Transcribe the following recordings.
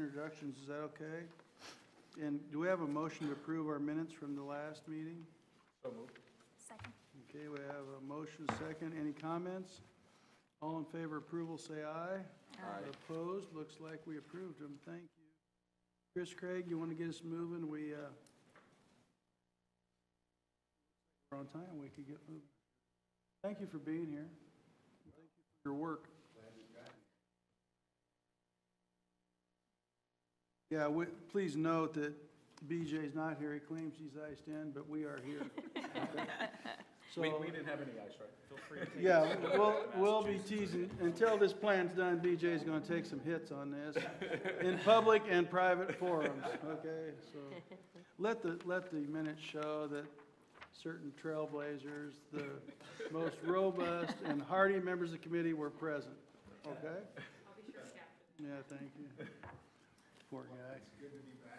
introductions, is that okay? And do we have a motion to approve our minutes from the last meeting? So moved. Second. Okay, we have a motion second. Any comments? All in favor of approval, say aye. Aye. Opposed? Looks like we approved them. Thank you. Chris Craig, you want to get us moving? We're on time. We could get moving. Thank you for being here. Thank you for your work. Yeah, please note that BJ's not here. He claims he's iced in, but we are here. Okay? So, We didn't have any ice, right? Feel free to take yeah, we'll be teasing, until this plan's done, BJ's gonna take some hits on this, in public and private forums, okay? So, let the minutes show that certain trailblazers, the most robust and hardy members of the committee were present, okay? I'll be sure to capture. Yeah, thank you. Poor guy. It's good to be back.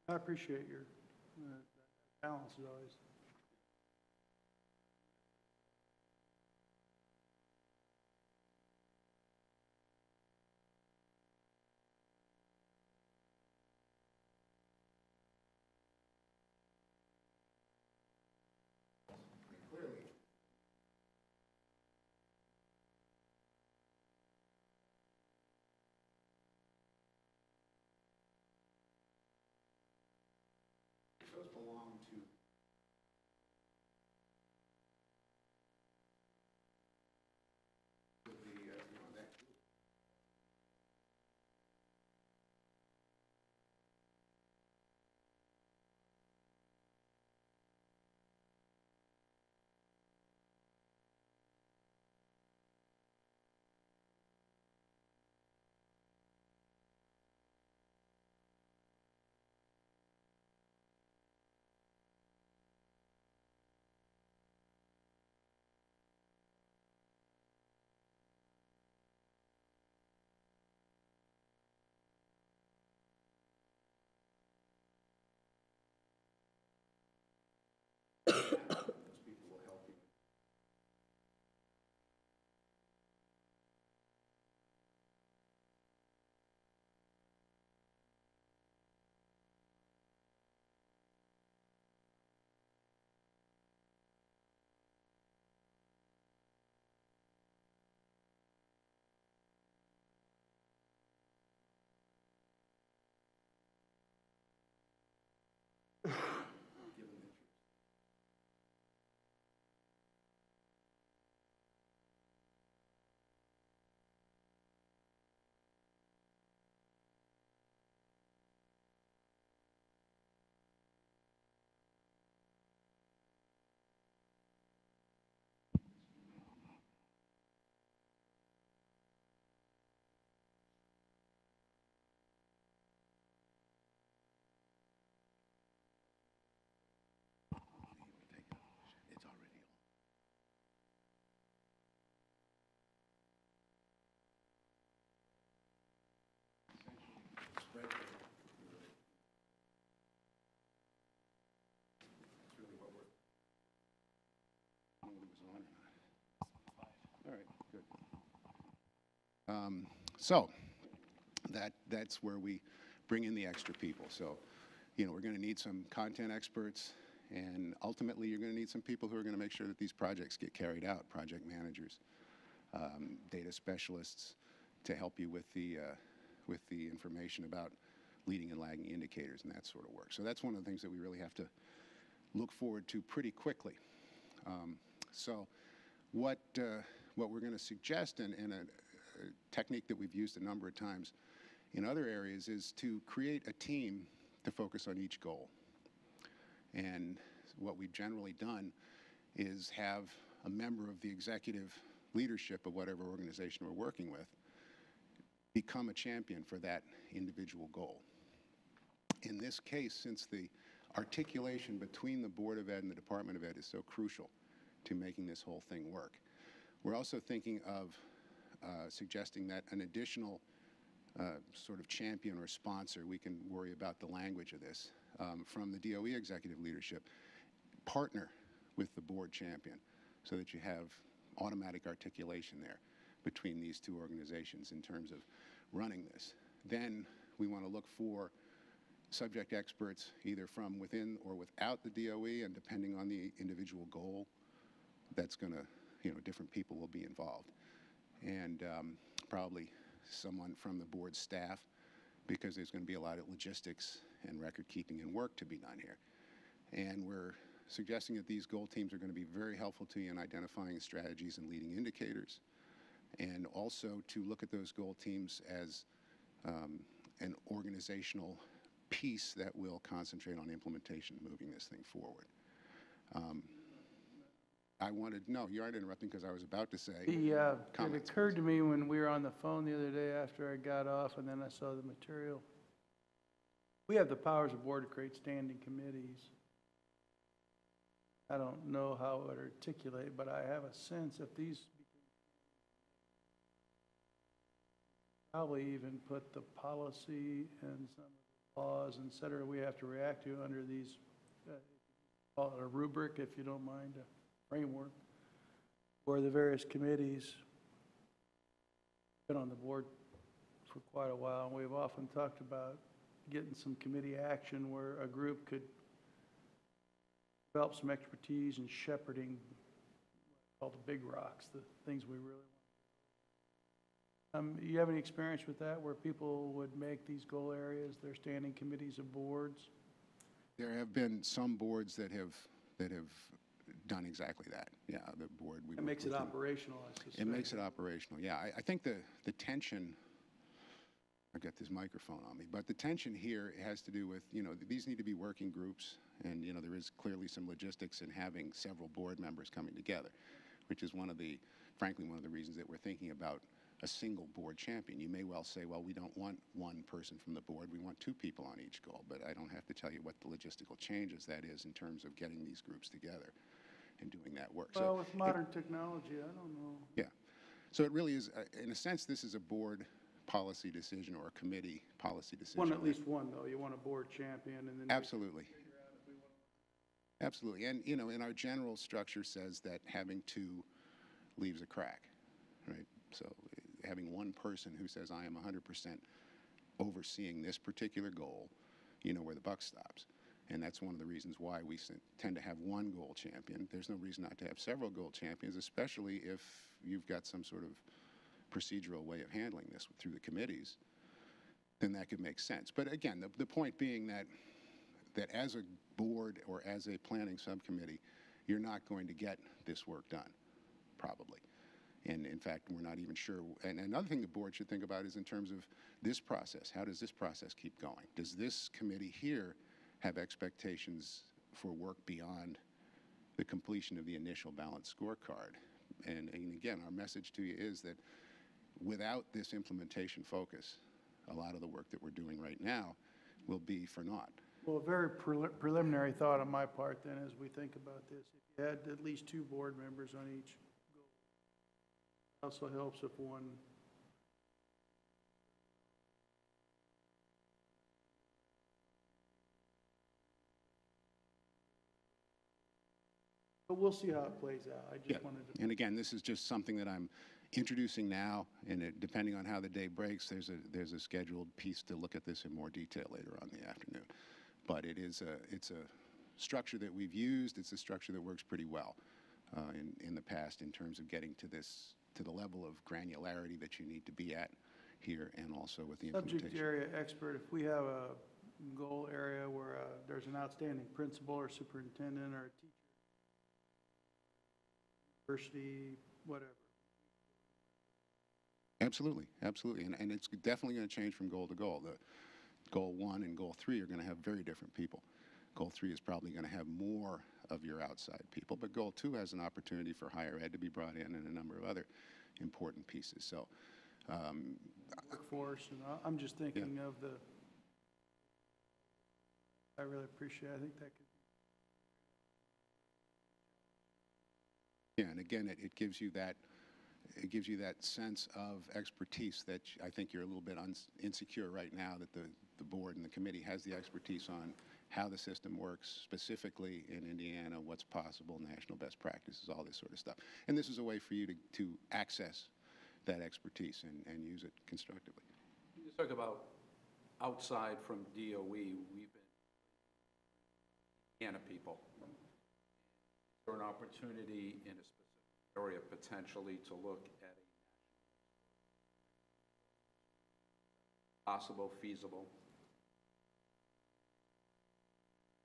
I appreciate your balance as always. Those belong to that group. Those people will help you. Give them interest. It's already on. Spread there. That's really what we're. I don't know whether it was on or not. All right, good. So that's where we bring in the extra people. So, you know, we're going to need some content experts, and ultimately you're going to need some people who are going to make sure that these projects get carried out, project managers, data specialists, to help you with the information about leading and lagging indicators and that sort of work. So that's one of the things that we really have to look forward to pretty quickly. So what we're going to suggest, and a technique that we've used a number of times in other areas, is to create a team to focus on each goal. And what we've generally done is have a member of the executive leadership of whatever organization we're working with become a champion for that individual goal. In this case, since the articulation between the Board of Ed and the Department of Ed is so crucial to making this whole thing work, we're also thinking of suggesting that an additional sort of champion or sponsor, we can worry about the language of this, from the DOE executive leadership, partner with the board champion so that you have automatic articulation there between these two organizations in terms of running this. Then we want to look for subject experts either from within or without the DOE, and depending on the individual goal, that's going to, you know, different people will be involved. And probably someone from the board staff, because there's going to be a lot of logistics and record keeping and work to be done here. And we're suggesting that these goal teams are going to be very helpful to you in identifying strategies and leading indicators, and also to look at those goal teams as an organizational piece that will concentrate on implementation, moving this thing forward. No, you aren't interrupting, because I was about to say It comments, occurred to me when we were on the phone the other day after I got off, and then I saw the material. We have the powers of board to create standing committees. I don't know how I would articulate, but I have a sense if these probably even put the policy and some of the laws, et cetera, we have to react to under these, call it a rubric, if you don't mind, a framework, where the various committees been on the board for quite a while, and we've often talked about getting some committee action where a group could develop some expertise in shepherding, called the big rocks, the things we really want. You have any experience with that, where people would make these goal areas their standing committees of boards? There have been some boards that have done exactly that. Yeah, the board. It makes it operational, I suspect. It makes it operational, yeah. I think the tension, I've got this microphone on me, but the tension here has to do with, these need to be working groups, and, there is clearly some logistics in having several board members coming together, which is frankly, one of the reasons that we're thinking about a single board champion. You may well say, well, we don't want one person from the board, we want 2 people on each goal, but I don't have to tell you what the logistical changes that is in terms of getting these groups together and doing that work. Well, with modern technology, I don't know. Yeah. So it really is, in a sense, this is a board policy decision or a committee policy decision. At least one, though. You want a board champion, and then... Absolutely. Absolutely. And, and our general structure says that having 2 leaves a crack, right? So having one person who says, I am 100% overseeing this particular goal, where the buck stops. And that's one of the reasons why we tend to have one goal champion. There's no reason not to have several goal champions, especially if you've got some sort of procedural way of handling this through the committees, then that could make sense. But again, the point being that as a board or as a planning subcommittee, you're not going to get this work done, probably. And in fact, we're not even sure. And another thing the board should think about is in terms of this process. How does this process keep going? Does this committee here have expectations for work beyond the completion of the initial balanced scorecard? And again, our message to you is that without this implementation focus, a lot of the work that we're doing right now will be for naught. Well, a very preliminary thought on my part, then, as we think about this. If you had at least 2 board members on each goal, it also helps if one... But we'll see how it plays out. I just wanted to... And again, this is just something that I'm introducing now, and depending on how the day breaks, there's a scheduled piece to look at this in more detail later on in the afternoon. But it's a structure that we've used. It's a structure that works pretty well in the past in terms of getting to the level of granularity that you need to be at here, and also with the implementation. Subject area expert, if we have a goal area where there's an outstanding principal or superintendent or a teacher, university, whatever. Absolutely, absolutely. And it's definitely going to change from goal to goal. The goal 1 and goal 3 are going to have very different people. Goal 3 is probably going to have more of your outside people, but goal 2 has an opportunity for higher ed to be brought in and a number of other important pieces. So, workforce, and I'm just thinking of the, I really appreciate it. I think that could be. Yeah, and again, it gives you that sense of expertise that I think you're a little bit insecure right now, that the board and the committee has the expertise on how the system works, specifically in Indiana, what's possible, national best practices, all this sort of stuff. And this is a way for you to access that expertise and use it constructively. You talk about outside from DOE, we've been Indiana people. Is there an opportunity in a specific area potentially to look at a possible, feasible?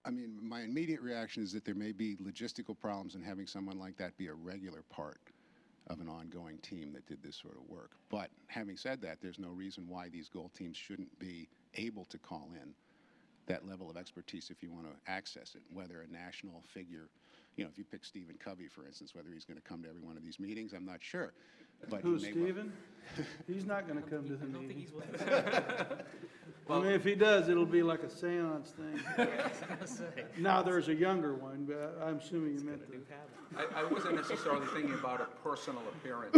I mean, my immediate reaction is that there may be logistical problems in having someone like that be a regular part of an ongoing team that did this sort of work. But having said that, there's no reason why these goal teams shouldn't be able to call in that level of expertise if you want to access it, whether a national figure, if you pick Stephen Covey, for instance, whether he's going to come to every one of these meetings, I'm not sure. But who's Stephen? He's not going to come to the meeting. Well, I mean, if he does, it'll be like a seance thing. Now, there's a younger one, but I'm assuming you meant the... I wasn't necessarily thinking about a personal appearance,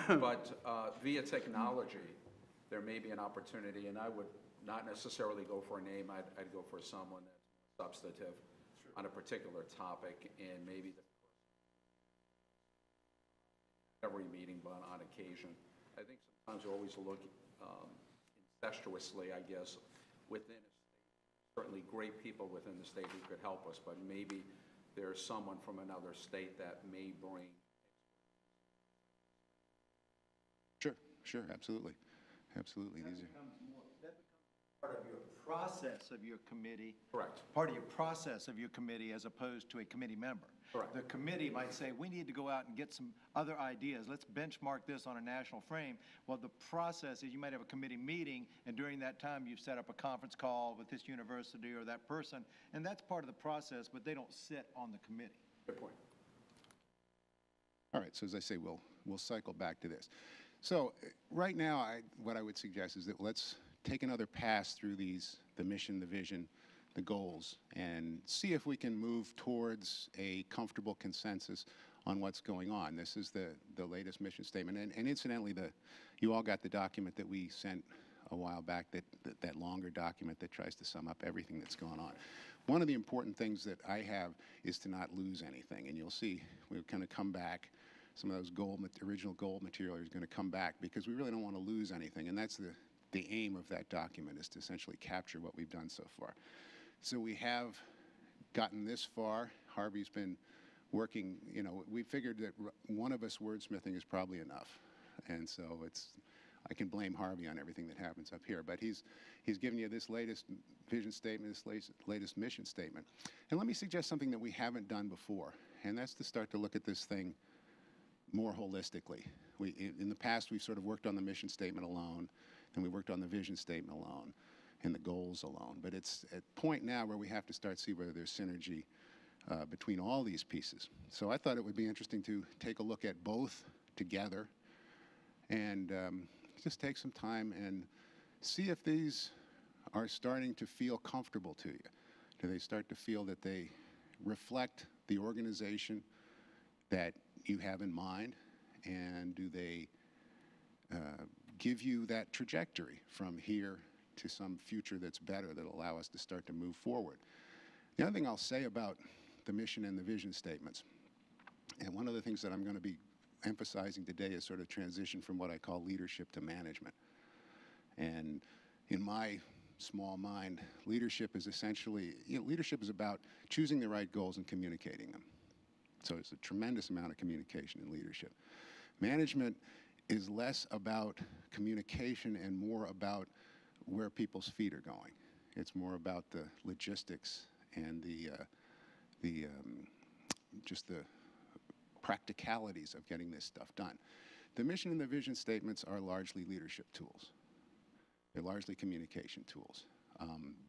but via technology, there may be an opportunity, and I would not necessarily go for a name, I'd go for someone that's more substantive on a particular topic, and maybe every meeting, but on occasion. I think sometimes we always look incestuously, I guess, within a state. Certainly great people within the state who could help us, but maybe there's someone from another state that may bring. Sure, absolutely. Absolutely. That becomes part of your process of your committee. Correct. Part of your process of your committee as opposed to a committee member. Correct. The committee might say, we need to go out and get some other ideas. Let's benchmark this on a national frame. Well, the process is you might have a committee meeting, and during that time, you've set up a conference call with this university or that person, and that's part of the process, but they don't sit on the committee. Good point. All right, so as I say, we'll cycle back to this. So right now, what I would suggest is that let's take another pass through the mission, the vision, the goals, and see if we can move towards a comfortable consensus on what's going on. This is the latest mission statement, and incidentally, you all got the document that we sent a while back, that longer document that tries to sum up everything that's going on. One of the important things that I have is to not lose anything, and you'll see we're going to come back. Some of those original gold material is going to come back because we really don't want to lose anything, and that's the aim of that document, is to essentially capture what we've done so far. So we have gotten this far. Harvey's been working, we figured that one of us wordsmithing is probably enough, and so I can blame Harvey on everything that happens up here, but he's given you this latest vision statement, this latest mission statement. And let me suggest something that we haven't done before, and that's to start to look at this thing more holistically. In the past, we've sort of worked on the mission statement alone, and we worked on the vision statement alone, and the goals alone. But it's at a point now where we have to start to see whether there's synergy between all these pieces. So I thought it would be interesting to take a look at both together and just take some time and see if these are starting to feel comfortable to you. Do they start to feel that they reflect the organization that you have in mind, and do they give you that trajectory from here to some future that's better, that'll allow us to start to move forward? The other thing I'll say about the mission and the vision statements, and one of the things that I'm going to be emphasizing today is sort of transition from what I call leadership to management. And in my small mind, leadership is essentially, leadership is about choosing the right goals and communicating them. So it's a tremendous amount of communication in leadership. Management is less about communication and more about where people's feet are going. It's more about the logistics and just the practicalities of getting this stuff done. The mission and the vision statements are largely leadership tools. They're largely communication tools.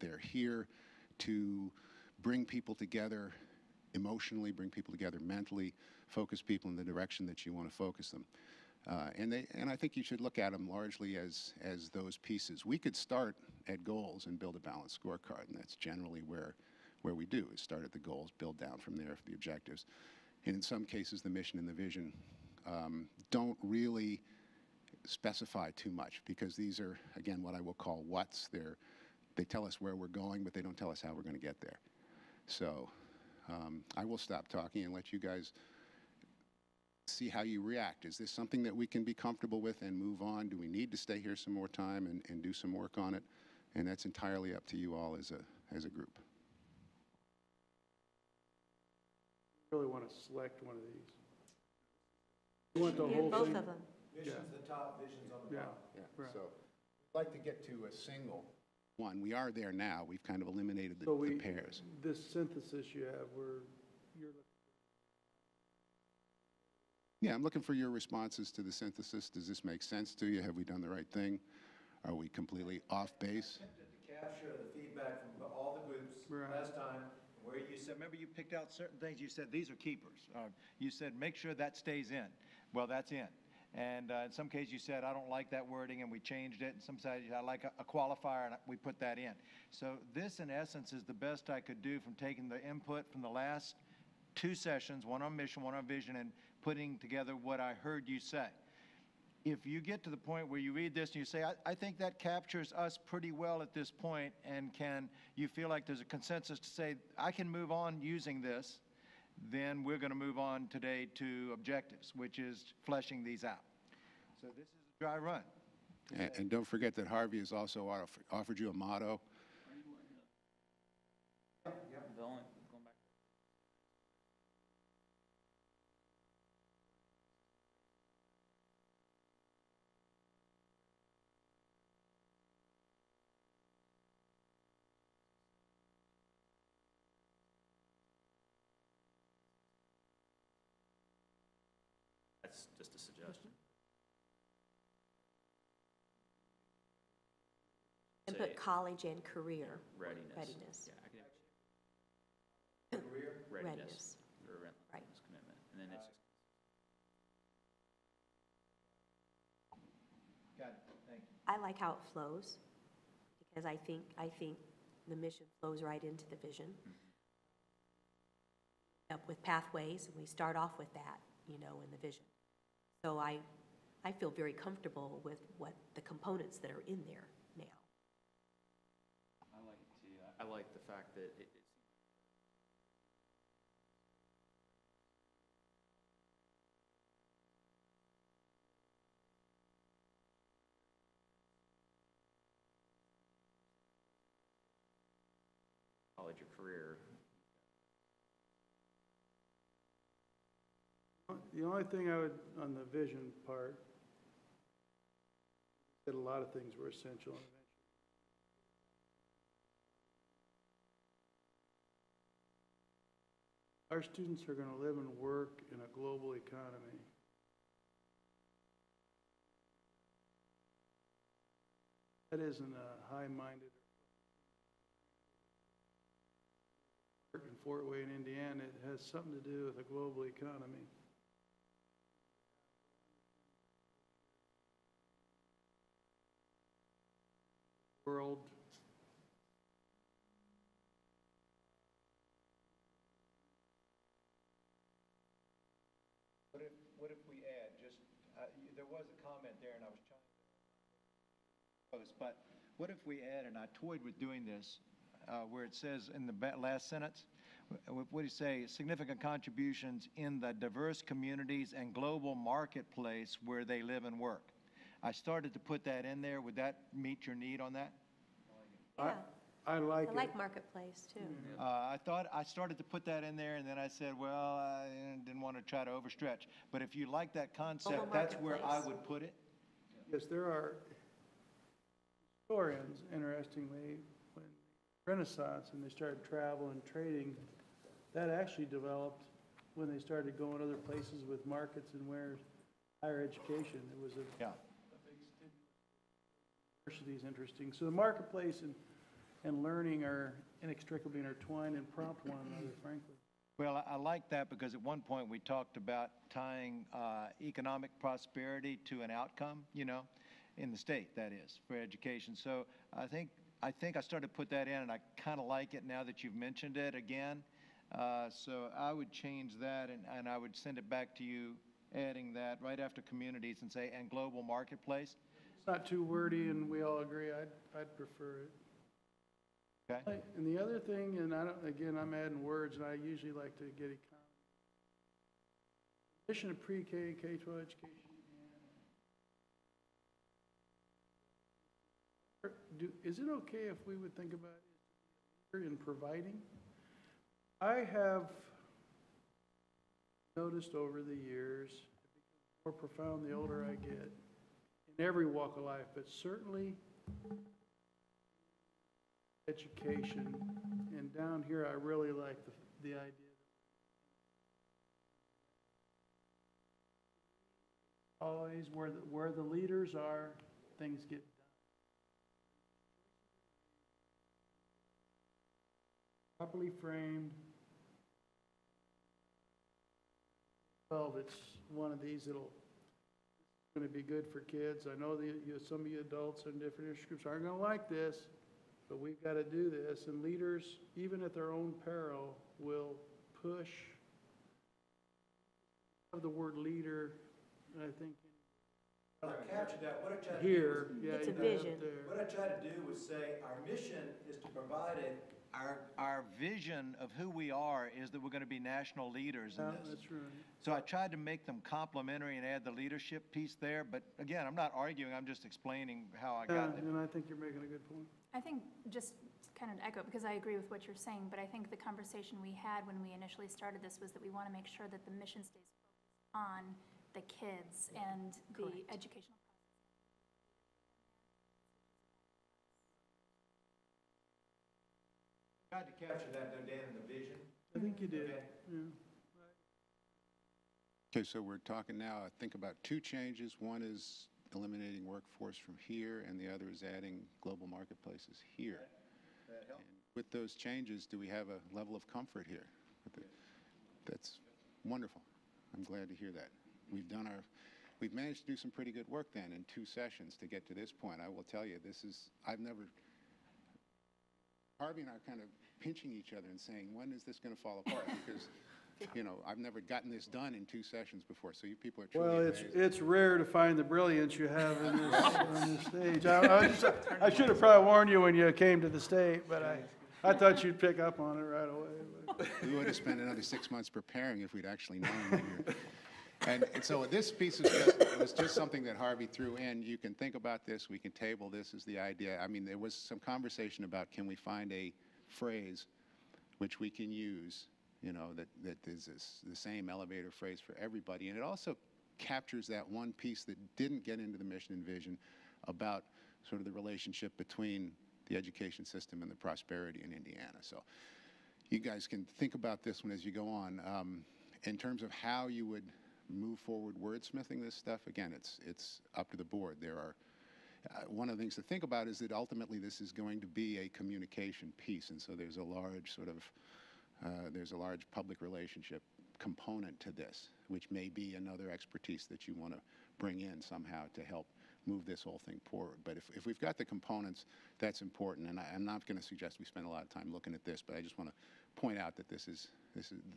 They're here to bring people together emotionally, bring people together mentally, focus people in the direction that you want to focus them. And I think you should look at them largely as those pieces. We could start at goals and build a balanced scorecard, and that's generally where we do, is start at the goals, build down from there for the objectives. And in some cases, the mission and the vision don't really specify too much, because these are, again, what I will call what's. They tell us where we're going, but they don't tell us how we're going to get there. So I will stop talking and let you guys see how you react. Is this something that we can be comfortable with and move on? Do we need to stay here some more time and do some work on it? And that's entirely up to you all as a group. Really want to select one of these. You want the Yeah, whole both thing? of them. Mission's the top, vision's on the Yeah. bottom. Yeah, Right. so I'd like to get to a single one. We are there now. We've kind of eliminated So the pairs. this synthesis you have, you're Yeah, I'm looking for your responses to the synthesis. Does this make sense to you? Have we done the right thing? Are we completely off base? Attempted to capture the feedback from all the groups Right. last time, where you said, remember you picked out certain things, you said, these are keepers. You said, make sure that stays in. Well, that's in. And in some cases you said, I don't like that wording, and we changed it. And some said, I like a qualifier, and we put that in. So this, in essence, is the best I could do from taking the input from the last two sessions, one on mission, one on vision, and putting together what I heard you say. if you get to the point where you read this and you say, I think that captures us pretty well at this point, and you feel like there's a consensus to say, I can move on using this, then we're going to move on today to objectives, which is fleshing these out. So this is a dry run. And don't forget that Harvey has also offered you a motto. That's just a suggestion. And Say put college and career readiness. readiness. Yeah, academic readiness. Or relentless Right. commitment. And then it's just, Got it, thank you. I like how it flows, because I think the mission flows right into the vision. Up with pathways, and we start off with that, in the vision. So I feel very comfortable with what the components that are in there now. I like it too. I like the fact that it college or career. The only thing I would, on the vision part, that a lot of things were essential and eventually. Our students are going to live and work in a global economy. That isn't a high-minded in Fort Wayne, Indiana. It has something to do with a global economy. World. What if we add just, there was a comment there and I was trying to, but what if we add, and I toyed with doing this, where it says in the last sentence, what do you say, significant contributions in the diverse communities and global marketplace where they live and work. I started to put that in there. Would that meet your need on that? Yeah, I like I it. like marketplace too. I thought I started to put that in there, and then I said, well, I didn't want to try to overstretch. But if you like that concept, Global that's where I marketplace. would put it. Yes, there are historians, interestingly, when Renaissance and they started travel and trading, that actually developed when they started going other places with markets and where higher education. It was a Yeah. University is interesting. So the marketplace and learning are inextricably intertwined and prompt one another, frankly. Well, I like that because at one point we talked about tying economic prosperity to an outcome, in the state, that is, for education. So I think I started to put that in, and I kind of like it now that you've mentioned it again. So I would change that, and I would send it back to you, adding that right after communities and say, and global marketplace. It's not too wordy, and we all agree. I'd prefer it. Okay? And the other thing, and I'm adding words, and I usually like to get economy. Mission of pre-K and K-12 education. Is it okay if we would think about it in providing? I have noticed over the years, it becomes more profound the older I get, in every walk of life, but certainly education. And down here, I really like the idea that always where the leaders are, things get done. Properly framed. 12, it's one of these that'll going to be good for kids. I know some of you adults in different age groups aren't going to like this, but we've got to do this. And leaders, even at their own peril, will push. I love the word leader, and I think When I captured that, what I tried to do Here, was, yeah. It's a you got it up vision. there. what I tried to do was say, our mission is to provide our vision of who we are is that we're gonna be national leaders in Yeah, this. that's right. So I tried to make them complementary and add the leadership piece there, but again, I'm not arguing, I'm just explaining how I Yeah, got there. and I think you're making a good point. I think, just to kind of echo, because I agree with what you're saying, but I think the conversation we had when we initially started this was that we want to make sure that the mission stays focused on the kids and the Correct. educational process. Tried to capture that though, Dan, in the vision. I think you did, Okay. yeah. Okay, so we're talking now, I think about two changes. One is eliminating workforce from here, and the other is adding global marketplaces here. That helped. And with those changes, do we have a level of comfort here? That's wonderful. I'm glad to hear that. We've managed to do some pretty good work then in 2 sessions to get to this point. I will tell you, Harvey and I are kind of pinching each other and saying, when is this going to fall apart? Because, I've never gotten this done in 2 sessions before, so you people are truly Well, amazing. it's rare to find the brilliance you have in this, on this stage. I should have probably warned you when you came to the state, but I thought you'd pick up on it right away. but- We would have spent another 6 months preparing if we'd actually known that you're... And so this piece was just something that Harvey threw in. You can think about this. We can table this as the idea. I mean, there was some conversation about can we find a phrase which we can use, that is the same elevator phrase for everybody. And it also captures that one piece that didn't get into the mission and vision about sort of the relationship between the education system and the prosperity in Indiana. So you guys can think about this one as you go on. In terms of how you would move forward wordsmithing this stuff, again, it's up to the board. There are, one of the things to think about is that ultimately this is going to be a communication piece, and so there's a large public relationship component to this, which may be another expertise that you want to bring in somehow to help move this whole thing forward. But if we've got the components, that's important, and I'm not going to suggest we spend a lot of time looking at this, but I just want to point out that this is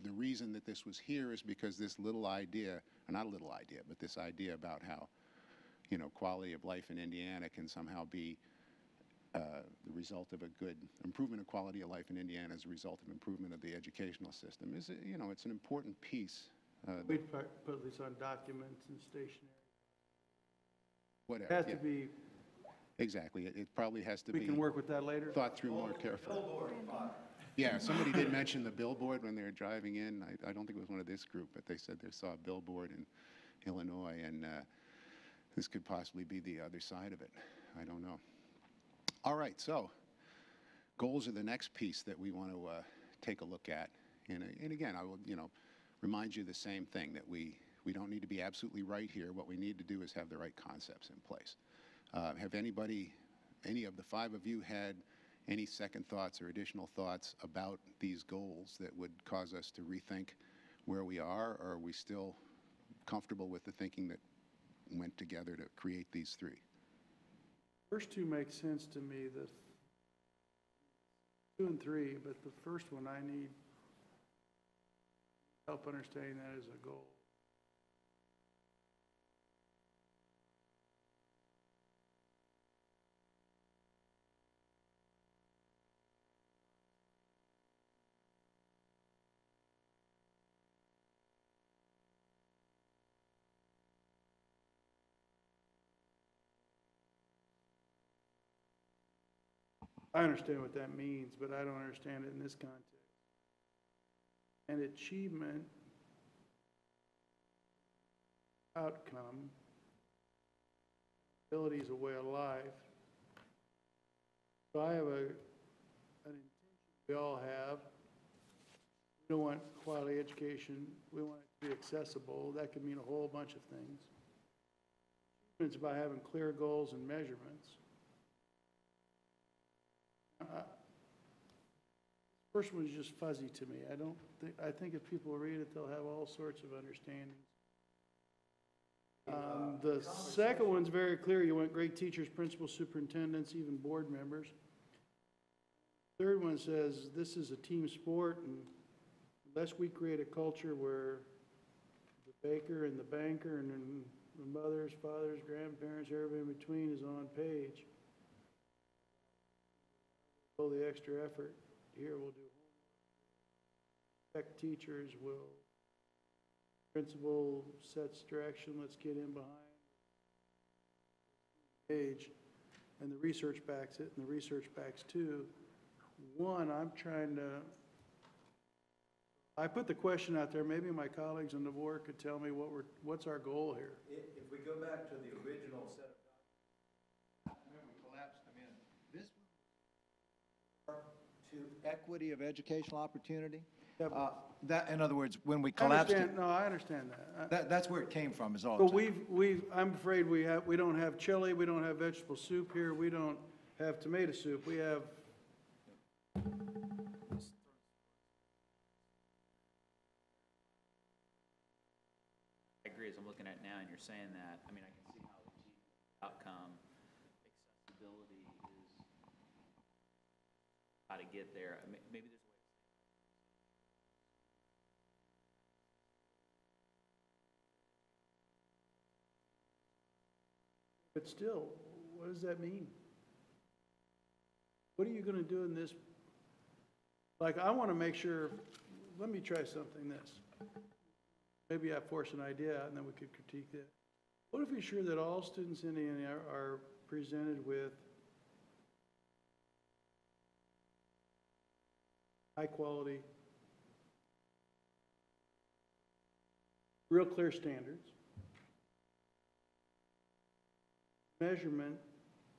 the reason that this was here is because this little idea, or not a little idea, but this idea about how, quality of life in Indiana can somehow be the result of a good improvement of quality of life in Indiana as a result of improvement of the educational system is, it's an important piece. We'd put this on documents and stationery. Whatever. It has yeah. to be, Exactly. It probably has to we be can work with that later. thought through more carefully. Yeah, somebody did mention the billboard when they were driving in. I don't think it was one of this group, but they said they saw a billboard in Illinois, and this could possibly be the other side of it. I don't know. All right, so goals are the next piece that we want to take a look at. And again, I will, remind you the same thing, that we don't need to be absolutely right here. What we need to do is have the right concepts in place. Have any of the 5 of you had any second thoughts or additional thoughts about these goals that would cause us to rethink where we are, or are we still comfortable with the thinking that went together to create these 3? First 2 make sense to me, the 2 and 3, but the first one I need help understanding that as a goal. I understand what that means, but I don't understand it in this context. And achievement, outcome, ability is a way of life. So I have an intention we all have. We don't want quality education. We want it to be accessible. That could mean a whole bunch of things. It's about having clear goals and measurements. First one is just fuzzy to me. I think if people read it, they'll have all sorts of understandings. The second one's very clear. You want great teachers, principals, superintendents, even board members. Third one says this is a team sport, and unless we create a culture where the baker and the banker and the mothers, fathers, grandparents, everybody in between is on page. All the extra effort, here we'll do homework. Tech teachers will, principal sets direction, let's get in behind. Page, and the research backs it, and the research backs too. One, I'm trying to, I put the question out there, maybe my colleagues on the board could tell me what's our goal here? If we go back to the original set of documents, remember we collapsed them in. This one to equity of educational opportunity. Yep. That, in other words, when we I collapsed it, understand, no, I understand that. that's where it came from, is all I'm But saying. I'm afraid we don't have chili, we don't have vegetable soup here, we don't have tomato soup, we have, I agree, as I'm looking at it now, and you're saying that, I mean, I can see how the outcome, accessibility is how to get there. Maybe there's a way. but still, what does that mean? What are you gonna do in this? Like, I wanna make sure, let me try something this. Maybe I force an idea out and then we could critique that. What if we ensure that all students in Indiana are presented with high quality, real clear standards, measurement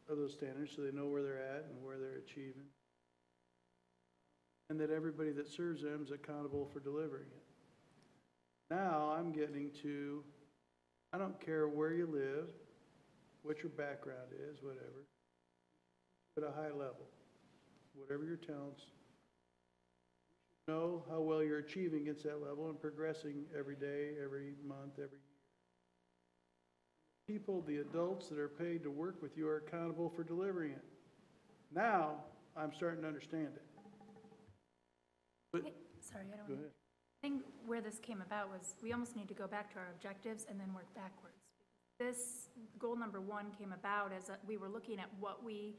of those standards so they know where they're at and where they're achieving, and that everybody that serves them is accountable for delivering it. Now I'm getting to, I don't care where you live, what your background is, whatever, at a high level, whatever your talents, know how well you're achieving against that level and progressing every day, every month, every year. People, the adults that are paid to work with you are accountable for delivering it. Now, I'm starting to understand it. But, Sorry, I don't go want to. ahead. I think where this came about was we almost need to go back to our objectives and then work backwards. This goal number one came about as we were looking at what we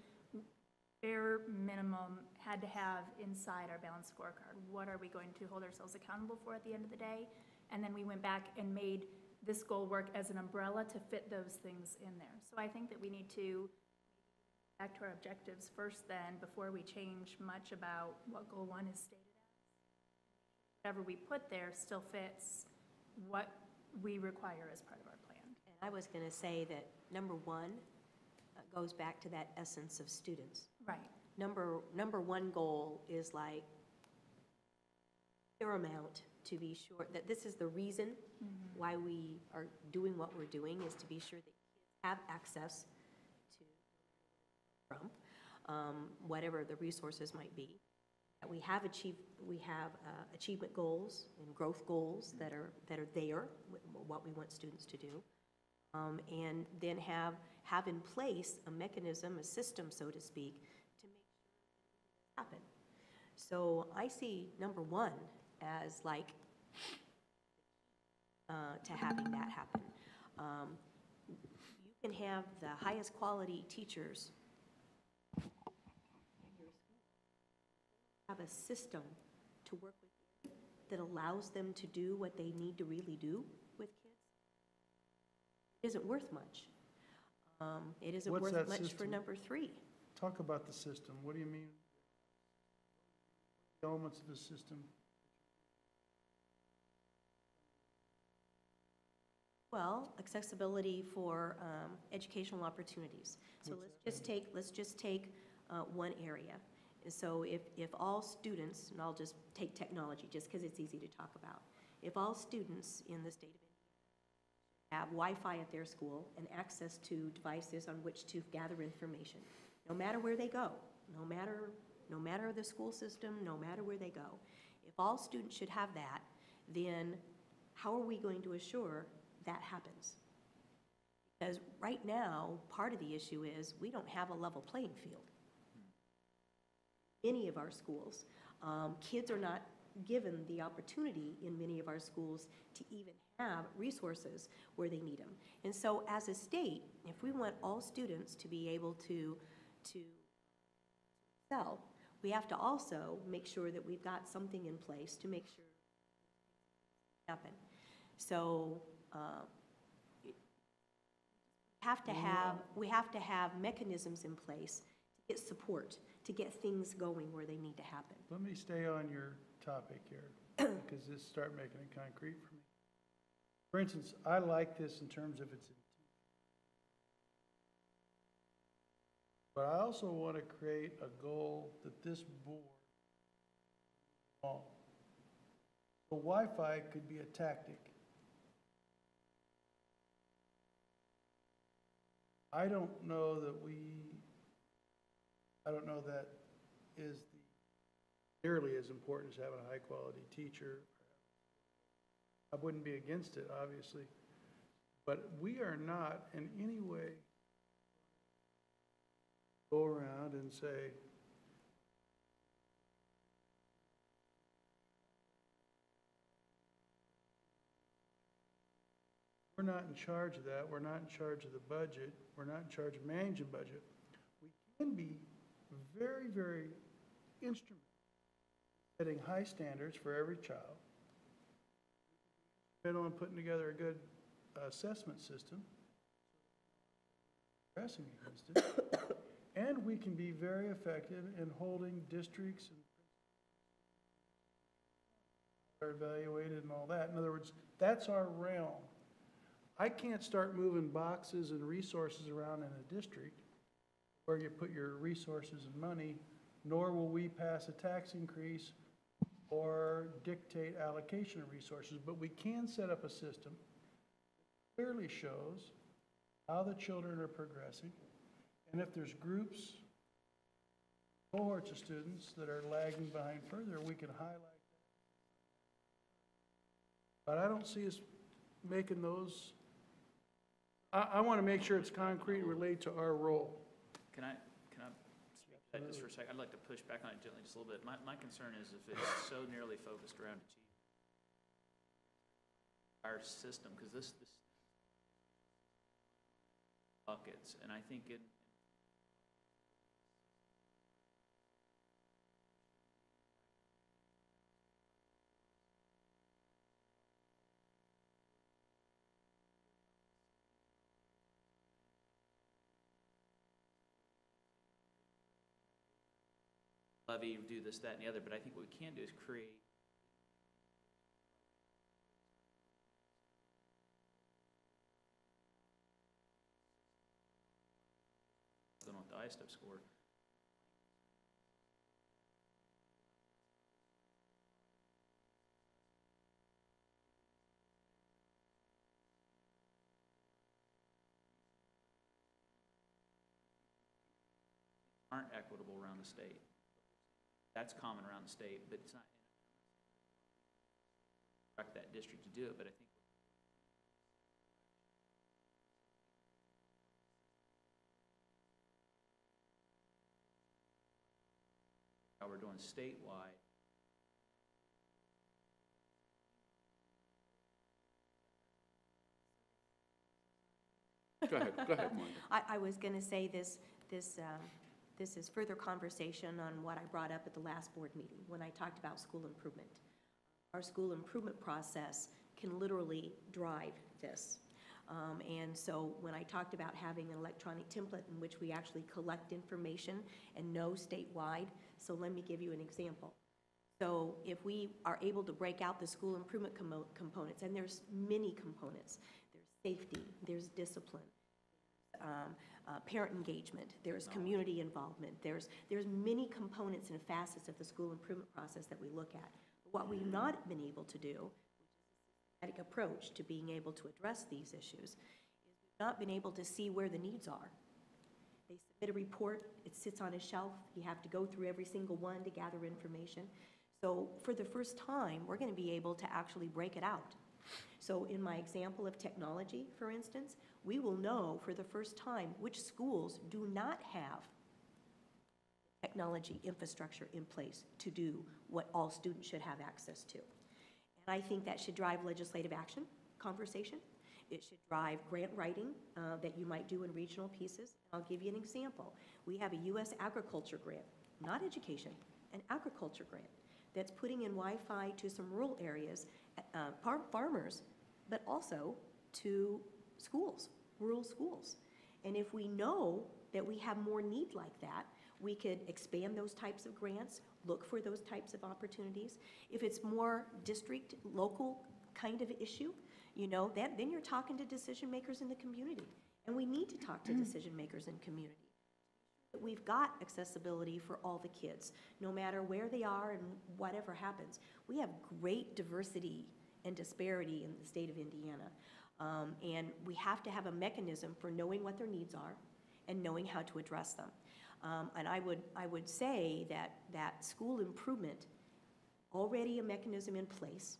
bare minimum had to have inside our balanced scorecard. What are we going to hold ourselves accountable for at the end of the day? And then we went back and made this goal work as an umbrella to fit those things in there. So I think that we need to back to our objectives first then before we change much about what goal one is stated as. Whatever we put there still fits what we require as part of our plan. And I was going to say that number one goes back to that essence of students. Right. Number one goal is like paramount to be sure that this is the reason why we are doing what we're doing, is to be sure that kids have access to whatever the resources might be. That we have achievement goals and growth goals that are there, what we want students to do, and then have in place a mechanism, a system, so to speak, to make sure that it happen. So I see number one as like to having that happen. You can have the highest quality teachers in your school. Have a system to work with that allows them to do what they need to really do with kids. It isn't worth much. It isn't What's worth that much for system? number three. Talk about the system. What do you mean? The elements of the system? Well, accessibility for educational opportunities. So let's just take one area. So if all students, and I'll just take technology just because it's easy to talk about. If all students in the state of Indiana have Wi-Fi at their school and access to devices on which to gather information, no matter where they go, no matter the school system, no matter where they go, if all students should have that, then how are we going to assure that happens? Because right now, part of the issue is we don't have a level playing field. Many of our schools, kids are not given the opportunity in many of our schools to even have resources where they need them. And so as a state, if we want all students to be able to excel, we have to also make sure that we've got something in place to make sure happen. So we have to have mechanisms in place to get support, to get things going where they need to happen. Let me stay on your topic here, because this start making it concrete for me. For instance, I like this in terms of its intent. But I also want to create a goal that this board, so Wi-Fi could be a tactic. I don't know that is nearly as important as having a high-quality teacher. I wouldn't be against it, obviously, but we are not in any way go around and say, we're not in charge of that, we're not in charge of the budget, we're not in charge of managing budget. We can be very, very instrumental in setting high standards for every child, instrumental in putting together a good assessment system, progressing against it, and we can be very effective in holding districts and are evaluated and all that. In other words, that's our realm. I can't start moving boxes and resources around in a district where you put your resources and money, nor will we pass a tax increase or dictate allocation of resources, but we can set up a system that clearly shows how the children are progressing, and if there's groups, cohorts of students that are lagging behind further, we can highlight that. But I don't see us making those. I want to make sure it's concrete and relate to our role. Can I speak to that just for a second? I'd like to push back on it gently just a little bit. My concern is if it's so nearly focused around achievement, our system, because this buckets, and I think it levy, do this, that, and the other, but I think what we can do is create going with the I-STEP score. Aren't equitable around the state. That's common around the state, but it's not. Direct that district to do it, but I think. How we're doing statewide. Go ahead, Monica. I was going to say this is further conversation on what I brought up at the last board meeting when I talked about school improvement. Our school improvement process can literally drive this. And so when I talked about having an electronic template in which we actually collect information and know statewide, so let me give you an example. So if we are able to break out the school improvement components, and there's many components, there's safety, there's discipline, parent engagement, there's community involvement, there's many components and facets of the school improvement process that we look at. But what we've not been able to do, which is a systematic approach to being able to address these issues, is we've not been able to see where the needs are. They submit a report, it sits on a shelf, you have to go through every single one to gather information. So for the first time, we're going to be able to actually break it out. So in my example of technology, for instance, we will know for the first time which schools do not have technology infrastructure in place to do what all students should have access to. And I think that should drive legislative action, conversation. It should drive grant writing that you might do in regional pieces. I'll give you an example. We have a U.S. agriculture grant, not education, an agriculture grant that's putting in Wi-Fi to some rural areas, farmers, but also to schools, rural schools. And if we know that we have more need like that, we could expand those types of grants, look for those types of opportunities. If it's more district, local kind of issue, you know, then you're talking to decision makers in the community. And we need to talk to decision makers in community. We've got accessibility for all the kids, no matter where they are and whatever happens. We have great diversity and disparity in the state of Indiana. And we have to have a mechanism for knowing what their needs are and knowing how to address them. And I would say that school improvement, already a mechanism in place,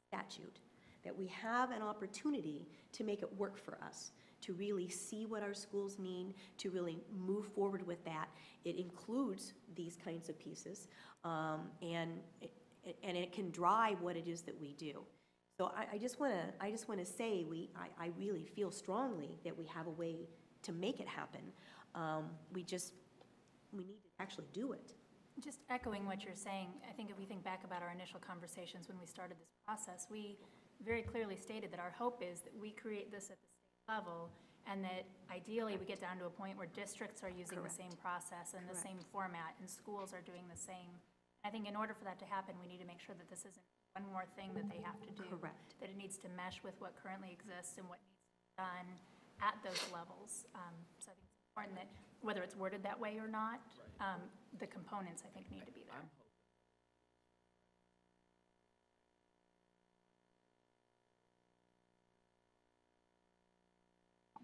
statute, that we have an opportunity to make it work for us, to really see what our schools need, to really move forward with that. It includes these kinds of pieces, and it can drive what it is that we do. So I just want to say I really feel strongly that we have a way to make it happen. We need to actually do it. Just echoing what you're saying, I think if we think back about our initial conversations when we started this process, we very clearly stated that our hope is that we create this at the state level, and that ideally we get down to a point where districts are using Correct. the same process and the Correct. same format, and schools are doing the same. I think in order for that to happen, we need to make sure that this isn't one more thing that they have to do. Correct. That it needs to mesh with what currently exists and what needs to be done at those levels. So I think it's important that, whether it's worded that way or not, the components, I think, need to be there.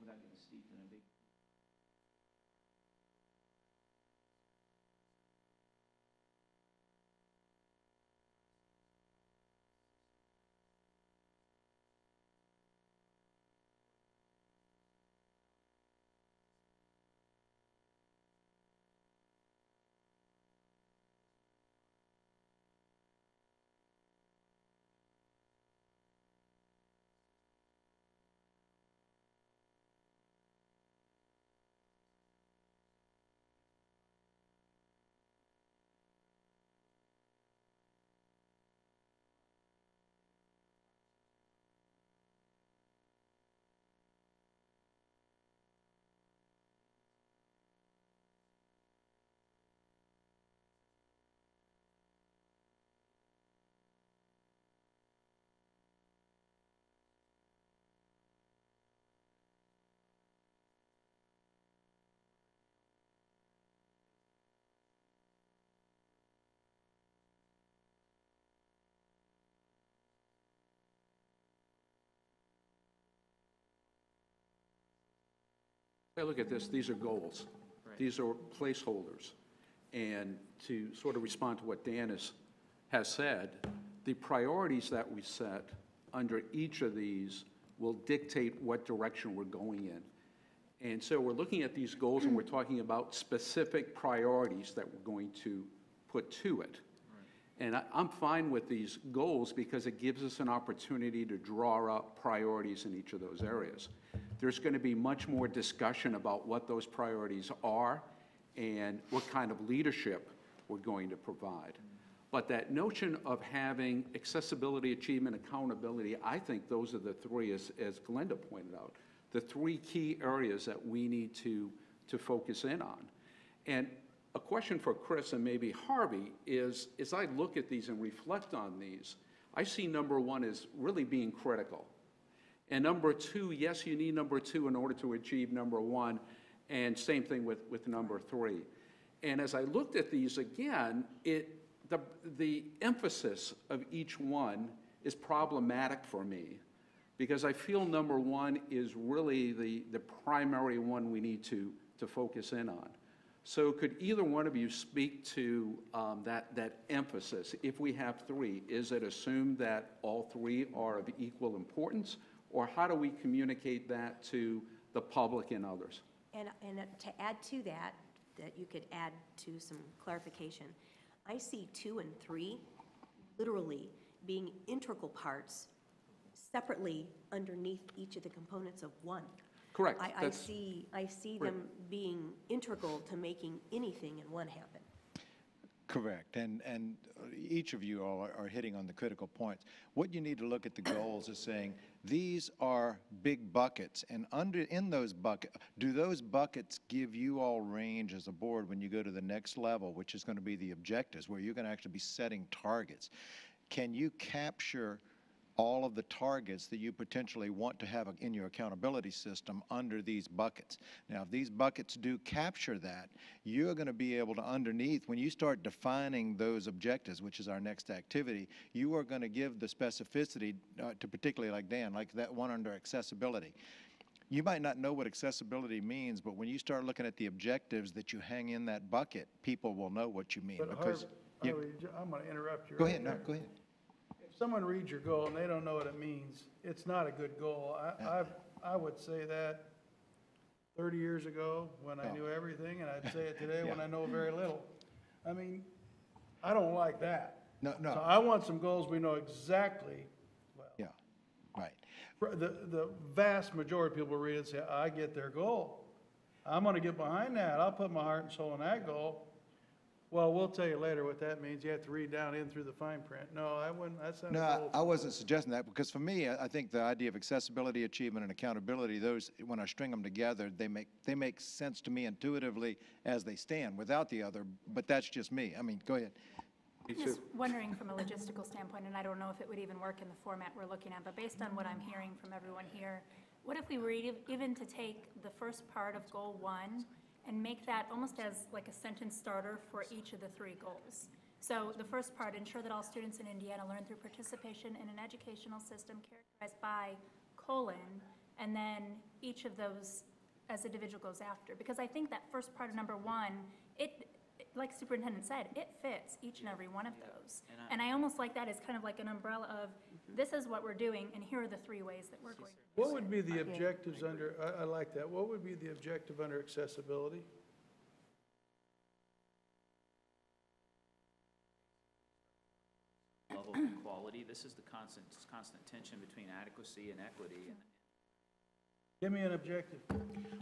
Without getting steeped in a big. I look at this, these are goals. Right. These are placeholders. And to sort of respond to what Dan has said, the priorities that we set under each of these will dictate what direction we're going in. And so we're looking at these goals and we're talking about specific priorities that we're going to put to it. And I'm fine with these goals because it gives us an opportunity to draw up priorities in each of those areas. There's going to be much more discussion about what those priorities are and what kind of leadership we're going to provide. But that notion of having accessibility, achievement, accountability, I think those are the three, as Glenda pointed out, the three key areas that we need to focus in on. And a question for Chris and maybe Harvey is, as I look at these and reflect on these, I see number one as really being critical. And number two, yes, you need number two in order to achieve number one, and same thing with number three. And as I looked at these again, the emphasis of each one is problematic for me, because I feel number one is really the primary one we need to focus in on. So could either one of you speak to that emphasis? If we have three, is it assumed that all three are of equal importance, or how do we communicate that to the public and others? And to add to that, that you could add to some clarification. I see 2 and 3 literally being integral parts separately underneath each of the components of 1. Correct. I That's- see Right. them being integral to making anything in 1 happen. Correct, and each of you all are hitting on the critical points. What you need to look at the goals is saying, these are big buckets, and in those buckets, do those buckets give you all range as a board when you go to the next level, which is going to be the objectives, where you're going to actually be setting targets? Can you capture all of the targets that you potentially want to have in your accountability system under these buckets? Now, if these buckets do capture that, you're going to be able to underneath, when you start defining those objectives, which is our next activity, you are going to give the specificity to particularly like Dan, like that one under accessibility. You might not know what accessibility means, but when you start looking at the objectives that you hang in that bucket, people will know what you mean. But Because Harvey, I'm going to interrupt you. Go right ahead, no, there. go ahead. If someone reads your goal and they don't know what it means, it's not a good goal. I would say that 30 years ago when I knew everything, and I'd say it today when Yeah. I know very little. I mean, I don't like that. No, no. So I want some goals we know exactly, well, Yeah, right. the vast majority of people read it and say, I get their goal. I'm going to get behind that. I'll put my heart and soul in that goal. Well, we'll tell you later what that means. You have to read down in through the fine print. No, I wouldn't, that's not a No, goal. I wasn't suggesting that, because for me, I think the idea of accessibility, achievement, and accountability, those, when I string them together, they make sense to me intuitively as they stand, without the other, but that's just me. I mean, go ahead. Just wondering from a logistical standpoint, and I don't know if it would even work in the format we're looking at, but based on what I'm hearing from everyone here, what if we were even to take the first part of goal 1 and make that almost as like a sentence starter for each of the 3 goals? So the first part, ensure that all students in Indiana learn through participation in an educational system characterized by : and then each of those as individual goes after. Because I think that first part of number 1, like Superintendent said, it fits each and every one of those. And I almost like that as kind of like an umbrella of, this is what we're doing, and here are the 3 ways that we're going. What would be the objectives under, I like that, what would be the objective under accessibility? Level of equality, this is the constant tension between adequacy and equity. Give me an objective.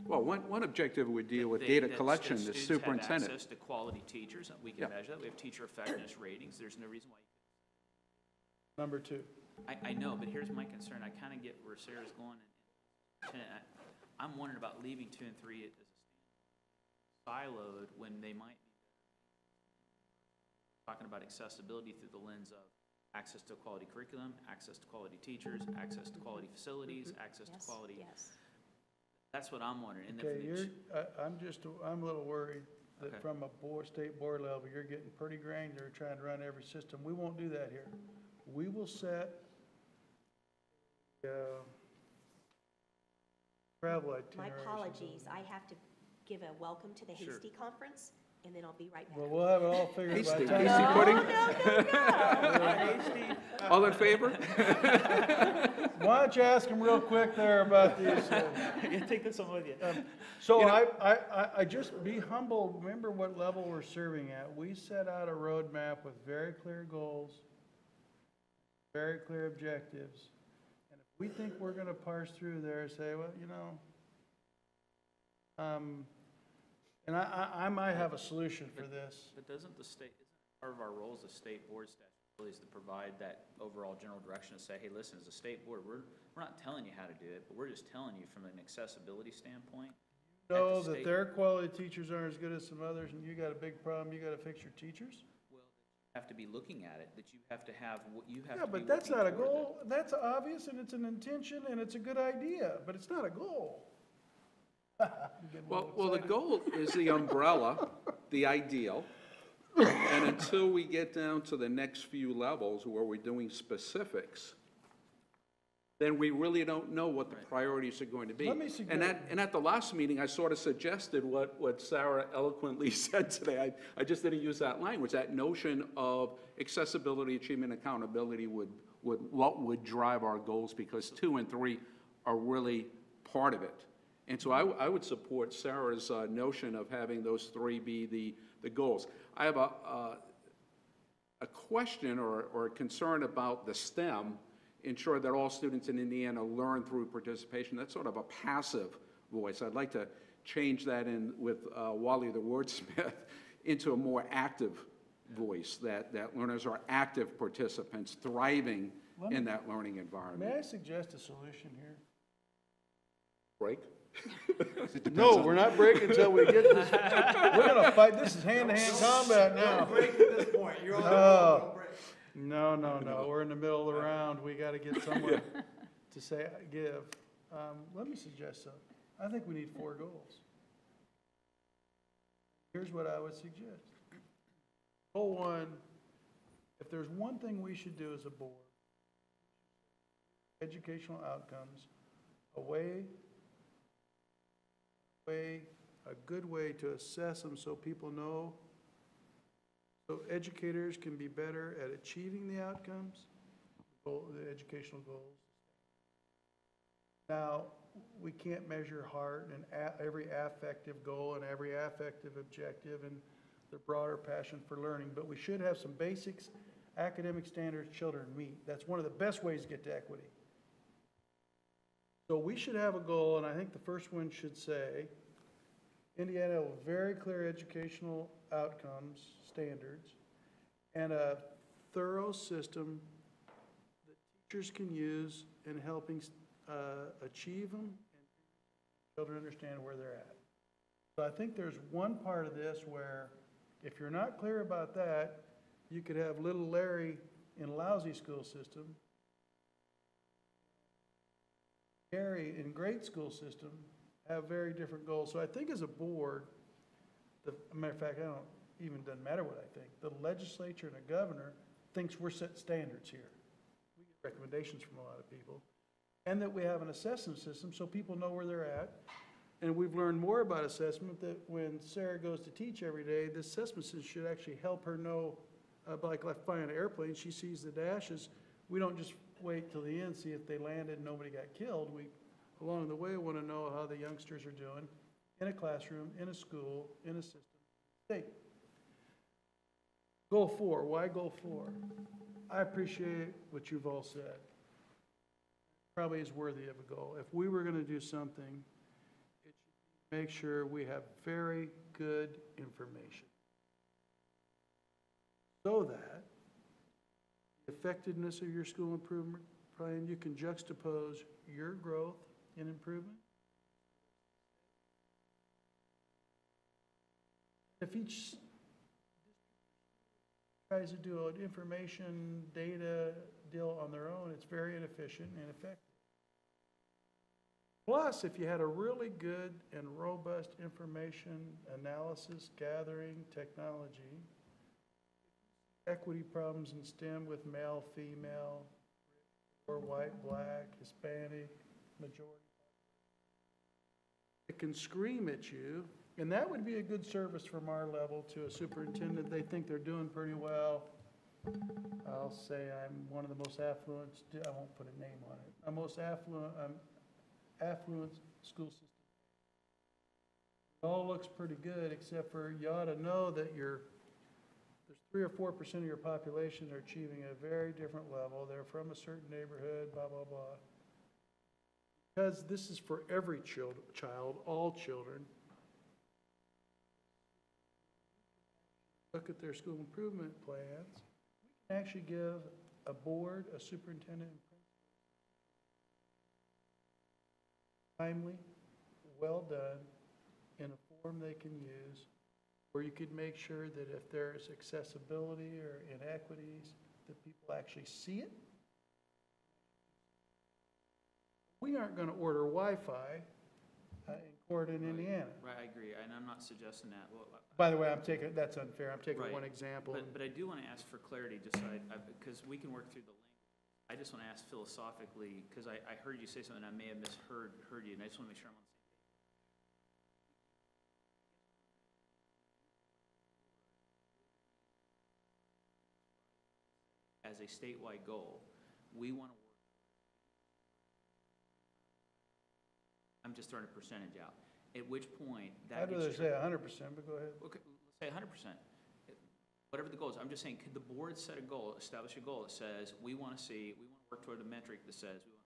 Well, one objective would deal with That- data that collection, the students have superintendent. access to quality teachers, we Yeah. can measure that, we have teacher effectiveness ratings, there's no reason why. Number 2. I know, but here's my concern, I kind of get where Sarah's going, and I'm wondering about leaving 2 and 3 as a siloed when they might be talking about accessibility through the lens of access to quality curriculum, access to quality teachers, access to quality facilities, access to Yes, quality. yes. That's what I'm wondering. And then Okay, for the- I'm a little worried that Okay. from a state board level, you're getting pretty granular trying to run every system. We won't do that here. We will set travel My itineraries. apologies, I have to give a welcome to the Sure. Hasty Conference, and then I'll be right back. Well, we'll have it all figured by Hasty, the time. hasty pudding? All in favor? Why don't you ask them real quick there about these? Take this one with you. So I just be humble, remember what level we're serving at. We set out a roadmap with very clear goals, very clear objectives. And if we think we're gonna parse through there and say, well, you know, and I might have a solution for this. But doesn't the state, isn't part of our role as a state board statutorily is to provide that overall general direction to say, hey, listen, as a state board, we're not telling you how to do it, but we're just telling you from an accessibility standpoint. Know at the that state- their quality teachers aren't as good as some others, and you got a big problem, you gotta fix your teachers? Well, you have to be looking at it, that you have to have, what you have Yeah, to be but that's working not a toward goal. That's obvious, and it's an intention, and it's a good idea, but it's not a goal. Well, the goal is the umbrella, the ideal, and until we get down to the next few levels where we're doing specifics, then we really don't know what the priorities are going to be. Let me suggest- And at the last meeting, I sort of suggested what Sarah eloquently said today. I just didn't use that language, that notion of accessibility, achievement, accountability what would drive our goals, because 2 and 3 are really part of it. And so I would support Sarah's notion of having those three be the goals. I have a question or a concern about the STEM, ensure that all students in Indiana learn through participation. That's sort of a passive voice. I'd like to change that in with Wally the wordsmith into a more active voice, that learners are active participants, thriving in that learning environment. May I suggest a solution here? Break? No, we're not breaking until we get this, we're gonna fight, this is hand-to-hand combat now. Break at this point, you're on the No. don't break. No, we're in the middle of the round, we gotta get somewhere to say, give. Let me suggest something. I think we need 4 goals. Here's what I would suggest. Goal 1, if there's one thing we should do as a board, educational outcomes, a good way to assess them so people know, so educators can be better at achieving the outcomes, the educational goals. Now, we can't measure heart and every affective goal and every affective objective and the broader passion for learning, but we should have some basics, academic standards children meet. That's one of the best ways to get to equity. So we should have a goal, and I think the first one should say, Indiana will have very clear educational outcomes, standards, and a thorough system that teachers can use in helping achieve them and children understand where they're at. So I think there's one part of this where if you're not clear about that, you could have little Larry in a lousy school system, Gary in great school system, have very different goals. So I think as a board, matter of fact, doesn't matter what I think. The legislature and the governor thinks we're setting standards here. We get recommendations from a lot of people. And that we have an assessment system so people know where they're at. And we've learned more about assessment that when Sarah goes to teach every day, the assessment system should actually help her know, like flying an airplane, she sees the dashes. We don't just wait till the end, see if they landed and nobody got killed. We, along the way, want to know how the youngsters are doing in a classroom, in a school, in a system, state. Goal 4, why goal 4? I appreciate what you've all said. Probably is worthy of a goal. If we were going to do something, it should make sure we have very good information so that the effectiveness of your school improvement plan, you can juxtapose your growth and improvement. If each tries to do an information data deal on their own, it's very inefficient and ineffective. Plus, if you had a really good and robust information analysis gathering technology, equity problems in STEM with male, female, or white, black, Hispanic, majority, it can scream at you, and that would be a good service from our level to a superintendent. They think they're doing pretty well. I'll say I'm one of the most affluent, I won't put a name on it, I'm most affluent school system. It all looks pretty good, except for you ought to know that there's 3 or 4% of your population are achieving a very different level. They're from a certain neighborhood, blah, blah, blah. Because this is for every child, all children. Look at their school improvement plans. We can actually give a board, a superintendent, and principal timely, well done, in a form they can use, where you could make sure that if there's accessibility or inequities, that people actually see it. We aren't going to order Wi-Fi in court in Indiana. Right, I agree, and I'm not suggesting that. Well, By the way, that's unfair. I'm taking Right. one example. But I do want to ask for clarity, just so because we can work through the language. I just want to ask philosophically, because I heard you say something, I may have misheard you, and I just want to make sure I'm on the same page. As a statewide goal, we want to work. just throwing a percentage out, at which point that I'd rather gets say 100%, but go ahead. Okay, let's say 100%. Whatever the goal is, I'm just saying, could the board set a goal, establish a goal that says, we want to work toward a metric that says we want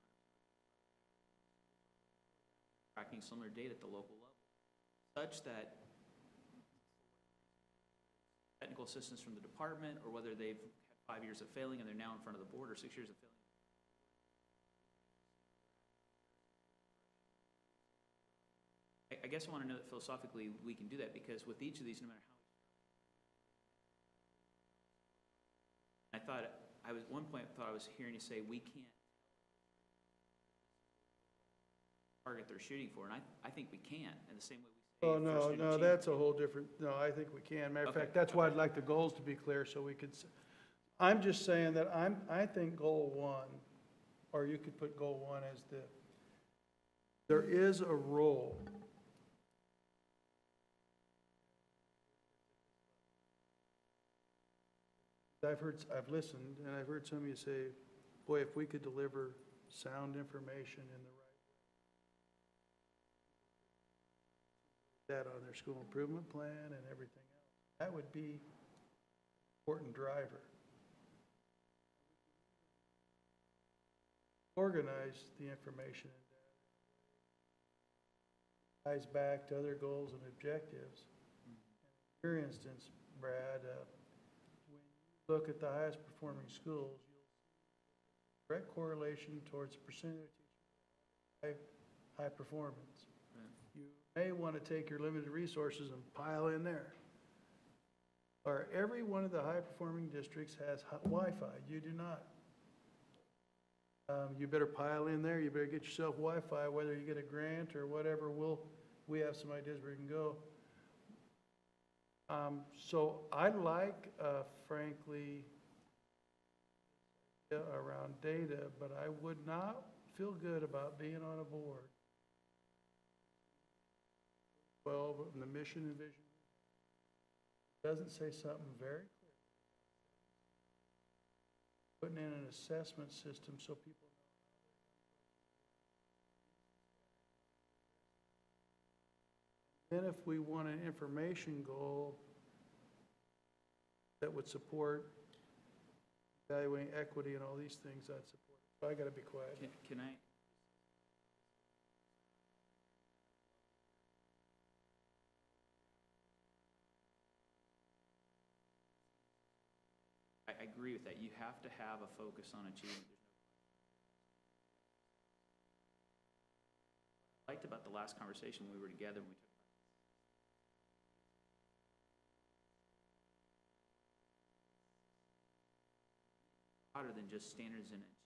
tracking similar data at the local level, such that technical assistance from the department, or whether they've had 5 years of failing and they're now in front of the board, or 6 years of failing. I guess I want to know that philosophically we can do that, because with each of these, no matter how I thought, I was, one point, I thought I was hearing you say, we can't target they're shooting for, and I think we can, in the same way we say. Oh, for no, student no, achievement. that's a whole different, no, I think we can. Matter of Okay, fact, that's why okay. I'd like the goals to be clear, so we could, I'm just saying that I think goal one, or you could put goal one as there is a role. I've listened, and I've heard some of you say, boy, if we could deliver sound information in the right way, that on their school improvement plan and everything else, that would be an important driver. Organize the information and data ties back to other goals and objectives. In your instance, Brad, when you look at the highest performing schools, you'll see direct correlation towards the percentage of teachers high performance. You may want to take your limited resources and pile in there. Or every one of the high-performing districts has Wi-Fi. You do not. You better pile in there. You better get yourself Wi-Fi, whether you get a grant or whatever. We have some ideas where you can go. So I like, frankly, around data, but I would not feel good about being on a board 12 and the mission and vision doesn't say something very clear. Putting in an assessment system so people know. Then if we want an information goal that would support evaluating equity and all these things, I'd support it. So I got to be quiet. Can I? I agree with that. You have to have a focus on achievement. What I liked about the last conversation when we were together, and we took broader than just standards and achievement.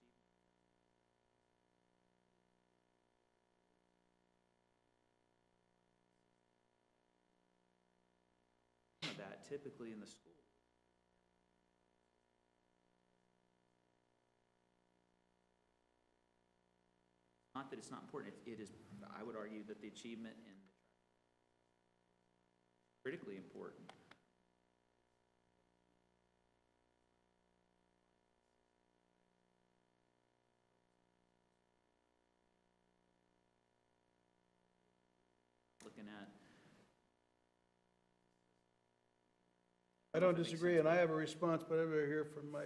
That typically in the school. Not that it's not important, it is, I would argue that the achievement and critically important. Looking at. I don't disagree, and I have a response, but I'm going to hear from my,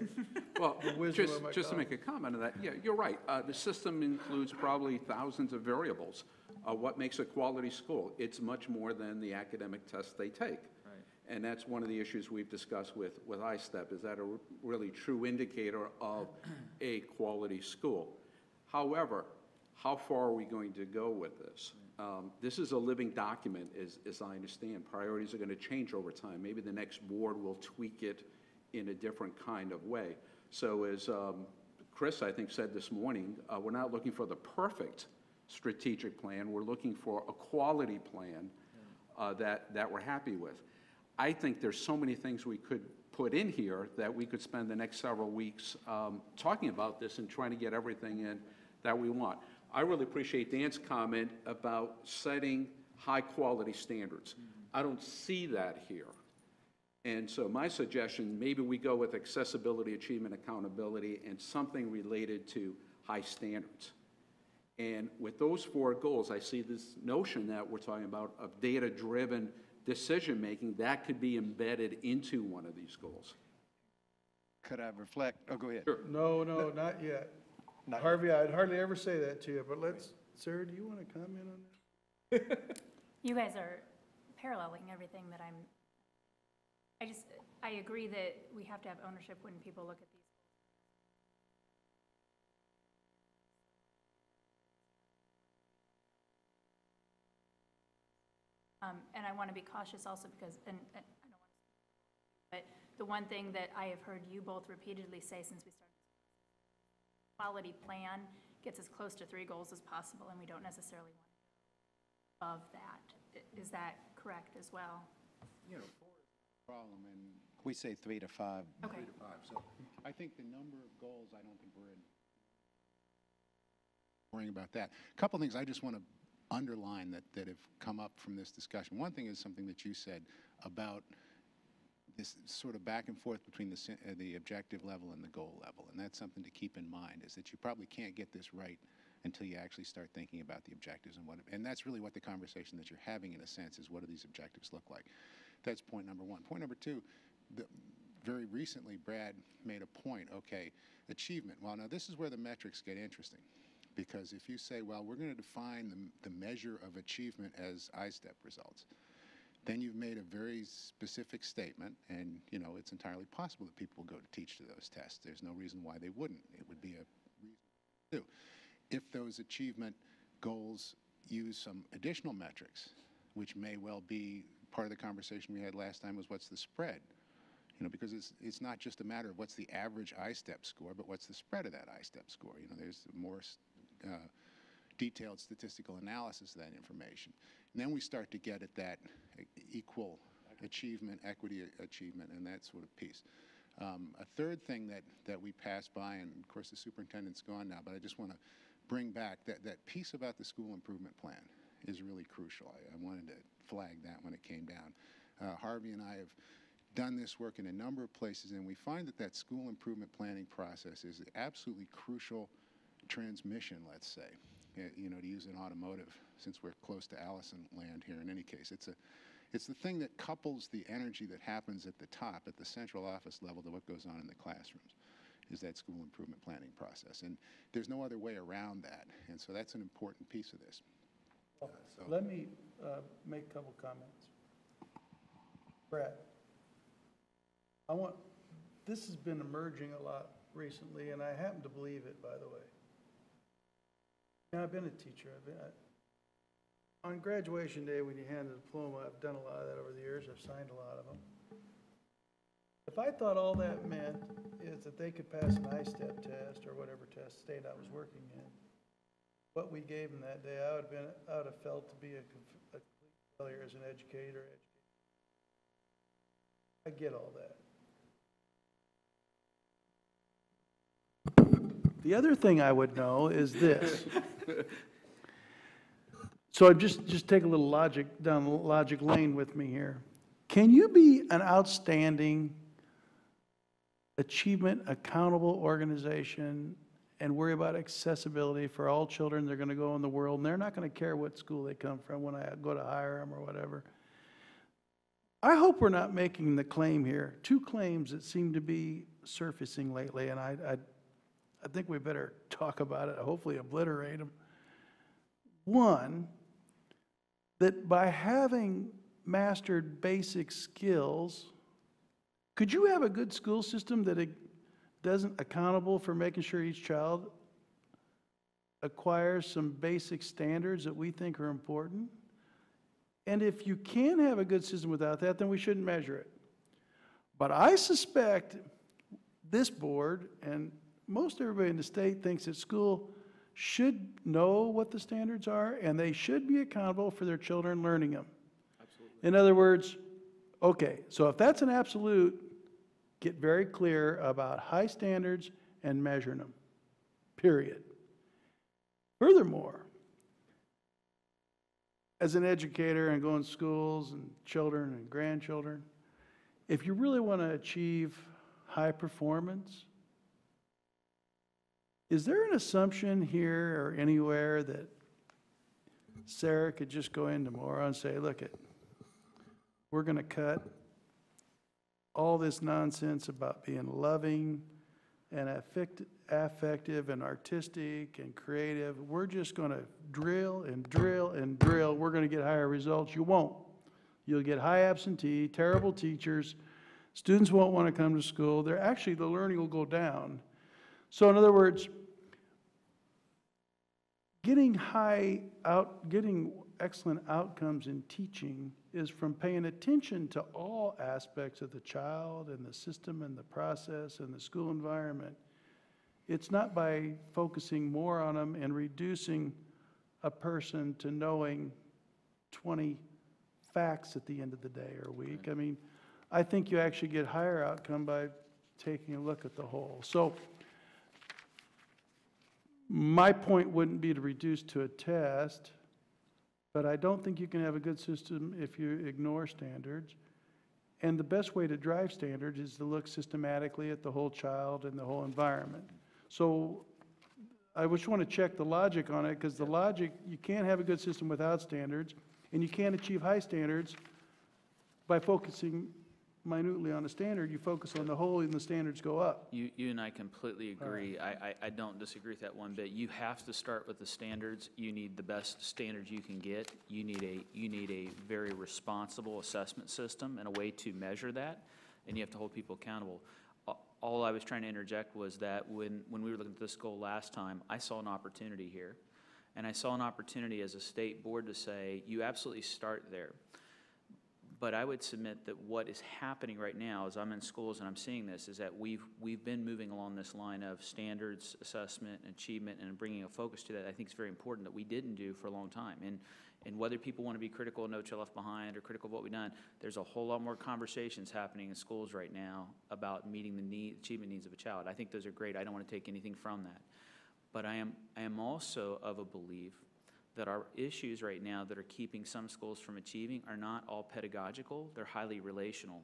Well, the wisdom of my just to make colleagues. a comment on that, yeah, you're right. The system includes probably thousands of variables. What makes a quality school? It's much more than the academic tests they take. Right. And that's one of the issues we've discussed with ISTEP, is that a really true indicator of a quality school. However, how far are we going to go with this? This is a living document, as I understand. Priorities are going to change over time. Maybe the next board will tweak it in a different kind of way. So as Chris, I think, said this morning, we're not looking for the perfect strategic plan. We're looking for a quality plan that we're happy with. I think there's so many things we could put in here that we could spend the next several weeks talking about this and trying to get everything in that we want. I really appreciate Dan's comment about setting high-quality standards. I don't see that here. And so my suggestion, maybe we go with accessibility, achievement, accountability, and something related to high standards. And with those 4 goals, I see this notion that we're talking about of data-driven decision-making that could be embedded into one of these goals. Could I reflect? Oh, go ahead. Sure. No, no, not yet. Harvey, I'd hardly ever say that to you, but let's, Sarah, do you want to comment on that? You guys are paralleling everything that I agree that we have to have ownership when people look at these. And I want to be cautious also because, and I don't want to speak, but the one thing that I have heard you both repeatedly say since we started, quality plan gets as close to 3 goals as possible, and we don't necessarily want to go above that. Is that correct as well? You know, 4 is not a problem, and we say 3 to 5. Okay. 3 to 5. So I think the number of goals, I don't think we're worrying about that. A couple things I just want to underline that have come up from this discussion. One thing is something that you said about this sort of back and forth between the objective level and the goal level, and that's something to keep in mind, is that you probably can't get this right until you actually start thinking about the objectives and that's really what the conversation that you're having, in a sense, is what do these objectives look like. That's point number 1. Point number 2, very recently Brad made a point, okay, achievement. Well, now this is where the metrics get interesting, because if you say, well, we're going to define the measure of achievement as I-STEP results, then you've made a very specific statement, and, you know, it's entirely possible that people will go to teach to those tests. There's no reason why they wouldn't. It would be a reason to do. If those achievement goals use some additional metrics, which may well be part of the conversation we had last time, was what's the spread? You know, because it's not just a matter of what's the average I-STEP score, but what's the spread of that I-STEP score. You know, there's more detailed statistical analysis of that information. And then we start to get at that equal achievement, equity achievement, and that sort of piece. A third thing that we passed by, and of course the superintendent's gone now, but I just want to bring back that piece about the school improvement plan is really crucial. I wanted to flag that when it came down. Harvey and I have done this work in a number of places, and we find that school improvement planning process is absolutely crucial transmission, let's say. You know, to use an automotive, since we're close to Allison land here in any case. It's the thing that couples the energy that happens at the top, at the central office level, to what goes on in the classrooms, is that school improvement planning process. And there's no other way around that. And so that's an important piece of this. Let me make a couple comments. Brad, this has been emerging a lot recently, and I happen to believe it, by the way. Now, I've been a teacher. On graduation day, when you hand a diploma, I've done a lot of that over the years. I've signed a lot of them. If I thought all that meant is that they could pass an I-STEP test or whatever test state I was working in, what we gave them that day, I would have felt to be a complete failure as an educator. I get all that. The other thing I would know is this. So just take a little logic down the logic lane with me here. Can you be an outstanding achievement accountable organization and worry about accessibility for all children? They're going to go in the world, and they're not going to care what school they come from when I go to hire them or whatever. I hope we're not making the claim here, 2 claims that seem to be surfacing lately, and I think we better talk about it, hopefully obliterate them. One, that by having mastered basic skills, could you have a good school system that doesn't accountable for making sure each child acquires some basic standards that we think are important? And if you can have a good system without that, then we shouldn't measure it. But I suspect this board and most everybody in the state thinks that school should know what the standards are, and they should be accountable for their children learning them. Absolutely. In other words, okay, so if that's an absolute, get very clear about high standards and measuring them, period. Furthermore, as an educator and going to schools and children and grandchildren, if you really want to achieve high performance, Is there an assumption here or anywhere that Sarah could just go in tomorrow and say, look it, we're gonna cut all this nonsense about being loving and affective and artistic and creative. We're just gonna drill and drill and drill. We're gonna get higher results. You won't. You'll get high absentee, terrible teachers. Students won't want to come to school. They're actually, the learning will go down. So in other words, getting excellent outcomes in teaching is from paying attention to all aspects of the child and the system and the process and the school environment. It's not by focusing more on them and reducing a person to knowing 20 facts at the end of the day or week. I mean, I think you actually get higher outcome by taking a look at the whole. So my point wouldn't be to reduce to a test, but I don't think you can have a good system if you ignore standards. And the best way to drive standards is to look systematically at the whole child and the whole environment. So I just want to check the logic on it, because the logic, you can't have a good system without standards, and you can't achieve high standards by focusing minutely on the standard. You focus on the whole and the standards go up. You and I completely agree. I don't disagree with that one bit. You have to start with the standards. You need the best standards you can get. You need a very responsible assessment system and a way to measure that, and you have to hold people accountable. All I was trying to interject was that when we were looking at this goal last time, I saw an opportunity here. And I saw an opportunity as a state board to say, you absolutely start there. But I would submit that what is happening right now, as I'm in schools and I'm seeing this, is that we've been moving along this line of standards, assessment, achievement, and bringing a focus to that. I think it's very important that we didn't do for a long time. And whether people want to be critical of No Child Left Behind or critical of what we've done, there's a whole lot more conversations happening in schools right now about meeting the achievement needs of a child. I think those are great. I don't want to take anything from that. But I am also of a belief that our issues right now that are keeping some schools from achieving are not all pedagogical, they're highly relational.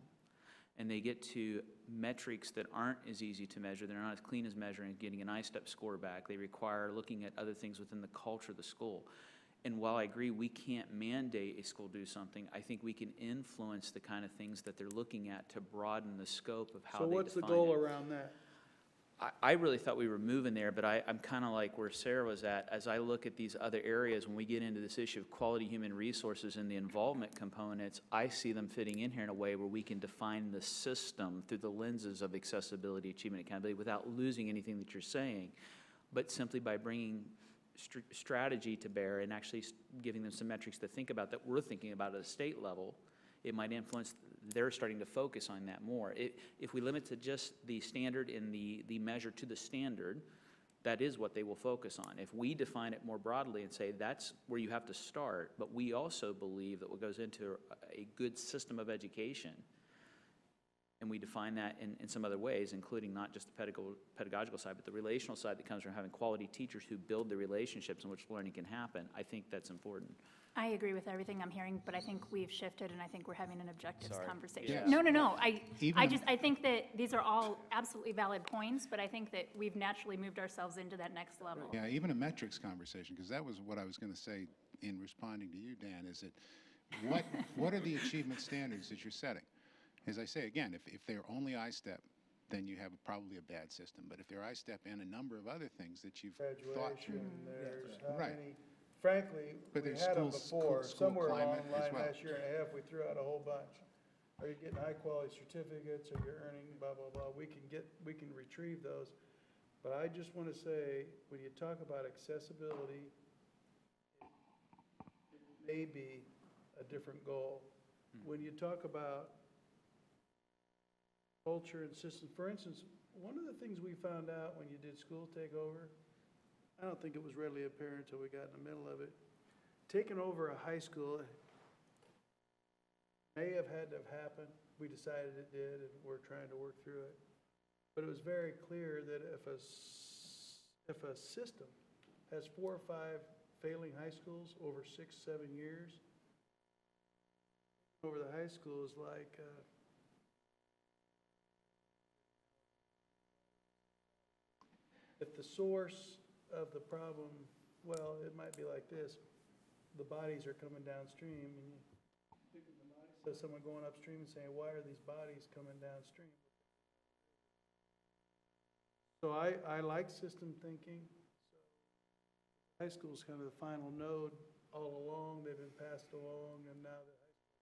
And they get to metrics that aren't as easy to measure, they're not as clean as measuring getting an I-STEP score back. They require looking at other things within the culture of the school. And while I agree we can't mandate a school do something, I think we can influence the kind of things that they're looking at to broaden the scope of how they define it. So what's the goal around that? I really thought we were moving there, but I'm kind of like where Sarah was at. As I look at these other areas, when we get into this issue of quality human resources and the involvement components, I see them fitting in here in a way where we can define the system through the lenses of accessibility, achievement, accountability, without losing anything that you're saying, but simply by bringing strategy to bear and actually giving them some metrics to think about that we're thinking about at a state level. It might influence, they're starting to focus on that more. If we limit to just the standard and the measure to the standard, that is what they will focus on. If we define it more broadly and say that's where you have to start, but we also believe that what goes into a good system of education, and we define that in some other ways, including not just the pedagogical side, but the relational side that comes from having quality teachers who build the relationships in which learning can happen, I think that's important. I agree with everything I'm hearing, but I think we've shifted, and I think we're having an objectives Sorry. conversation. Yeah. No. I Even- think that these are all absolutely valid points, but I think that we've naturally moved ourselves into that next level. Yeah, even a metrics conversation, because that was what I was going to say in responding to you, Dan, is that what are the achievement standards that you're setting? As I say, again, if they're only I-STEP, then you have probably a bad system. But if they're I-STEP and a number of other things that you've thought through. Graduation, there's how Right. many, frankly, But we there's had them school before, somewhere along climate the as line well. last year and a half, we threw out a whole bunch. Are you getting high-quality certificates, are you earning, blah, blah, blah, we can retrieve those. But I just want to say, when you talk about accessibility, it may be a different goal. When you talk about culture and system, for instance, one of the things we found out when you did school takeover, I don't think it was readily apparent until we got in the middle of it. Taking over a high school may have had to have happened. We decided it did, and we're trying to work through it. But it was very clear that if a system has 4 or 5 failing high schools over 6, 7 years, over the high school is like if the source of the problem, well, it might be like this. The bodies are coming downstream, and you so someone going upstream and saying, why are these bodies coming downstream? So I like system thinking. So high school's kind of the final node all along. They've been passed along, and now the high school.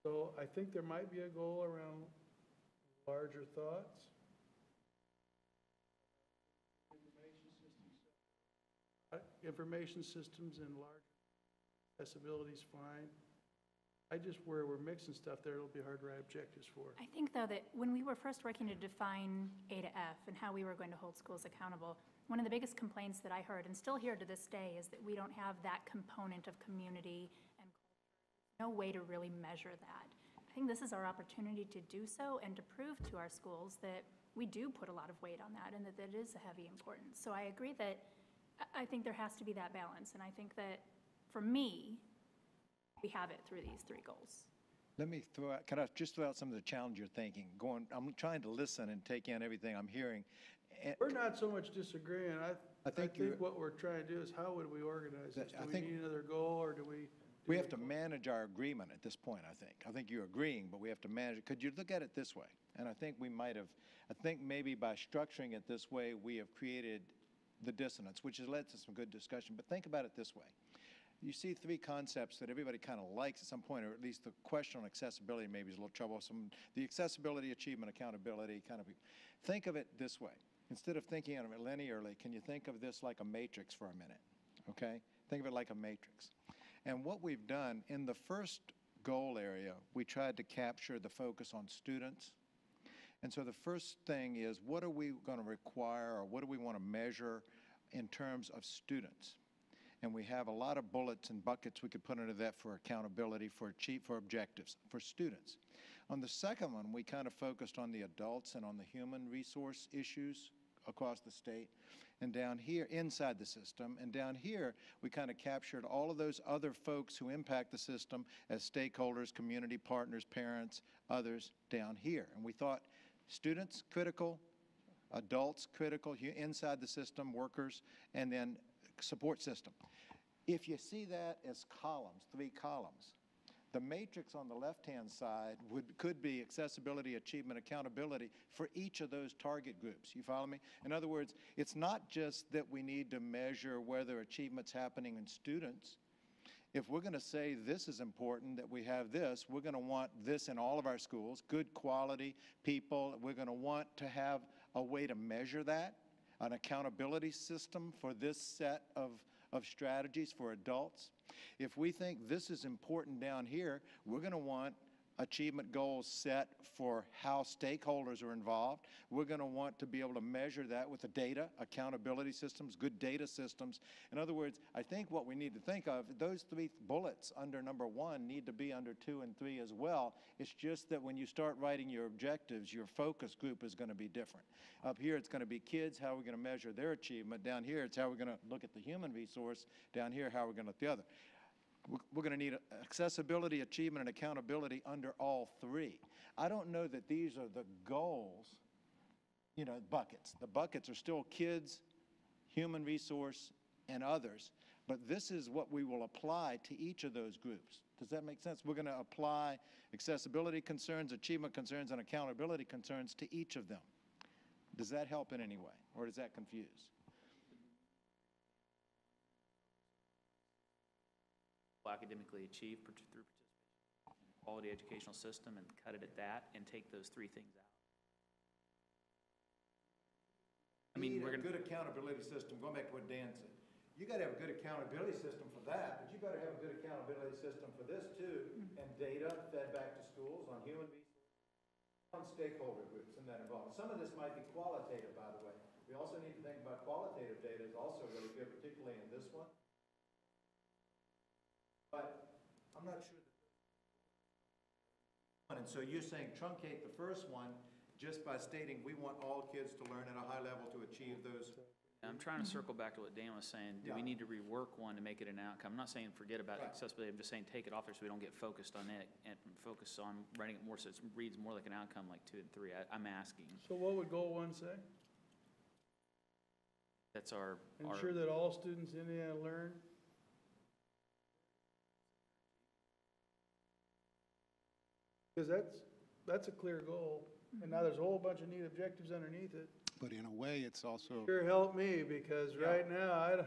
So I think there might be a goal around larger thoughts. Information systems and larger accessibility is fine. I just, where we're mixing stuff there, it'll be hard to write objectives for. I think, though, that when we were first working to define A to F and how we were going to hold schools accountable, one of the biggest complaints that I heard, and still hear to this day, is that we don't have that component of community and culture. No way to really measure that. I think this is our opportunity to do so and to prove to our schools that we do put a lot of weight on that and that it is a heavy importance. So I agree that I think there has to be that balance, and I think that, for me, we have it through these three goals. Let me throw out, can I just throw out some of the challenge you're thinking? I'm trying to listen and take in everything I'm hearing. And We're not so much disagreeing. I think think what we're trying to do is how would we organize this? I Do we think need another goal, or do we? we have to manage our agreement at this point, I think. I think you're agreeing, but we have to manage it. Could you look at it this way? And I think we might have, I think maybe by structuring it this way, we have created the dissonance, which has led to some good discussion. But think about it this way. You see three concepts that everybody kind of likes at some point, or at least the question on accessibility maybe is a little troublesome. The accessibility, achievement, accountability kind of. Think of it this way. Instead of thinking of it linearly, can you think of this like a matrix for a minute? Okay? Think of it like a matrix. And what we've done in the first goal area, we tried to capture the focus on students. And so the first thing is, what are we going to require, or what do we want to measure in terms of students? And we have a lot of bullets and buckets we could put into that for accountability, for objectives, for students. On the second one, we kind of focused on the adults and on the human resource issues across the state. And down here, inside the system, and down here, we kind of captured all of those other folks who impact the system as stakeholders, community partners, parents, others down here. And we thought students, critical, adults, critical, inside the system, workers, and then support system. If you see that as columns, three columns, the matrix on the left-hand side could be accessibility, achievement, accountability for each of those target groups. You follow me? In other words, it's not just that we need to measure whether achievement's happening in students. If we're going to say this is important, that we have this, we're going to want this in all of our schools, good quality people. We're going to want to have a way to measure that, an accountability system for this set of strategies for adults. If we think this is important down here, we're going to want achievement goals set for how stakeholders are involved. We're going to want to be able to measure that with the data, accountability systems, good data systems. In other words, I think what we need to think of, those three bullets under number 1 need to be under 2 and 3 as well. It's just that when you start writing your objectives, your focus group is going to be different. Up here, it's going to be kids, how we're going to measure their achievement. Down here, it's how we're going to look at the human resource. Down here, how we're going to look at the other. We're going to need accessibility, achievement, and accountability under all three. I don't know that these are the goals, you know, buckets. The buckets are still kids, human resource, and others. But this is what we will apply to each of those groups. Does that make sense? We're going to apply accessibility concerns, achievement concerns, and accountability concerns to each of them. Does that help in any way, or does that confuse? Academically achieve through participation in a quality educational system, and cut it at that and take those three things out. I mean, we're going to... good accountability system, going back to what Dan said. You got to have a good accountability system for that, but you got to have a good accountability system for this too, and data fed back to schools on human resources, on stakeholder groups and that involved. Some of this might be qualitative, by the way. We also need to think about qualitative data is also really good, particularly in this one. But I'm not sure that. And so you're saying truncate the first one just by stating we want all kids to learn at a high level to achieve those. I'm trying to circle back to what Dan was saying. Do we need to rework one to make it an outcome? I'm not saying forget about accessibility. I'm just saying take it off there so we don't get focused on it and focus on writing it more so it reads more like an outcome like 2 and 3. I'm asking. So what would goal 1 say? That's our, Ensure that all students in Indiana learn. Because that's a clear goal, and now there's a whole bunch of neat objectives underneath it. But in a way, it's also, Sure help me, because right now, I don't,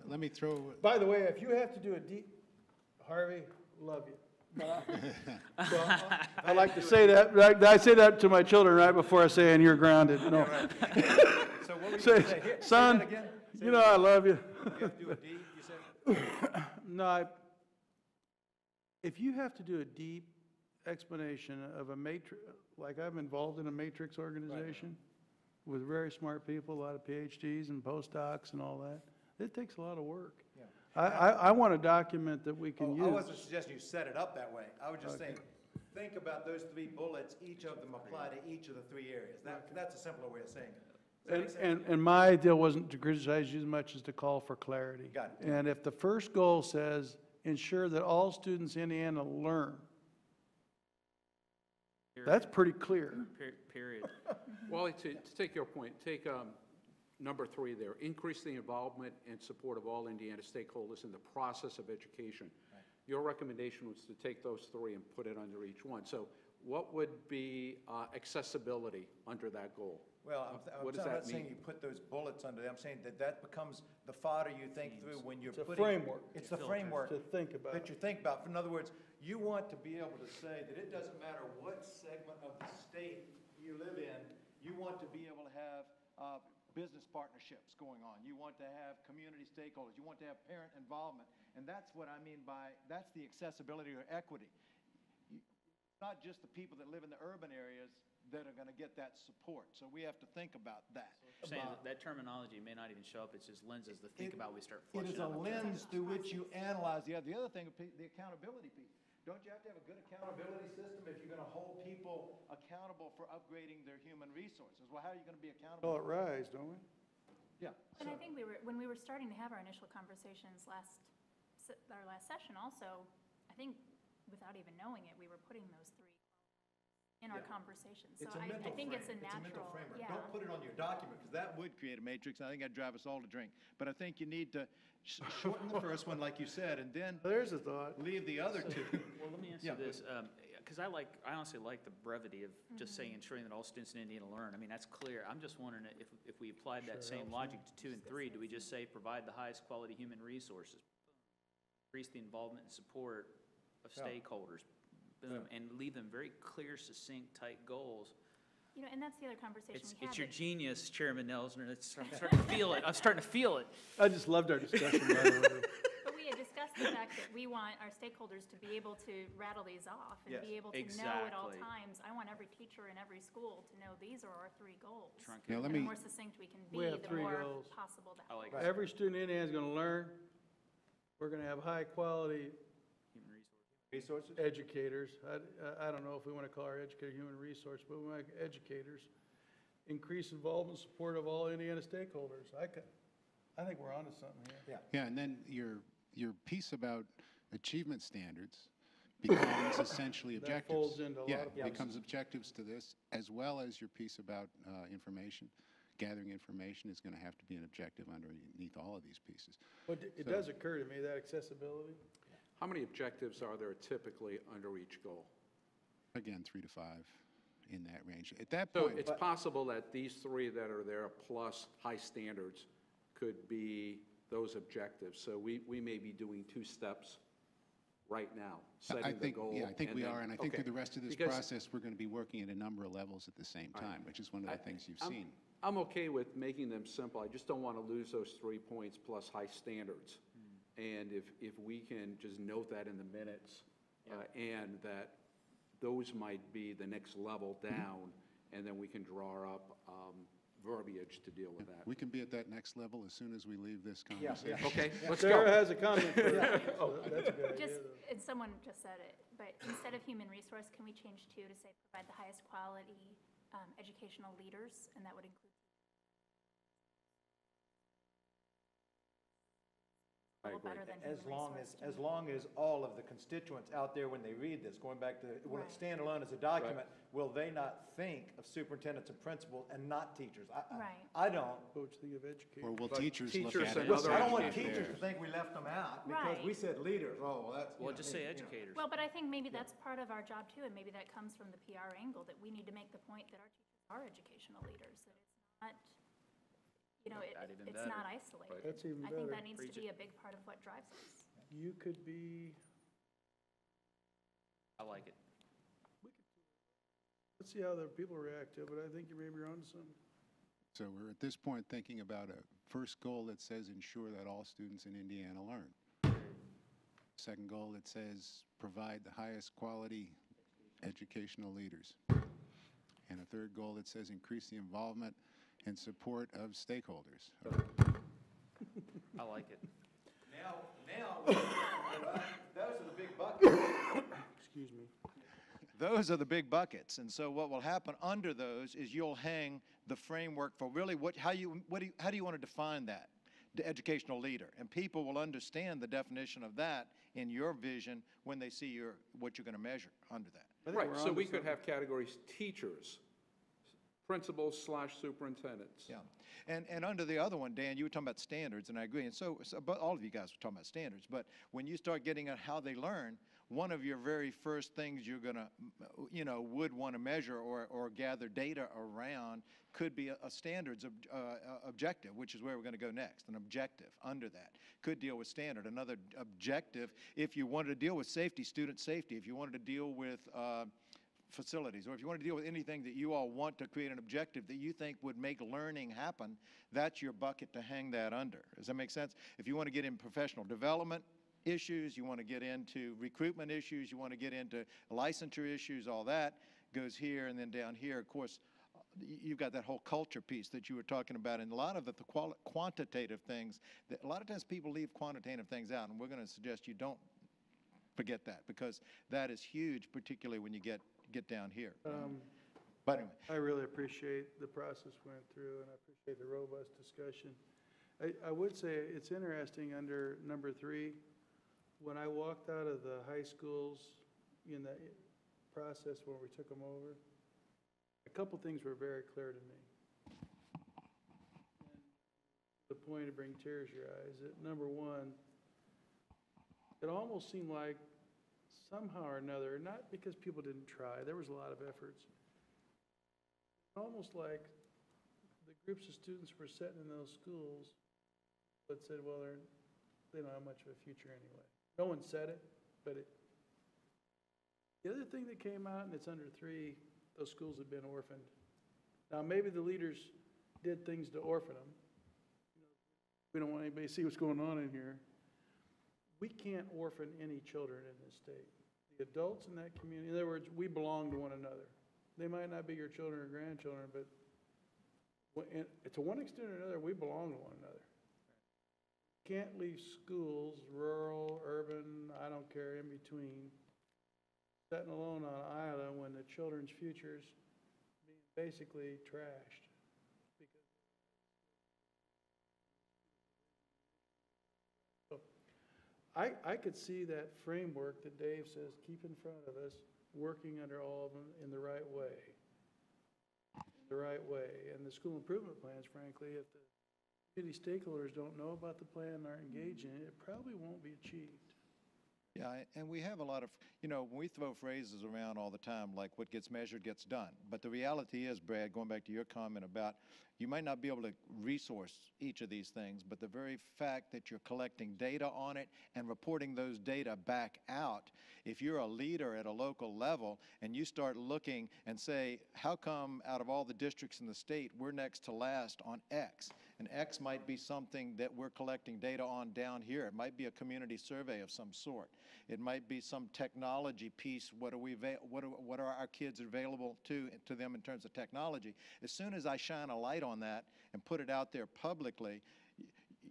let me throw, by the way, if you have to do a deep, Harvey, love you. I like to say that, I say that to my children right before I say, and you're grounded, no. So what were you Say, gonna say? Say son, that again? Say you it know I love you. again. You have to do a D, you said? No, if you have to do a deep explanation of a matrix, like I'm involved in a matrix organization with very smart people, a lot of PhDs and postdocs and all that, it takes a lot of work. Yeah. I want a document that we can Oh, I use. wasn't suggesting you set it up that way. I was just saying, think about those 3 bullets, each of them apply to each of the 3 areas. That's a simpler way of saying it. Does that make sense? And my idea wasn't to criticize you as much as to call for clarity. Got it. And if the first goal says, ensure that all students in Indiana learn, that's pretty clear. period. Well, to take your point, take number 3 there, increase the involvement and support of all Indiana stakeholders in the process of education. Your recommendation was to take those 3 and put it under each one. So what would be accessibility under that goal? Well, What does I'm that not saying mean? you put those bullets under there. I'm saying that becomes the fodder you think through when you're It's a putting. framework. It's the framework. To think about. That you think about. In other words, you want to be able to say that it doesn't matter what segment of the state you live in, you want to be able to have business partnerships going on. You want to have community stakeholders. You want to have parent involvement. And that's what I mean by, that's the accessibility or equity. Not just the people that live in the urban areas that are going to get that support. So we have to think about that. Saying that terminology may not even show up, it's just lenses to think about, we start It flushing is a out. lens through which you analyze the other thing, the accountability piece. Don't you have to have a good accountability system if you're going to hold people accountable for upgrading their human resources? Well, how are you going to be accountable? Call it RISE, don't we? Yeah. And I think when we were starting to have our initial conversations our last session also, I think without even knowing it, we were putting those 3 in our conversations. So It's a I mental think it's a frame. natural, framework. yeah. Don't put it on your document, because that would create a matrix. I think that'd drive us all to drink. But I think you need to shorten the first one, like you said, and then There's a thought. leave the other 2. Well, let me ask you this, because I honestly like the brevity of just saying ensuring that all students in Indiana learn. I mean, that's clear. I'm just wondering if we applied that same logic to 2 and 3, do we just say provide the highest quality human resources? Increase the involvement and support of stakeholders, boom, and leave them very clear, succinct, tight goals. You know, and that's the other conversation we had. It's your genius, Chairman Elsner. I'm starting to feel it. I'm starting to feel it. I just loved our discussion, by the way. But we had discussed the fact that we want our stakeholders to be able to rattle these off and Yes, be able to know at all exactly. times. I want every teacher in every school to know these are our 3 goals. Truncate. now let And the me, more succinct we can We be, have the 3 more goals. possible to I help. like Every student in Indiana is going to learn. We're going to have high-quality human resources. Resources? educators. I don't know if we want to call our educator human resource, but we want educators. Increase involvement and support of all Indiana stakeholders. I think we're onto something here. yeah, and then your piece about achievement standards becomes essentially That objectives. folds into a lot of Yeah, places. becomes objectives to this, as well as your piece about information. Gathering information is going to have to be an objective underneath all of these pieces. But it does occur to me that accessibility, How many objectives are there typically under each goal? Again, 3 to 5 in that range. At that So point, it's possible that these 3 that are there, plus high standards, could be those objectives. So we may be doing 2 steps right now, I setting the think, goal. yeah, I think we then- are, and I think okay. through the rest of this Because process, we're going to be working at a number of levels at the same time, which is one of the things you've seen. I'm okay with making them simple. I just don't want to lose those 3 points plus high standards. And if we can just note that in the minutes, and that those might be the next level down, and then we can draw up verbiage to deal with that. We can be at that next level as soon as we leave this conversation. Okay, let's Sarah go. has a comment for that. So that's a good idea, Just, though. and someone just said it, but instead of human resource, can we change 2 to say provide the highest quality educational leaders, and that would include. little agree. better than human resource to As me. long as all of the constituents out there, when they read this, going back to, will it Right. stand alone as a document, will they not think of superintendents and principals and not teachers? Right. I don't. Coach, think of educators. Or will But teachers look teachers at and it? other I don't want education teachers to there? think we left them out because we Right. said leaders. Oh, well, that's. you Well, know, just say you know. educators. Well, but I think maybe that's part of our job too, and maybe that comes from the PR angle, that we need to make the point that our teachers are educational leaders, that it's not, you know, Not even it's better. not isolated. That's even I think better. that needs to Preach be a big part of what drives us. You could be, I like it. let's see how the people react to it, but I think you may be onto something. So we're at this point thinking about a first goal that says ensure that all students in Indiana learn. Second goal that says provide the highest quality educational leaders. And a third goal that says increase the involvement and support of stakeholders. I like it. Now, those are the big buckets. Excuse me. Those are the big buckets, and so what will happen under those is you'll hang the framework for really how do you want to define that, the educational leader, and people will understand the definition of that in your vision when they see what you're going to measure under that. I think Right, we're so onto we could something. have categories, teachers, principals/superintendents. Yeah, and under the other one, Dan, you were talking about standards, and I agree, and so but all of you guys were talking about standards, but when you start getting at how they learn, one of your very first things you're gonna, would want to measure or gather data around could be a standards objective, which is where we're going to go next. An objective under that could deal with standard. Another objective, if you wanted to deal with safety, student safety, if you wanted to deal with facilities, or if you want to deal with anything that you all want to create an objective that you think would make learning happen, that's your bucket to hang that under. Does that make sense? If you want to get in professional development issues, you want to get into recruitment issues, you want to get into licensure issues, all that goes here, and then down here, of course, you've got that whole culture piece that you were talking about, and a lot of the quantitative things, that a lot of times people leave quantitative things out, and we're going to suggest you don't forget that, because that is huge, particularly when you get down here. But anyway. I really appreciate the process we went through, and I appreciate the robust discussion. I would say it's interesting under number 3, when I walked out of the high schools in that process when we took them over, a couple things were very clear to me. And the point to bring tears to your eyes, that number 1, it almost seemed like somehow or another, not because people didn't try, there was a lot of efforts, almost like the groups of students were sitting in those schools but said, well, they don't have much of a future anyway. No one said it, but the other thing that came out, and it's under 3, those schools have been orphaned. Now, maybe the leaders did things to orphan them. We don't want anybody to see what's going on in here. We can't orphan any children in this state. The adults in that community, in other words, we belong to one another. They might not be your children or grandchildren, but to one extent or another, we belong to one another. Can't leave schools, rural, urban, I don't care, in between, sitting alone on an island when the children's futures being basically trashed. I could see that framework that Dave says, keep in front of us, working under all of them in the right way. The right way. And the school improvement plans, frankly, if the community stakeholders don't know about the plan and aren't engaged in it, it probably won't be achieved. Yeah, and we have a lot of, when we throw phrases around all the time, like what gets measured gets done. But the reality is, Brad, going back to your comment about you might not be able to resource each of these things, but the very fact that you're collecting data on it and reporting those data back out, if you're a leader at a local level and you start looking and say, how come out of all the districts in the state, we're next to last on X? And X might be something that we're collecting data on down here. It might be a community survey of some sort. It might be some technology piece. What are our kids available to them in terms of technology? As soon as I shine a light on that and put it out there publicly,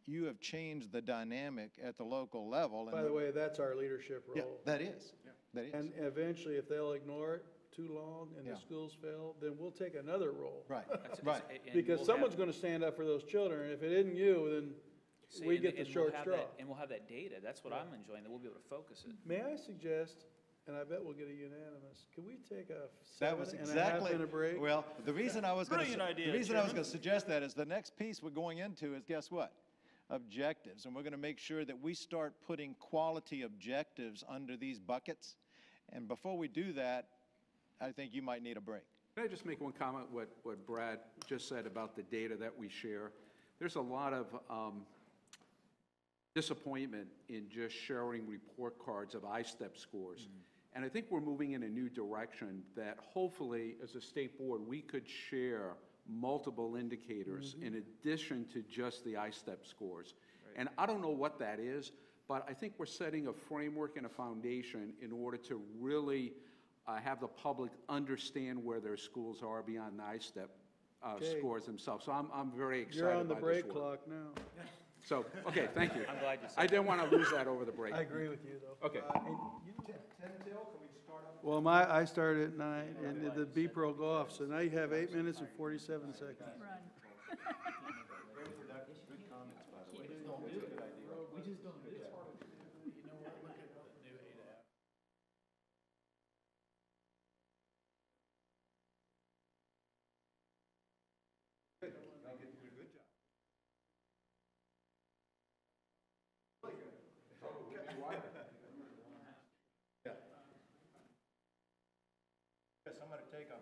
you have changed the dynamic at the local level. By the way, that's our leadership role. Yeah, that is. Yeah. That is. And eventually, if they'll ignore it too long and Yeah. the schools fail, then we'll take another role. Right, That's- right. and Because we'll someone's have- going to stand up for those children. If it isn't you, then See, we and- get the and we'll short have straw. that- And we'll have that data. That's what I'm enjoying, that we'll be able to focus it. May I suggest, and I bet we'll get a unanimous, could we take a That was 7.5 minute break? Well, the reason I was going to, Brilliant idea, the reason I was Chairman. going to suggest that is the next piece we're going into is, guess what? Objectives, and we're going to make sure that we start putting quality objectives under these buckets. And before we do that, I think you might need a break. Can I just make one comment, what Brad just said about the data that we share? There's a lot of disappointment in just sharing report cards of I-STEP scores. And I think we're moving in a new direction that hopefully, as a state board, we could share multiple indicators in addition to just the I-STEP scores. And I don't know what that is, but I think we're setting a framework and a foundation in order to really have the public understand where their schools are beyond the I-STEP Okay. scores themselves. So I'm very excited You're on the by this break work. clock now. So, okay, thank you. I'm glad you said I didn't want to lose that over the break. I agree with you, though. Okay. Well, I started at 9, and the B-Pro will go off, so now you have 8 minutes and 47 seconds. Run. Yes, I'm going to take a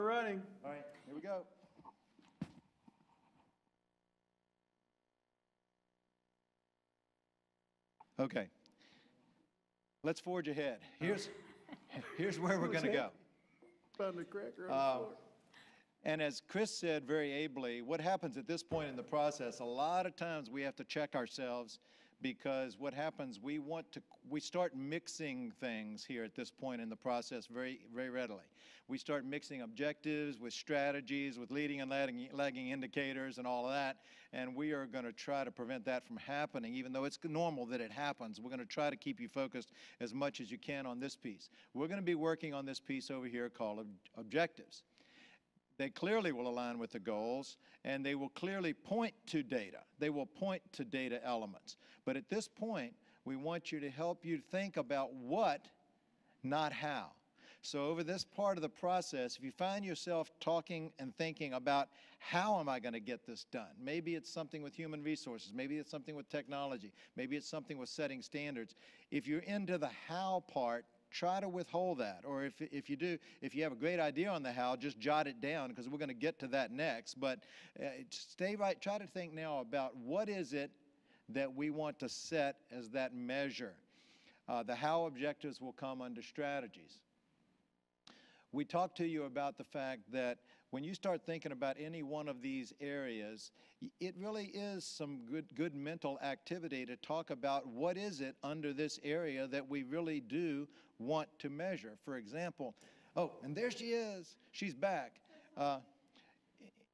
Running. All right, here we go. Okay. Let's forge ahead. Here's where we're going to go. Found a cracker on the floor. And as Chris said very ably, what happens at this point in the process, a lot of times we have to check ourselves, because what happens, we start mixing things here at this point in the process very, very readily. We start mixing objectives with strategies, with leading and lagging indicators and all of that, and we are going to try to prevent that from happening, even though it's normal that it happens. We're going to try to keep you focused as much as you can on this piece. We're going to be working on this piece over here called objectives. They clearly will align with the goals, and they will clearly point to data. They will point to data elements. But at this point, we want you to help you think about what, not how. So over this part of the process, if you find yourself talking and thinking about how am I going to get this done, maybe it's something with human resources, maybe it's something with technology, maybe it's something with setting standards. If you're into the how part, try to withhold that. Or if you have a great idea on the how, just jot it down, because we're going to get to that next. But stay right. Try to think now about what is it that we want to set as that measure. The how objectives will come under strategies. We talked to you about the fact that when you start thinking about any one of these areas, it really is some good mental activity to talk about what is it under this area that we really do want to measure. For example, oh, and there she is. She's back.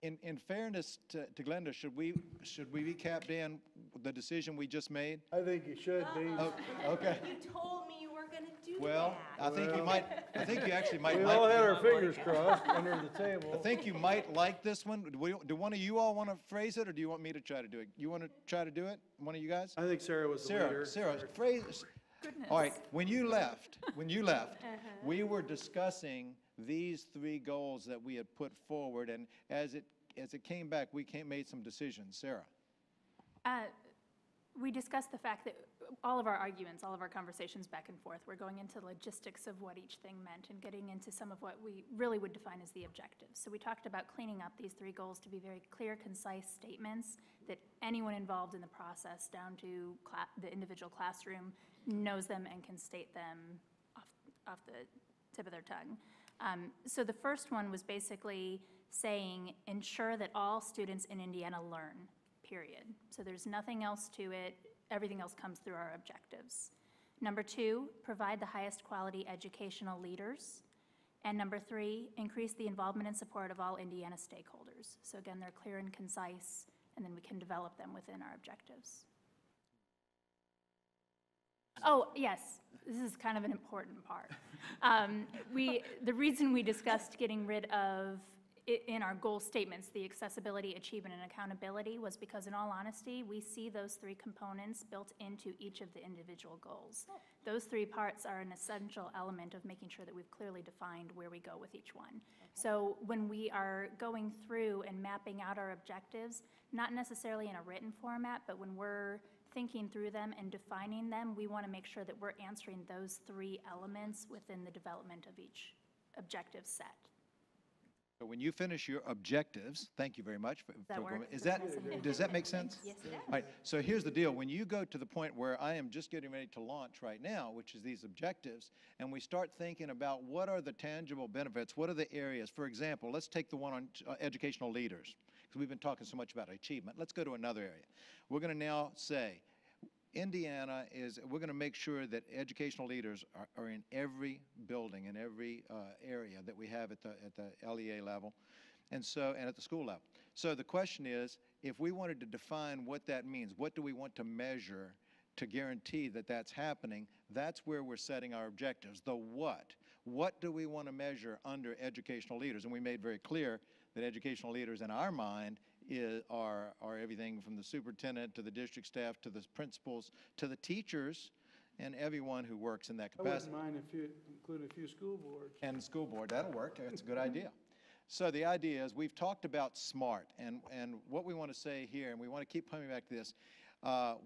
In fairness to Glenda, should we recap, Dan, the decision we just made? I think you should be. Oh, okay. You told me you weren't going to do Well, that. I think you actually might We like all had this. our fingers crossed under the I table. think you might like this one. Do one of you all want to phrase it, or do you want me to try to do it? You want to try to do it? One of you guys? I think Sarah was the leader. Sarah, phrase. Goodness. All right, when you left, we were discussing these three goals that we had put forward, and as it came back, we made some decisions. Sarah. We discussed the fact that all of our arguments, all of our conversations back and forth, we're going into logistics of what each thing meant and getting into some of what we really would define as the objectives. So we talked about cleaning up these three goals to be very clear, concise statements that anyone involved in the process, down to the individual classroom, knows them and can state them off the tip of their tongue. So the first one was basically saying, ensure that all students in Indiana learn, period. So there's nothing else to it. Everything else comes through our objectives. Number 2, provide the highest quality educational leaders. And number 3, increase the involvement and support of all Indiana stakeholders. So again, they're clear and concise, and then we can develop them within our objectives. Oh, yes, this is kind of an important part. The reason we discussed getting rid of, in our goal statements, the accessibility, achievement, and accountability was because, in all honesty, we see those three components built into each of the individual goals. Those three parts are an essential element of making sure that we've clearly defined where we go with each one. So when we are going through and mapping out our objectives, not necessarily in a written format, but when we're thinking through them and defining them, we want to make sure that we're answering those three elements within the development of each objective set. So when you finish your objectives, thank you very much. That work? Does that make sense? Yes, it does. All right, so here's the deal. When you go to the point where I am just getting ready to launch right now, which is these objectives, and we start thinking about what are the tangible benefits, what are the areas. For example, let's take the one on educational leaders, because we've been talking so much about achievement. Let's go to another area. We're going to now say, Indiana we're going to make sure that educational leaders are in every building, in every area that we have at the LEA level, and at the school level. So the question is, if we wanted to define what that means, what do we want to measure to guarantee that that's happening? That's where we're setting our objectives. The what. What do we want to measure under educational leaders? And we made very clear that educational leaders in our mind are everything from the superintendent to the district staff to the principals to the teachers and everyone who works in that I capacity. wouldn't mind if you include a few school boards. And the school board, that'll work. That's a good idea. So the idea is we've talked about SMART, and what we want to say here, and we want to keep coming back to this,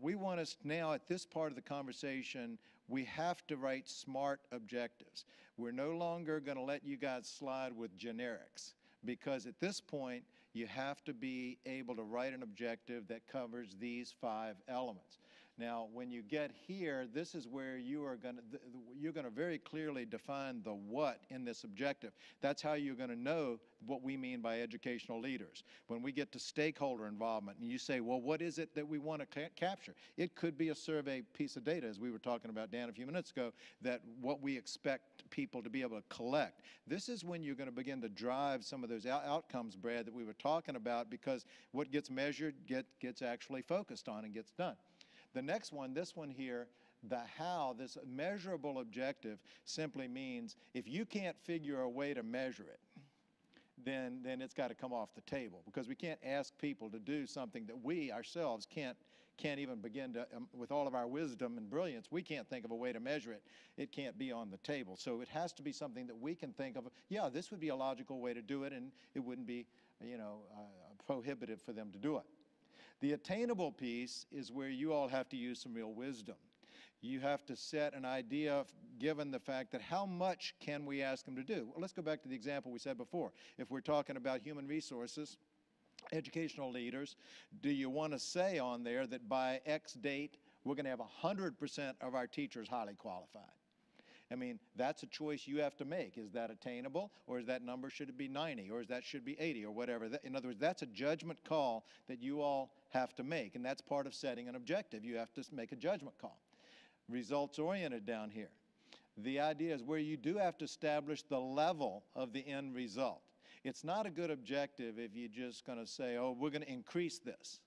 We want us now, at this part of the conversation, we have to write SMART objectives. We're no longer going to let you guys slide with generics, because at this point, you have to be able to write an objective that covers these 5 elements. Now, when you get here, this is where you're going to very clearly define the what in this objective. That's how you're going to know what we mean by educational leaders. When we get to stakeholder involvement and you say, well, what is it that we want to capture? It could be a survey piece of data, as we were talking about, Dan, a few minutes ago, that what we expect people to be able to collect. This is when you're going to begin to drive some of those outcomes, Brad, that we were talking about, because what gets measured gets actually focused on and gets done. The next one, this one here, the how, this measurable objective simply means if you can't figure a way to measure it, then it's got to come off the table, because we can't ask people to do something that we ourselves can't even begin to, with all of our wisdom and brilliance, we can't think of a way to measure it. It can't be on the table. So it has to be something that we can think of. Yeah, this would be a logical way to do it, and it wouldn't be, prohibitive for them to do it. The attainable piece is where you all have to use some real wisdom. You have to set an idea, given the fact that how much can we ask them to do? Well, let's go back to the example we said before. If we're talking about human resources, educational leaders, do you want to say on there that by X date, we're going to have 100% of our teachers highly qualified? I mean, that's a choice you have to make. Is that attainable, or is that number, should it be 90, or is that should be 80, or whatever? In other words, that's a judgment call that you all have to make, and that's part of setting an objective. You have to make a judgment call. Results-oriented down here. The idea is where you do have to establish the level of the end result. It's not a good objective if you're just going to say, oh, we're going to increase this.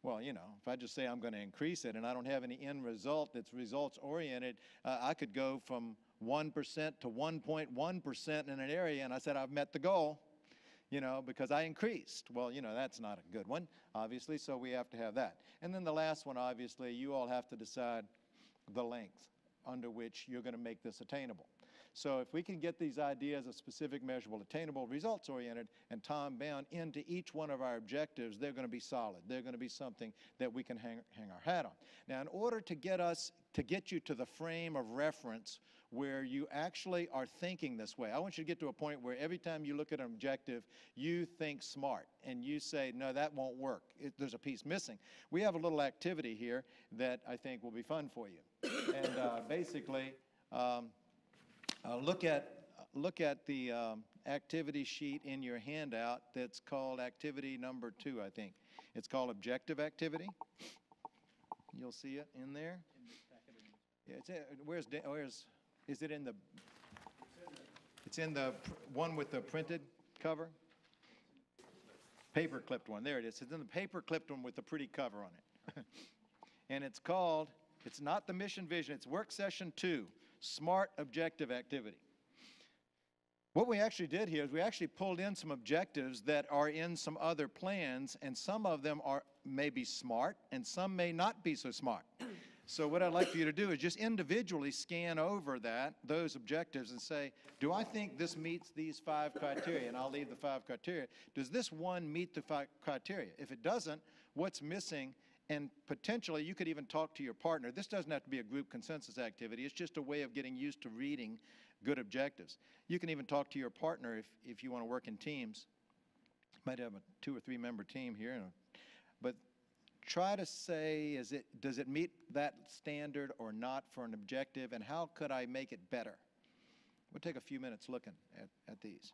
Well, if I just say I'm going to increase it and I don't have any end result that's results-oriented, I could go from 1% to 1.1% in an area, and I said I've met the goal, because I increased. Well, that's not a good one, obviously, so we have to have that. And then the last one, obviously, you all have to decide the length under which you're going to make this attainable. So if we can get these ideas of specific, measurable, attainable, results-oriented, and time-bound into each one of our objectives, they're going to be solid. They're going to be something that we can hang our hat on. Now, in order to get you to the frame of reference where you actually are thinking this way, I want you to get to a point where every time you look at an objective, you think SMART, and you say, no, that won't work. There's a piece missing. We have a little activity here that I think will be fun for you. And basically, look at the activity sheet in your handout that's called activity number 2, I think. It's called objective activity. You'll see it in there. Yeah, is it in the, it's in the one with the printed cover? Paper clipped one, there it is. It's in the paper clipped one with the pretty cover on it. And it's called, it's not the mission vision, it's work session 2. SMART objective activity. What we actually did here is we actually pulled in some objectives that are in some other plans, and some of them may be SMART and some may not be so SMART. So what I'd like for you to do is just individually scan over those objectives and say, do I think this meets these 5 criteria? And I'll leave the 5 criteria. Does this one meet the 5 criteria? If it doesn't, what's missing? And potentially, you could even talk to your partner. This doesn't have to be a group consensus activity. It's just a way of getting used to reading good objectives. You can even talk to your partner if you want to work in teams. You might have a 2 or 3 member team here. But try to say, does it meet that standard or not for an objective, and how could I make it better? We'll take a few minutes looking at these.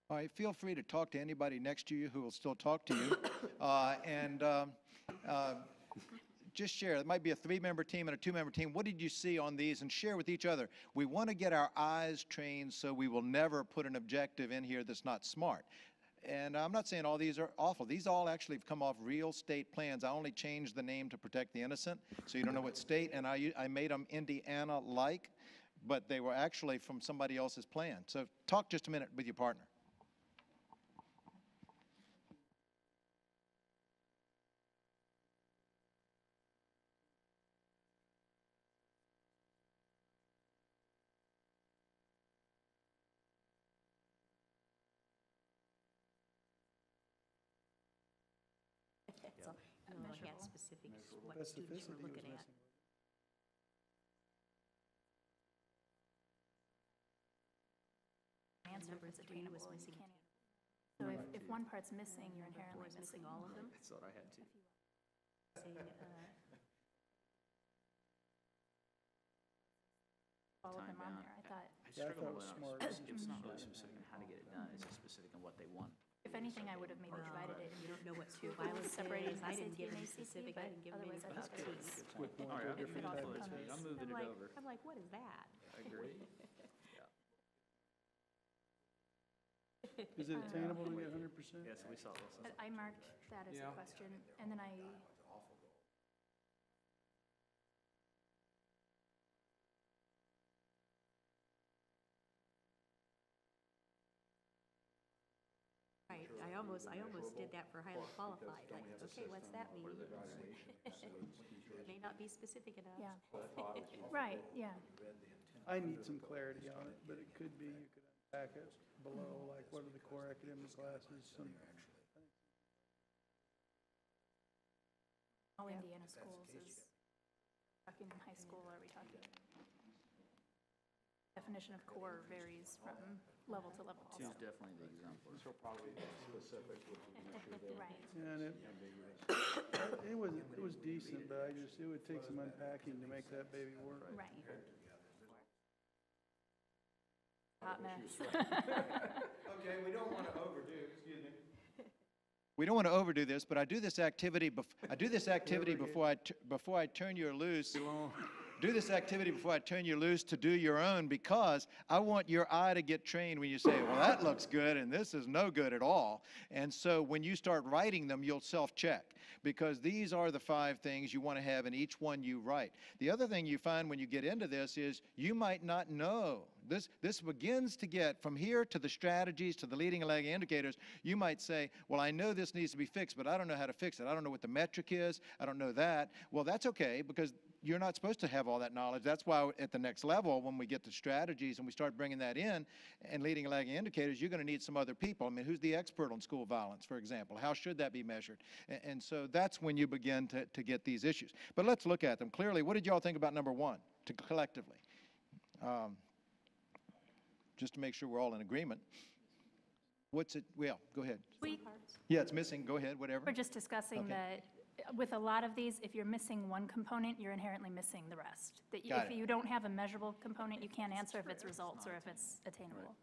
All right, feel free to talk to anybody next to you who will still talk to you. Just share. It might be a 3-member team and a 2-member team. What did you see on these? And share with each other. We want to get our eyes trained so we will never put an objective in here that's not smart. And I'm not saying all these are awful. These all actually have come off real state plans. I only changed the name to protect the innocent, so you don't know what state. And I made them Indiana-like, but they were actually from somebody else's plan. So talk just a minute with your partner. So, no, I had specifics, what students you Specificity were was looking at. missing. Answer Number if it's 3 was attainable, you missing. can't. So if one part's missing, you're Number 4 inherently is missing missing all of them. I thought I had to. Say, All of them on Time-bound. there, I thought. I Yeah, I struggle thought it with was that. smart. It's not really specific on how to get it done, it's just specific on what they want. If anything, I would have maybe divided it You don't know what into school violence separated is. I didn't SAT give and any ACT, specific, I but didn't give them any otherwise I thought it specifics. was. With All going right, to a I'll get different all type of components. test. I'm moving it over. I'm like, what is that? I agree. Is it attainable to get 100%? Yes, we saw this. I marked that as a Yeah. question, and then I, Right, I almost did that for highly qualified, like, okay, what's that mean? May not be specific enough. yeah. Right, yeah. I need some clarity on it, but it could be, you could unpack it below, like what are the core academic classes? All Indiana schools is, talking high school, are we talking? Definition of core varies from level to level Two's also. definitely the example. Right. And it was decent, but it would take some unpacking to make that baby work. Right. Hot mess. Okay, we don't want to overdo, excuse me. We don't want to overdo this, but I do this activity before I turn you loose. Do this activity before I turn you loose to do your own, because I want your eye to get trained when you say, well, that looks good and this is no good at all. And so when you start writing them, you'll self-check, because these are the 5 things you want to have in each one you write. The other thing you find when you get into this is you might not know. This begins to get from here to the strategies, to the leading and lagging indicators. You might say, well, I know this needs to be fixed, but I don't know how to fix it. I don't know what the metric is. I don't know that. Well, that's okay, because you're not supposed to have all that knowledge. That's why at the next level, when we get to strategies and we start bringing that in and leading and lagging indicators, you're going to need some other people. I mean, who's the expert on school violence, for example? How should that be measured? And so that's when you begin to get these issues. But let's look at them. Clearly, what did you all think about number 1, collectively? Just to make sure we're all in agreement. What's it? Well, go ahead. Yeah, it's missing. Go ahead, whatever. We're just discussing Okay. that with a lot of these, if you're missing one component, you're inherently missing the rest. That Got if it. you don't have a measurable component, you can't answer if it's results or if it's attainable.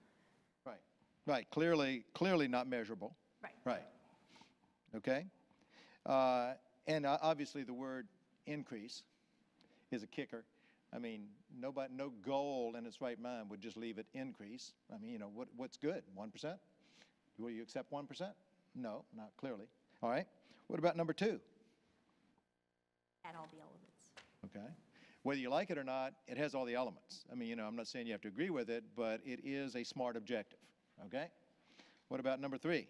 Right. Right. Clearly not measurable. Right. Right. Okay? And obviously, the word increase is a kicker. I mean, no goal in its right mind would just leave it increase. I mean, you know, what's good? 1%? Will you accept 1%? No, not clearly. All right. What about number 2? Add all the elements. Okay. Whether you like it or not, it has all the elements. I mean, you know, I'm not saying you have to agree with it, but it is a smart objective. Okay? What about number 3?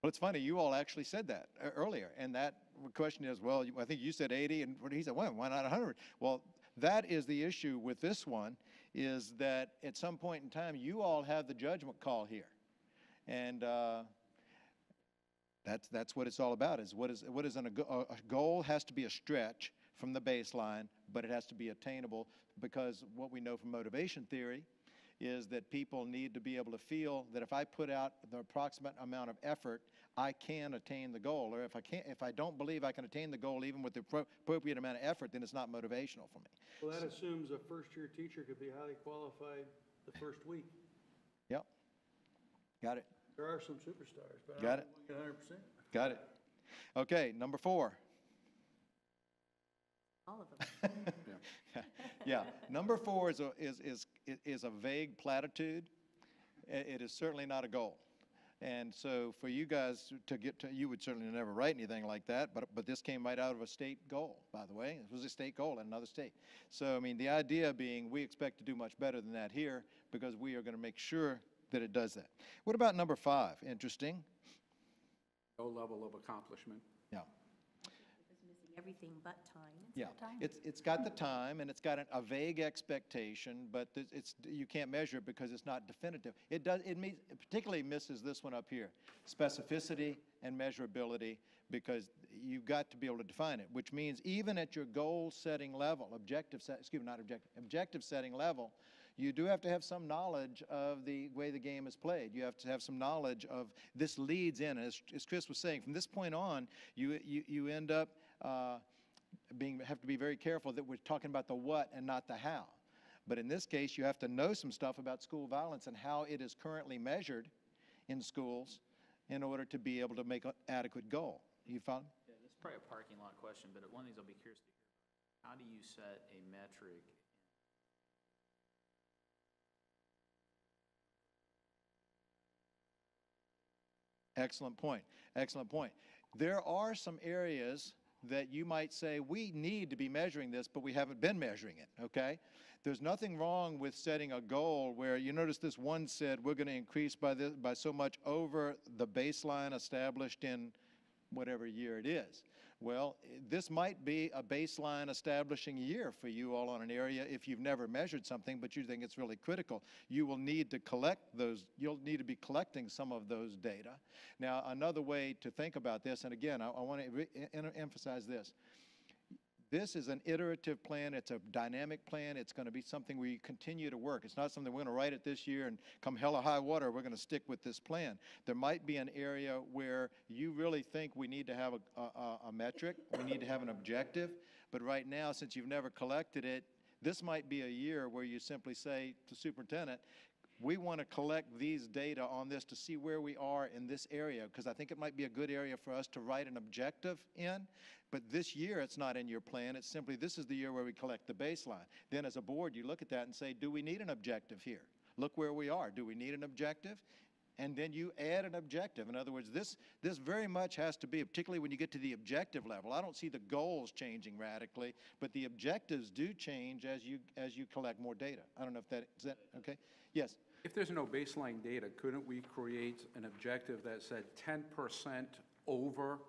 Well, it's funny, you all actually said that earlier, and that question is, well, I think you said 80, and he said, well, why not 100? Well, that is the issue with this one, is that at some point in time, you all have the judgment call here. And that's what it's all about, is what is a goal has to be a stretch from the baseline, but it has to be attainable, because what we know from motivation theory is that people need to be able to feel that if I put out the approximate amount of effort, I can attain the goal. Or if I don't believe I can attain the goal even with the appropriate amount of effort, then it's not motivational for me. Well, that assumes a first-year teacher could be highly qualified the first week. Yep. Got it. There are some superstars, but I Got don't think 100%. Got it. Okay, number 4. All of them. Yeah, number 4 is a vague platitude. It is certainly not a goal. And so for you guys to get to, you would certainly never write anything like that, but this came right out of a state goal, by the way. It was a state goal in another state. So, I mean, the idea being we expect to do much better than that here because we are going to make sure that it does that. What about number 5? Interesting. No level of accomplishment. Yeah. It's missing everything but time. Yeah, it's got the time, and it's got a vague expectation, but you can't measure it because it's not definitive. It particularly misses this one up here, specificity and measurability, because you've got to be able to define it, which means even at your goal-setting level, objective setting level, you do have to have some knowledge of the way the game is played. You have to have some knowledge of this leads in, as Chris was saying, from this point on, you end up have to be very careful that we're talking about the what and not the how. But in this case, you have to know some stuff about school violence and how it is currently measured in schools in order to be able to make an adequate goal. You follow? Yeah, this is probably a parking lot question, but one of these I'll be curious to hear about. How do you set a metric? Excellent point. Excellent point. There are some areas that you might say, we need to be measuring this, but we haven't been measuring it, okay? There's nothing wrong with setting a goal where, you notice this one said, we're going to increase by so much over the baseline established in whatever year it is. Well, this might be a baseline establishing year for you all on an area if you've never measured something, but you think it's really critical. You will need to collect those, you'll need to be collecting some of those data. Now, another way to think about this, and again, I want to emphasize this. This is an iterative plan. It's a dynamic plan. It's going to be something we continue to work. It's not something we're going to write it this year and come hell or high water, we're going to stick with this plan. There might be an area where you really think we need to have a metric, we need to have an objective, but right now, since you've never collected it, this might be a year where you simply say to superintendent, we want to collect these data on this to see where we are in this area, because I think it might be a good area for us to write an objective in. But this year, it's not in your plan. It's simply, this is the year where we collect the baseline. Then as a board, you look at that and say, do we need an objective here? Look where we are. Do we need an objective? And then you add an objective. In other words, this very much has to be, particularly when you get to the objective level. I don't see the goals changing radically, but the objectives do change as you collect more data. I don't know if is that okay? Yes? If there's no baseline data, couldn't we create an objective that said 10% over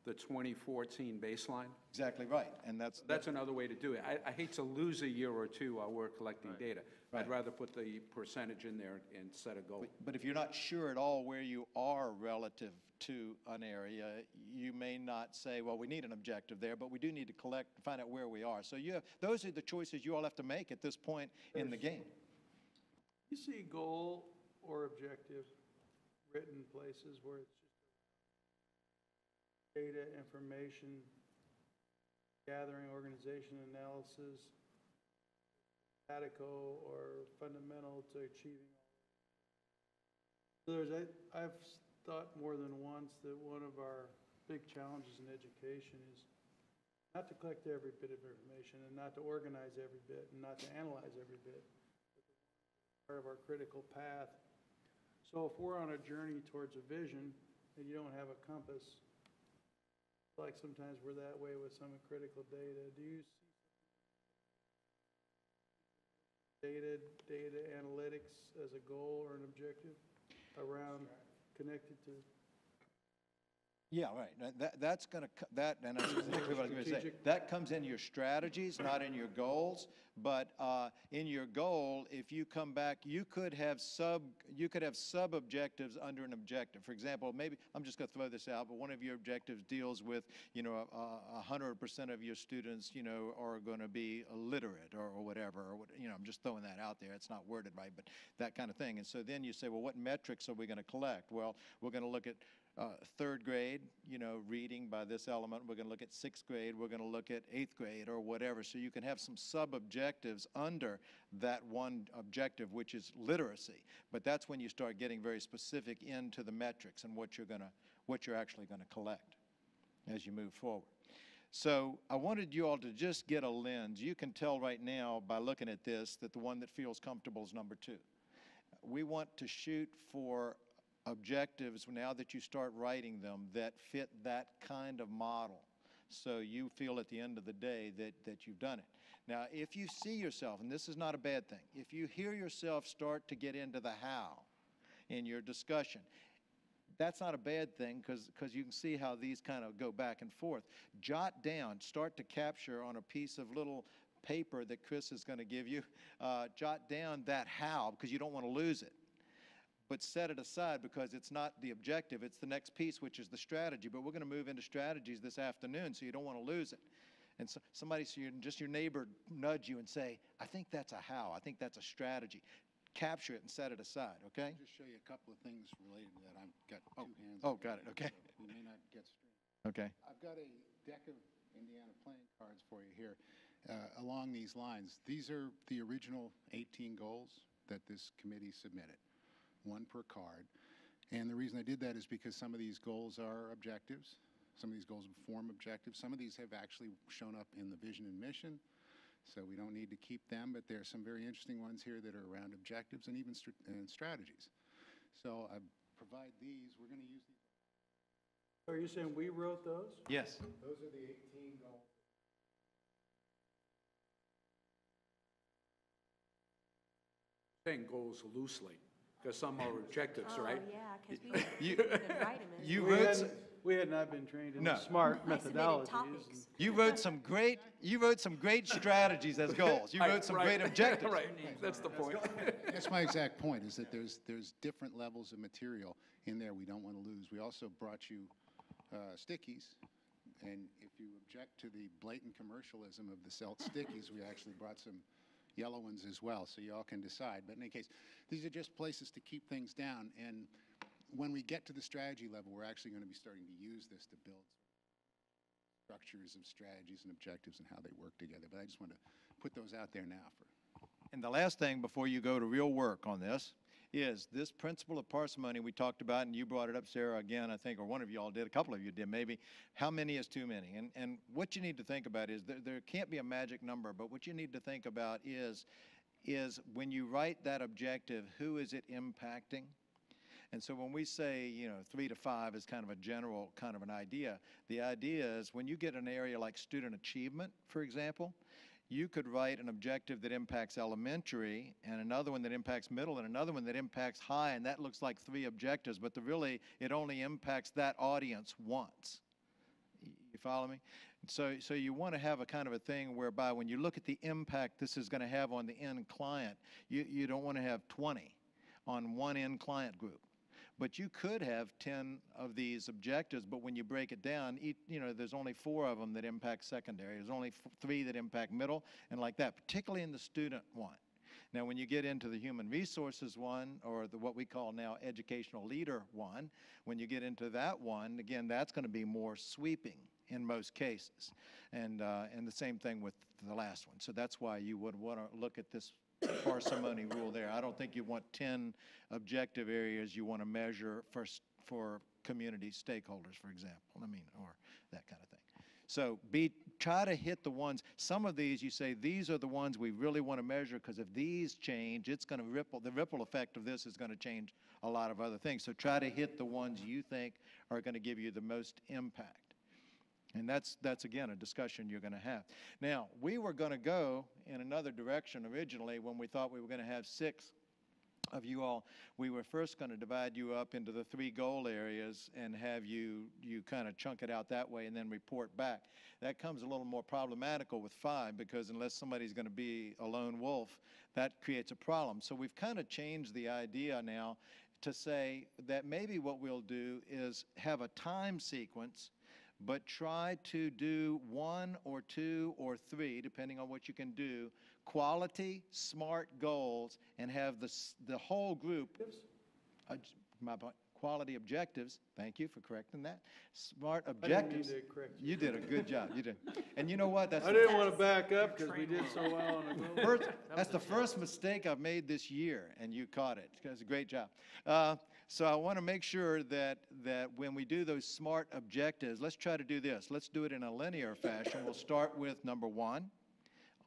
the 2014 baseline? Exactly right. And That's another way to do it. I hate to lose a year or two while we're collecting data. Right. I'd rather put the percentage in there and set a goal. But if you're not sure at all where you are relative to an area, you may not say, well, we need an objective there, but we do need to collect, find out where we are. So those are the choices you all have to make at this point in the game. You see goal or objective written places where it's just data, information, gathering, organization, analysis, statico or fundamental to achieving all. I've thought more than once that one of our big challenges in education is not to collect every bit of information and not to organize every bit and not to analyze every bit. Part of our critical path. So if we're on a journey towards a vision and you don't have a compass, like sometimes we're that way with some critical data. Do you see data analytics as a goal or an objective around connected to? Yeah, right. That's going to, and that's exactly what I was going to say. That comes in your strategies, not in your goals. But in your goal, if you come back, you could have sub-objectives under an objective. For example, maybe, I'm just going to throw this out, but one of your objectives deals with, 100% of your students, are going to be illiterate or whatever, or what, I'm just throwing that out there. It's not worded right, but that kind of thing. And so then you say, well, what metrics are we going to collect? Well, we're going to look at third grade, reading by this element. We're going to look at sixth grade. We're going to look at eighth grade or whatever. So you can have some sub-objectives under that one objective, which is literacy. But that's when you start getting very specific into the metrics and what you're actually going to collect as you move forward. So I wanted you all to just get a lens. You can tell right now by looking at this that the one that feels comfortable is number 2. We want to shoot for objectives, now that you start writing them, that fit that kind of model, so you feel at the end of the day that you've done it. Now, if you see yourself, and this is not a bad thing, if you hear yourself start to get into the how in your discussion, that's not a bad thing, because you can see how these kind of go back and forth. Jot down, start to capture on a piece of little paper that Chris is going to give you, jot down that how, because you don't want to lose it. But set it aside, because it's not the objective, it's the next piece, which is the strategy. But we're going to move into strategies this afternoon, so you don't want to lose it. And so somebody, just your neighbor, nudge you and say, I think that's a how, I think that's a strategy. Capture it and set it aside, okay? I'll just show you a couple of things related to that. I've got two hands. Oh, got it, okay. So we may not get straight. Okay. I've got a deck of Indiana playing cards for you here along these lines. These are the original 18 goals that this committee submitted. 1 per card. And the reason I did that is because some of these goals are objectives. Some of these goals form objectives. Some of these have actually shown up in the vision and mission, so we don't need to keep them, but there are some very interesting ones here that are around objectives and even strategies. So I provide these. We're going to use these. Are you saying we wrote those? Yes. Those are the 18 goals. Saying goals loosely, because some are objectives, right? Oh, yeah, because we didn't write them in. We had not been trained in No. smart I submitted methodologies. topics. You wrote some great strategies as goals. You wrote some great objectives. Right, that's the point. That's my exact point, is that there's different levels of material in there we don't want to lose. We also brought you stickies, and if you object to the blatant commercialism of the stickies, we actually brought some yellow ones as well, so you all can decide. But in any case, these are just places to keep things down, and when we get to the strategy level, we're actually going to be starting to use this to build structures of strategies and objectives and how they work together. But I just want to put those out there now. And the last thing before you go to real work on this is this principle of parsimony we talked about, and you brought it up, Sarah, again, I think, or one of you all did, a couple of you did maybe. How many is too many? And what you need to think about is there can't be a magic number, but what you need to think about is when you write that objective, who is it impacting? And so when we say, 3 to 5 is kind of a general kind of an idea, the idea is when you get an area like student achievement, for example, you could write an objective that impacts elementary, and another one that impacts middle, and another one that impacts high, and that looks like 3 objectives, but really it only impacts that audience once. You follow me? So you want to have a kind of a thing whereby when you look at the impact this is going to have on the end client, you don't want to have 20 on one end client group. But you could have 10 of these objectives, but when you break it down, there's only 4 of them that impact secondary. There's only 3 that impact middle, and like that, particularly in the student one. Now, when you get into the human resources one, or what we call now educational leader one, when you get into that one, again, that's going to be more sweeping in most cases. And the same thing with the last one. So that's why you would want to look at this parsimony rule there. I don't think you want 10 objective areas you want to measure for community stakeholders, for example, or that kind of thing. So try to hit the ones, some of these you say, these are the ones we really want to measure, because if these change, it's going to the ripple effect of this is going to change a lot of other things. So try to hit the ones you think are going to give you the most impact. And that's again, a discussion you're going to have. Now, we were going to go in another direction originally when we thought we were going to have 6 of you all, we were first going to divide you up into the 3 goal areas and have you kind of chunk it out that way and then report back. That comes a little more problematical with 5, because unless somebody's going to be a lone wolf, that creates a problem. So we've kind of changed the idea now to say that maybe what we'll do is have a time sequence, but try to do 1 or 2 or 3, depending on what you can do, quality, SMART goals, and have the whole group, quality objectives, thank you for correcting that, SMART I didn't mean objectives. to correct you. You did a good job, you did. And you know what, that's I the didn't want to back up because we did so well on the goal. that's the first mistake I've made this year, and you caught it. It's a great job. So I want to make sure that when we do those SMART objectives, let's try to do this. Let's do it in a linear fashion. We'll start with number 1,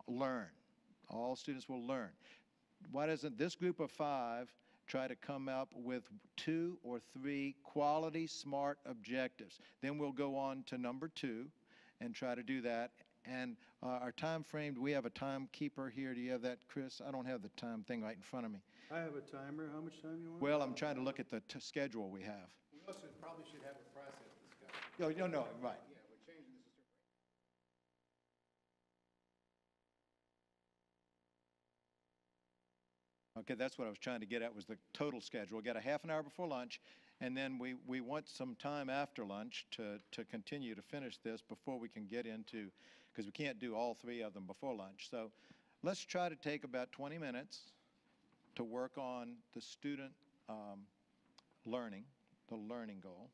learn. All students will learn. Why doesn't this group of 5 try to come up with 2 or 3 quality SMART objectives? Then we'll go on to number 2 and try to do that. And our time frame, do we have a timekeeper here? Do you have that, Chris? I don't have the time thing right in front of me. I have a timer. How much time you want? Well, I'm trying to look at the schedule we have. We also probably should have a process discussion. No, right. Yeah, we're changing this. Okay, that's what I was trying to get at, was the total schedule. Get a half an hour before lunch, and then we want some time after lunch to continue to finish this before we can get into, because we can't do all 3 of them before lunch. So let's try to take about 20 minutes to work on the student learning, the learning goal.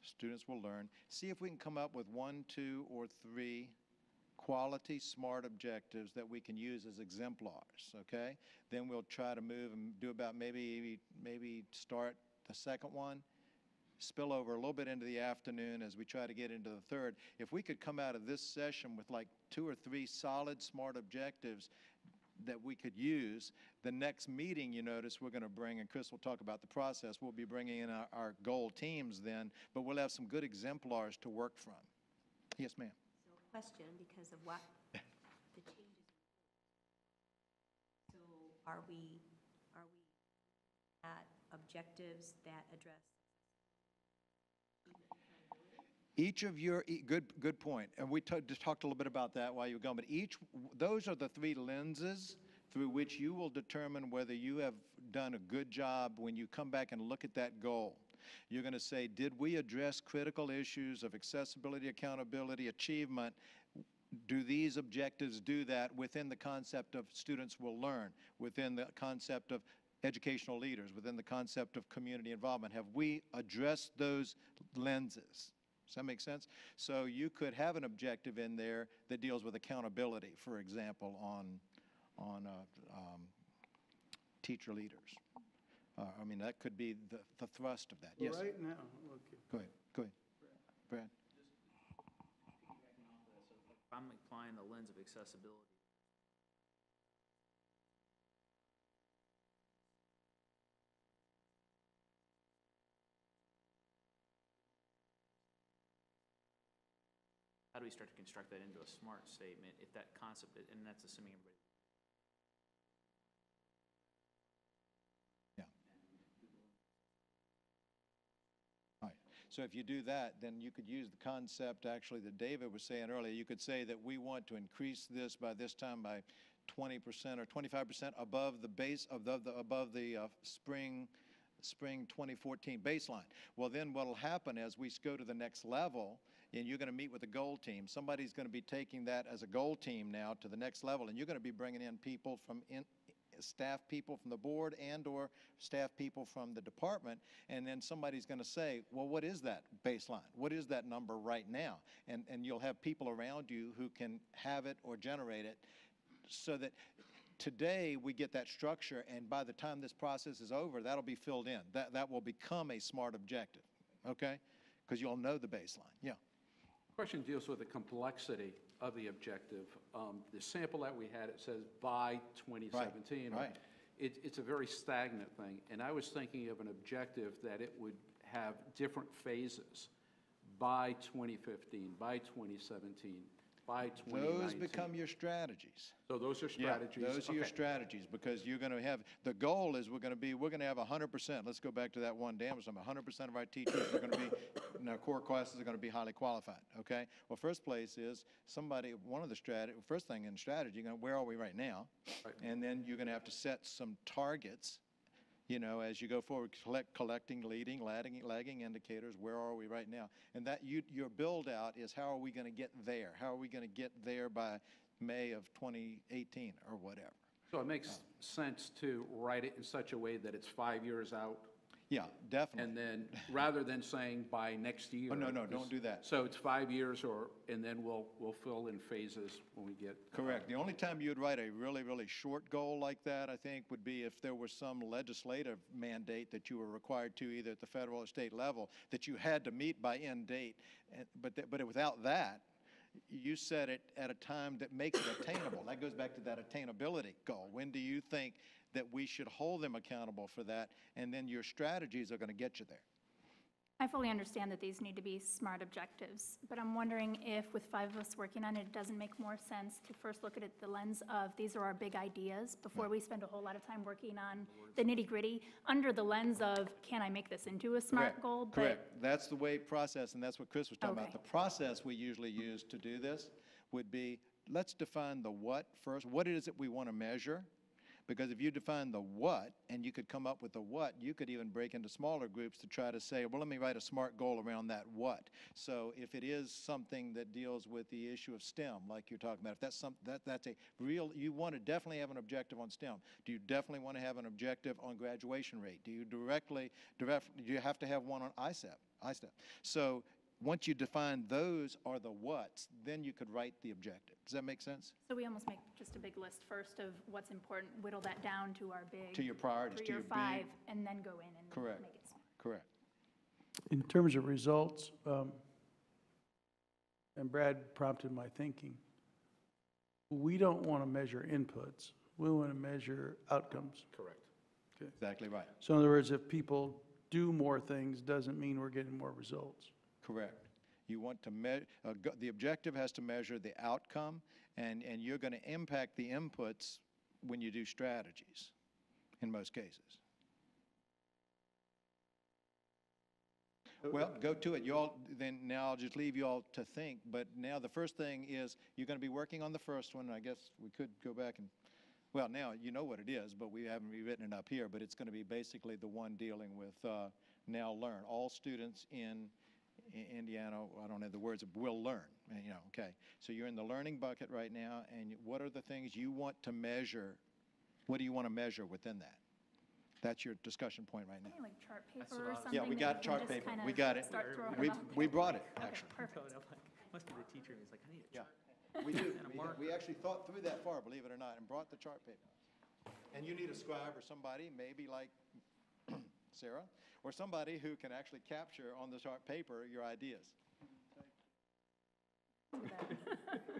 Students will learn. See if we can come up with 1, 2, or 3 quality SMART objectives that we can use as exemplars, okay? Then we'll try to move and do about maybe start the second one, spill over a little bit into the afternoon as we try to get into the third. If we could come out of this session with like 2 or 3 solid SMART objectives that we could use, the next meeting, you notice, we're going to bring, and Chris will talk about the process, we'll be bringing in our goal teams then, but we'll have some good exemplars to work from. Yes, ma'am. So question, because of what the changes. So are we at objectives that address? Each of your, good point, and we just talked a little bit about that while you were gone, but those are the 3 lenses through which you will determine whether you have done a good job when you come back and look at that goal. You're going to say, did we address critical issues of accessibility, accountability, achievement? Do these objectives do that within the concept of students will learn, within the concept of educational leaders, within the concept of community involvement? Have we addressed those lenses? Does that make sense? So you could have an objective in there that deals with accountability, for example, on teacher leaders. I mean, that could be the thrust of that. Well, Yes. right now, okay. Go ahead. Brad. If I'm applying the lens of accessibility, how do we start to construct that into a SMART statement if that concept, and that's assuming everybody. Yeah. All right. So if you do that, then you could use the concept actually that David was saying earlier. You could say that we want to increase this by this time by 20% or 25% above the base of above the spring 2014 baseline. Well, then what will happen as we go to the next level, and you're going to meet with the goal team. Somebody's going to be taking that as a goal team now to the next level, and you're going to be bringing in people from staff people from the board and or staff people from the department, and then somebody's going to say, well, what is that baseline? What is that number right now? And you'll have people around you who can have it or generate it, so that today we get that structure, and by the time this process is over, that'll be filled in. That will become a SMART objective, okay? Because you'll know the baseline. Yeah. Question deals with the complexity of the objective. The sample that we had, it says by 2017. Right. It's a very stagnant thing, and I was thinking of an objective that it would have different phases by 2015, by 2017. by 2019. Those become your strategies. So those are strategies? Yeah, those are your Okay. strategies, because you're going to have, the goal is we're going to have 100%. Let's go back to that one damage number. 100% of our teachers are going to be, in our core classes are going to be highly qualified, okay? Well, first place is first thing in strategy, where are we right now? Right. And then you're going to have to set some targets, as you go forward, collecting leading, lagging indicators, where are we right now? And that your build out is, how are we going to get there? How are we going to get there by May of 2018 or whatever? So it makes sense to write it in such a way that it's 5 years out, Yeah, definitely. and then, rather than saying by next year. Oh, no, don't do that. So it's 5 years, and then we'll fill in phases when we get. Correct. The only time you'd write a really, really short goal like that, I think, would be if there was some legislative mandate that you were required to, either at the federal or state level, that you had to meet by end date. But without that, you set it at a time that makes it attainable. That goes back to that attainability goal. When do you think that we should hold them accountable for that? And then your strategies are going to get you there. I fully understand that these need to be SMART objectives, but I'm wondering if, with 5 of us working on it, it doesn't make more sense to first look at it the lens of, these are our big ideas, before we spend a whole lot of time working on the nitty-gritty, under the lens of, can I make this into a SMART Correct. goal? But Correct. That's the way process, and that's what Chris was talking about. Okay. The process we usually use to do this would be, let's define the what first. What is it we want to measure? Because if you define the what, and you could come up with the what, you could even break into smaller groups to try to say, well, let me write a SMART goal around that what. So if it is something that deals with the issue of STEM, like you're talking about, if that's that's a real, you want to definitely have an objective on STEM. Do you definitely want to have an objective on graduation rate? Do you do you have to have one on ISTEP? So once you define those are the whats, then you could write the objective. Does that make sense? So we almost make just a big list first of what's important, whittle that down to our big. To your priorities, to 3 or your 5, big. and then go in and Correct. make it SMART. Correct. In terms of results, and Brad prompted my thinking, we don't want to measure inputs. We want to measure outcomes. Correct. Exactly right. So in other words, if people do more things, doesn't mean we're getting more results. Correct. You want to the objective has to measure the outcome, and you're going to impact the inputs when you do strategies, in most cases. Well, go to it. Now I'll just leave you all to think, but now the first thing is you're going to be working on the first one. I guess we could go back and, well, now you know what it is, but we haven't rewritten it up here, but it's going to be basically the one dealing with Now Learn. All students in Indiana, I don't know the words, will learn, okay. So you're in the learning bucket right now, and what are the things you want to measure? What do you want to measure within that? That's your discussion point right now. Maybe like chart paper or something. Yeah, we that got can chart just paper. kinda We got it. start throwing We, them out we there. brought it, Okay, actually. perfect. Must be the teacher, and he's like, I need a Yeah, chart. we do. And a marker. We actually thought through that far, believe it or not, and brought the chart paper. And you need a scribe or somebody, maybe like Sarah, or somebody who can actually capture on the chart paper your ideas.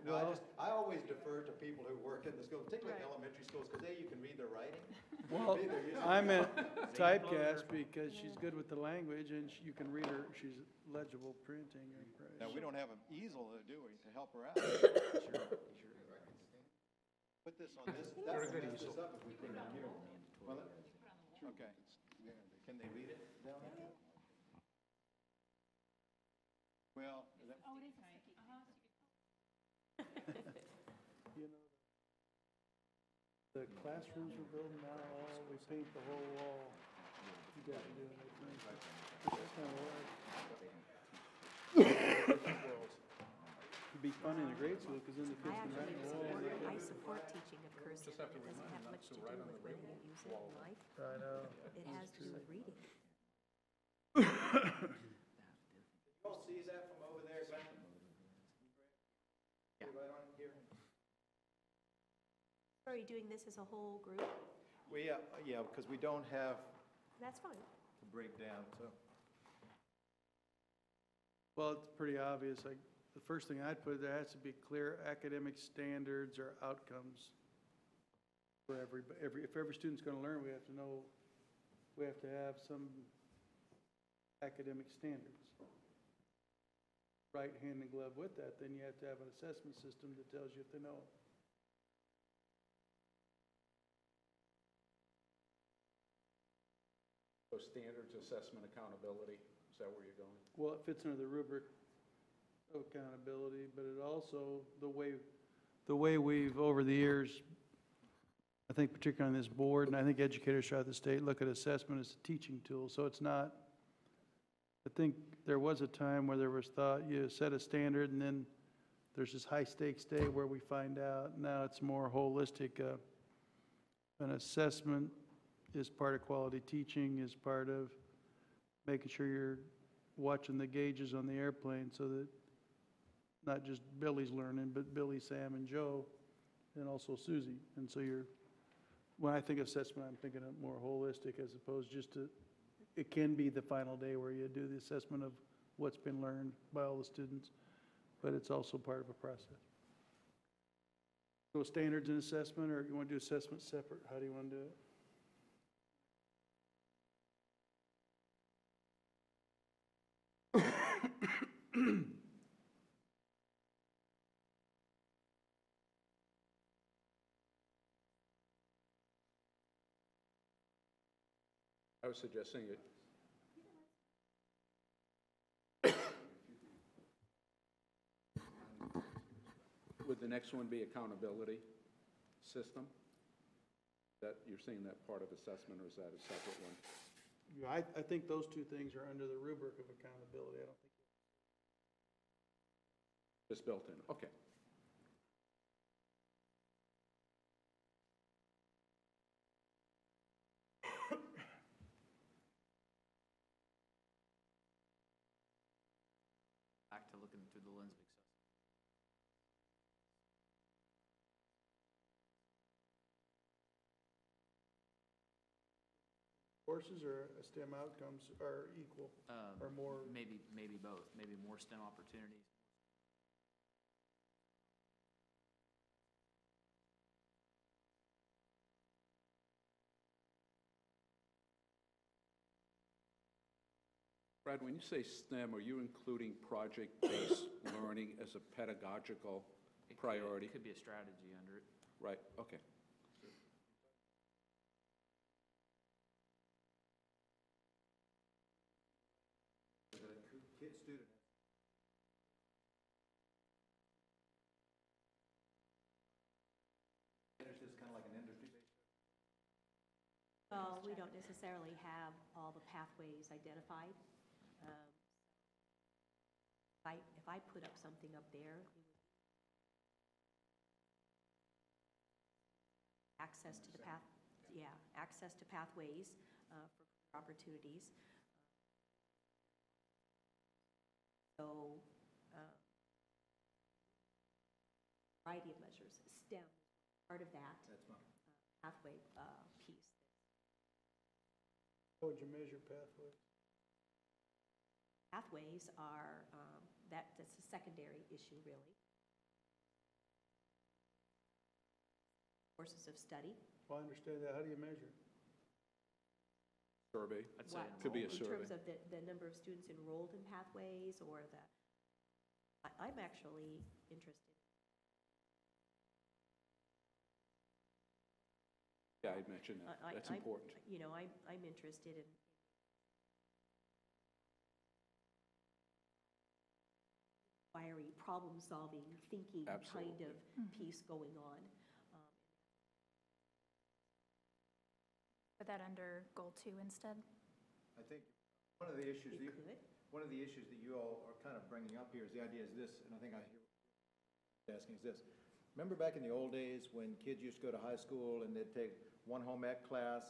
No, I always defer to people who work in the school, particularly in elementary schools, because you can read their writing. Well, I meant typecast because she's good with the language and you can read her, she's legible printing. Now, we don't have an easel, do we, to help her out? Put this on this, that would mess this up if we put it on here. Well, okay. Can they read it down there? Well, is that? Oh, it is sticky. You know, the classrooms we're building now, we paint the whole wall. You guys are doing it. That's kind of hard. It'd be fun in the grade school because then the kids can write the wall. I support teaching of cursive. It doesn't have much to do with whether you use it in life. I know. It has to do with reading. You all see that from over there, Glenn? Yeah. Right on here? Are you doing this as a whole group? Yeah, because we don't have That's fine. to break down, so. Well, it's pretty obvious, like, the first thing I'd put, there has to be clear academic standards or outcomes for if every student's gonna learn, we have to know, we have to have some academic standards. right hand in glove with that, then you have to have an assessment system that tells you if they know. So standards, assessment, accountability, is that where you're going? Well, it fits under the rubric of accountability, but it also, the way we've, over the years, I think particularly on this board, and I think educators throughout the state look at assessment as a teaching tool, so it's not, I think there was a time where there was thought, you set a standard and then there's this high stakes day where we find out. Now it's more holistic. An assessment is part of quality teaching, is part of making sure you're watching the gauges on the airplane so that not just Billy's learning, but Billy, Sam, and Joe, and also Susie. And so when I think of assessment, I'm thinking of more holistic as opposed just to, it can be the final day where you do the assessment of what's been learned by all the students, but it's also part of a process. So standards and assessment, or you want to do assessment separate? How do you want to do it? I was suggesting it. Would the next one be accountability system? That, you're saying that part of assessment, or is that a separate one? Yeah, I think those two things are under the rubric of accountability. I don't think. Just built in, okay. Back to looking through the lens of accessibility. Courses or STEM outcomes are equal, or more? Maybe both, maybe more STEM opportunities. Brad, when you say STEM, are you including project-based learning as a pedagogical priority? It could be a strategy under it. Right, okay. Kid, student. It's just kind of like an industry-based. Well, we don't necessarily have all the pathways identified. If I put up something up there, it would access to the path, yeah, access to pathways for opportunities. So, variety of measures, STEM, part of that That's fine. pathway piece. How would you measure pathways? Pathways are, that's a secondary issue, really. Courses of study. Well, I understand that. How do you measure? Survey, I'd say could be a In survey. terms of the number of students enrolled in pathways, or I'm actually interested. Yeah, I mentioned that, that's important. You know, I'm interested in inquiry, problem-solving, thinking kind Absolutely. of piece going on. Put that under goal 2 instead. I think one of the issues, It could. one of the issues that you all are kind of bringing up here is the idea is this, and I think I hear asking is this. Remember back in the old days when kids used to go to high school and they'd take one home ec class,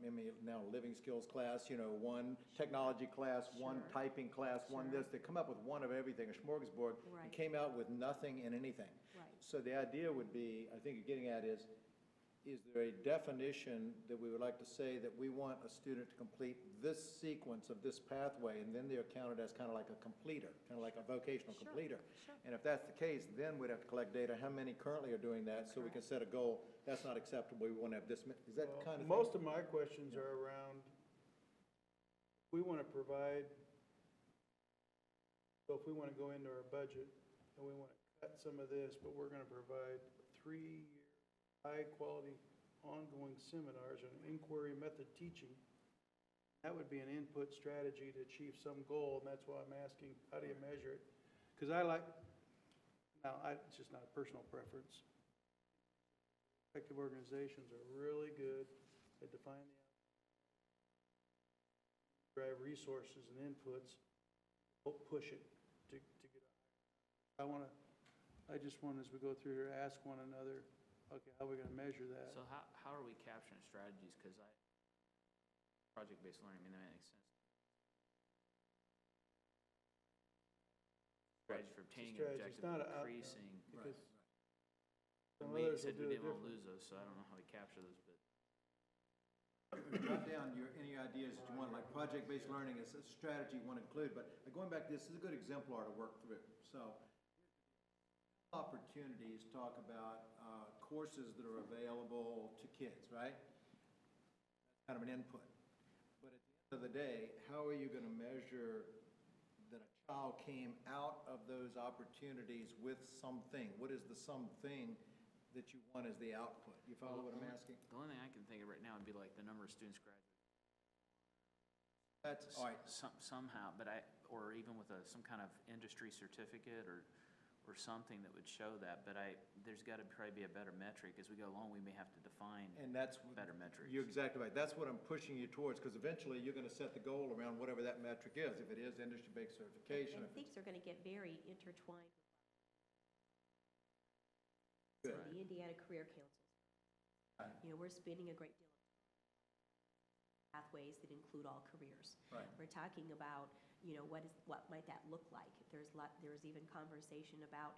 maybe now living skills class, you know, one technology class, one Sure. typing class, one Sure. this. They come up with one of everything, a smorgasbord, and Right. came out with nothing and anything. Right. So the idea would be, I think you're getting at is there a definition that we would like to say that we want a student to complete this sequence of this pathway, and then they're counted as kind of like a completer, kind of like a vocational Sure, completer? sure. And if that's the case, then we'd have to collect data, how many currently are doing that, so we can set a goal, that's not acceptable, we want to have this, is that the kind of thing? Most of my questions are around, we want to provide So if we want to go into our budget and we want to cut some of this, but we're going to provide 3-year, high-quality, ongoing seminars on inquiry method teaching, that would be an input strategy to achieve some goal, and that's why I'm asking, how do you measure it? Because it's just not a personal preference. Effective organizations are really good at defining the outcomes, drive resources and inputs, help push it to get a higher. I just want, as we go through here, ask one another, okay, how are we going to measure that? So how are we capturing strategies? Because project-based learning, I mean, that makes sense. Strategy for obtaining an Strategy. objective, It's not an outcome, increasing. because And some we others will said do we it didn't want to different. lose those, so I don't know how we capture those, but. Jot down any ideas that you want, like project-based learning is a strategy you want to include, but going back, this is a good exemplar to work through. So opportunities talk about courses that are available to kids, right? That's kind of an input. But at the end of the day, how are you going to measure that a child came out of those opportunities with something? What is the something that you want as the output? You follow what I'm asking? The only thing I can think of right now would be like the number of students graduating. That's, all right. Somehow, but or even with some kind of industry certificate or something that would show that, but there's got to probably be a better metric. As we go along, we may have to define And that's better metrics. You're exactly right. That's what I'm pushing you towards, because eventually you're going to set the goal around whatever that metric is. If it is industry-based certification. And if things are going to get very intertwined. Good. The Indiana Career Council. Right. You know, we're spending a great deal of pathways that include all careers. Right. We're talking about, you know, what might that look like? There's even conversation about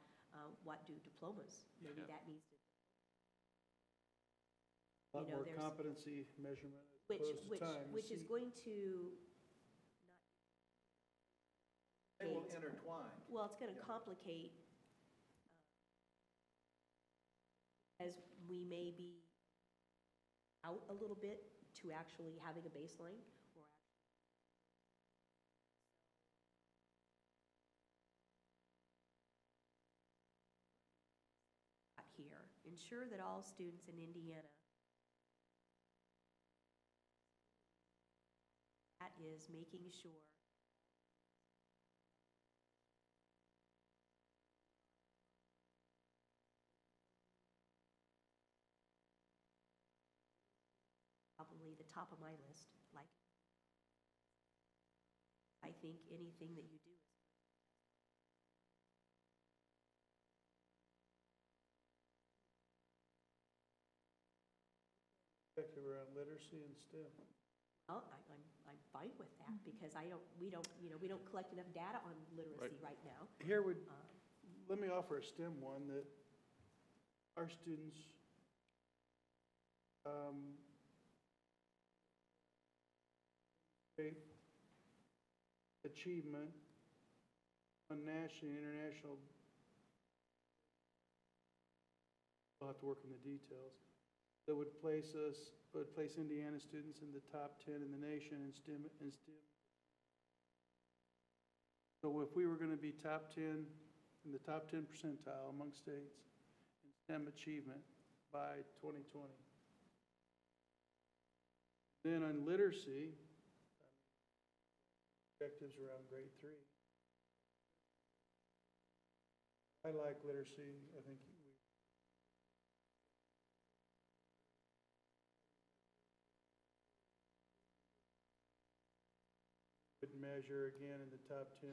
what do diplomas, maybe Yeah. that needs to. A lot you know, more there's- competency measurement as Which, opposed to which, time. which is going to, They will intertwine. well, it's going to Yeah. complicate, as we may be out a little bit to actually having a baseline, or here. Ensure that all students in Indiana, that is making sure probably the top of my list, like, I think anything that you do is Objective around literacy and STEM. well, I'm fine with that, because we don't collect enough data on literacy right now. Here let me offer a STEM one that our students great achievement on national and international. We'll have to work on the details. That would place Indiana students in the top 10 in the nation in STEM. So if we were going to be top 10, in the top 10 percentile among states in STEM achievement by 2020. Then on literacy, objectives around grade 3. I like literacy. I think we would measure again in the top 10%.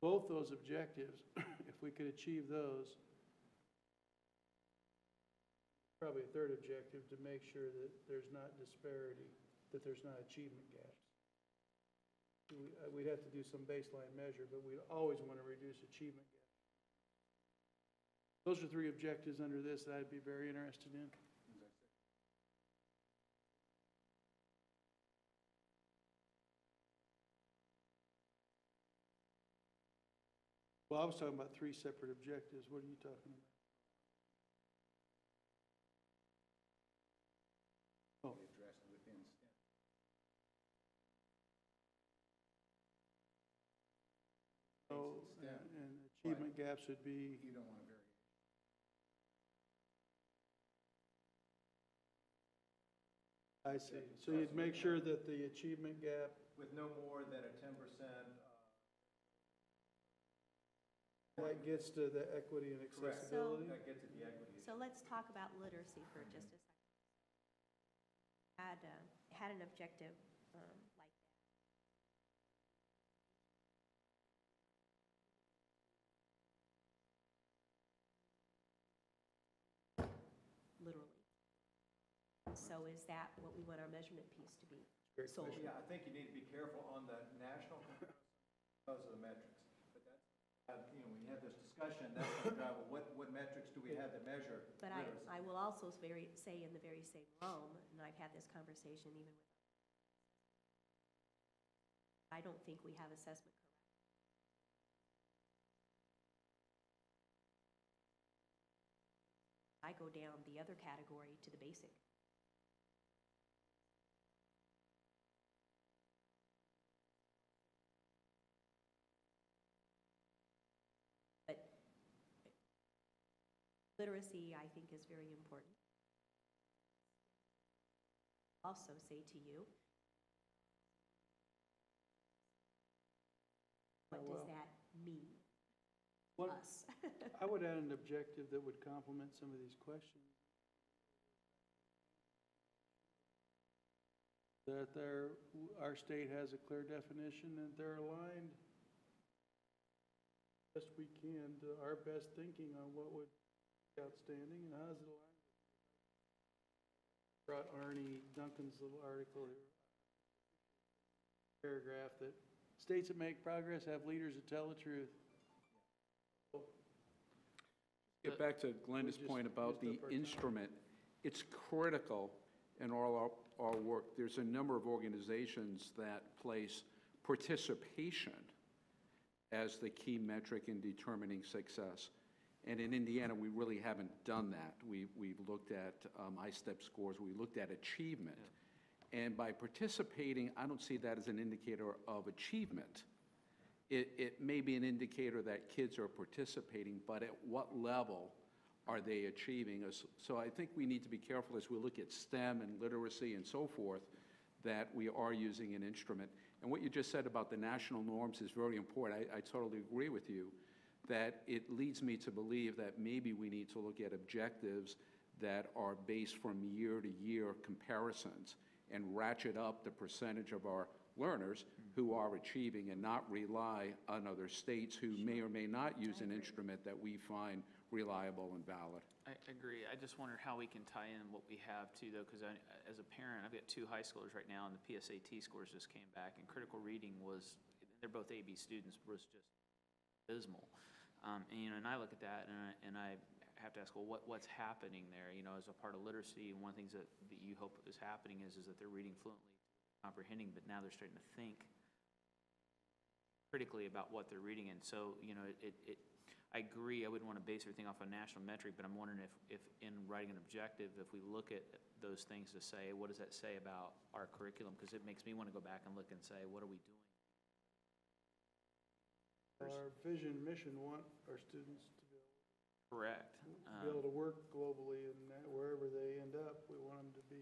Both those objectives, if we could achieve those, probably a third objective, to make sure that there's not disparity, that there's not achievement gaps. We'd have to do some baseline measure, but we'd always want to reduce achievement gaps. Those are 3 objectives under this that I'd be very interested in. Well, I was talking about 3 separate objectives. What are you talking about? We addressed with achievement gap should be, You don't want to vary. I see. So you'd make sure that the achievement gap, With no more than a 10%, that gets to the equity and accessibility? that gets at the equity issue. So let's talk about literacy for just a second. Had an objective like that. Literally. So is that what we want our measurement piece to be? Great solely? question. Yeah, I think you need to be careful on the national comparison because of the metrics. But that's, you know, when you have this discussion, that's going to drive, well, what metrics do we have that measure But literacy? I will also say in the very same realm, and I've had this conversation even with, I don't think we have assessment correct. I go down the other category to the basic. But literacy, I think, is very important. Also say to you, what does that mean to What- us? I would add an objective that would complement some of these questions. That our state has a clear definition and they're aligned best we can to our best thinking on what would be outstanding and how does it align. Brought Arnie Duncan's little article here, paragraph that states that make progress have leaders that tell the truth. Get back to Glenda's We just point about used the up our time. instrument. It's critical in all our work. There's a number of organizations that place participation as the key metric in determining success. And in Indiana, we really haven't done that. We've looked at I-STEP scores, we looked at achievement. And by participating, I don't see that as an indicator of achievement. It may be an indicator that kids are participating, but at what level are they achieving? So I think we need to be careful as we look at STEM and literacy and so forth, that we are using an instrument. And what you just said about the national norms is very important. I totally agree with you, that it leads me to believe that maybe we need to look at objectives that are based from year-to-year comparisons and ratchet up the percentage of our learners who are achieving and not rely on other states who may or may not use an instrument that we find reliable and valid. I agree. I just wonder how we can tie in what we have too, though, because as a parent, I've got 2 high schoolers right now, and the PSAT scores just came back, and critical reading was, they're both AB students, was just abysmal. And, you know, and I look at that, and I have to ask, well, what's happening there? You know, as a part of literacy, and one of the things that you hope is happening is that they're reading fluently, comprehending, but now they're starting to think critically about what they're reading. And so, you know, I agree, I wouldn't want to base everything off a national metric, but I'm wondering if in writing an objective, if we look at those things to say, what does that say about our curriculum? Because it makes me want to go back and look and say, what are we doing? Our vision, mission want our students to be Correct. able to work globally and wherever they end up, we want them to be.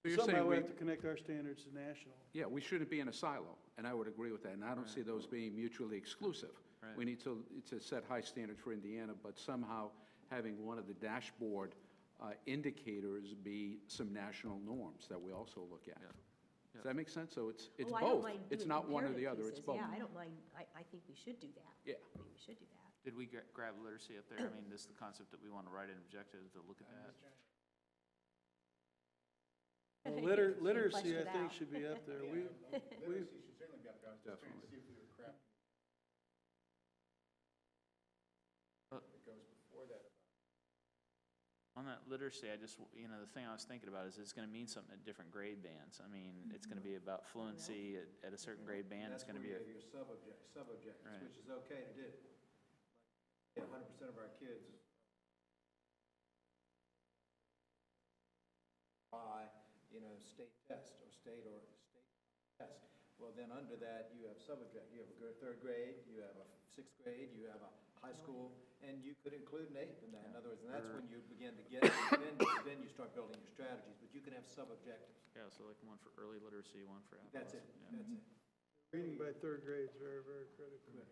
So you're Somehow saying we have to connect our standards to national. Yeah, we shouldn't be in a silo, and I would agree with that, and I don't see those being mutually exclusive. Right. We need to set high standards for Indiana, but somehow having one of the dashboard indicators be some national norms that we also look at. Yeah. Does that make sense? So it's Oh, I don't both. mind It's doing not one or the comparative other, it's pieces. both. Yeah, I don't mind, I think we should do that. Yeah. I think we should do that. Did we grab literacy up there? I mean, this is the concept that we want to write an objective to look at that. Well, You fleshed literacy, I it think, out. should be up there. Literacy should certainly be up there. I was just trying to Definitely. see if we were crafting. It goes before that. On that literacy, I just, you know, the thing I was thinking about is it's going to mean something at different grade bands. I mean, it's going to be about fluency at a certain grade band. It's going to be That's where you have your sub-objectives, Right. which is okay to do. Like, 100% of our kids by, you know, state test or state test. Well, then under that, you have sub-object. You have a 3rd grade, you have a 6th grade, you have a high school, and you could include an eighth in that. In other words, and that's when you begin to get, then you start building your strategies, but you can have sub-objectives. Yeah, so like one for early literacy, one for That's it, adolescent. Yeah. that's it. Reading by third grade is very, very critical. Yes.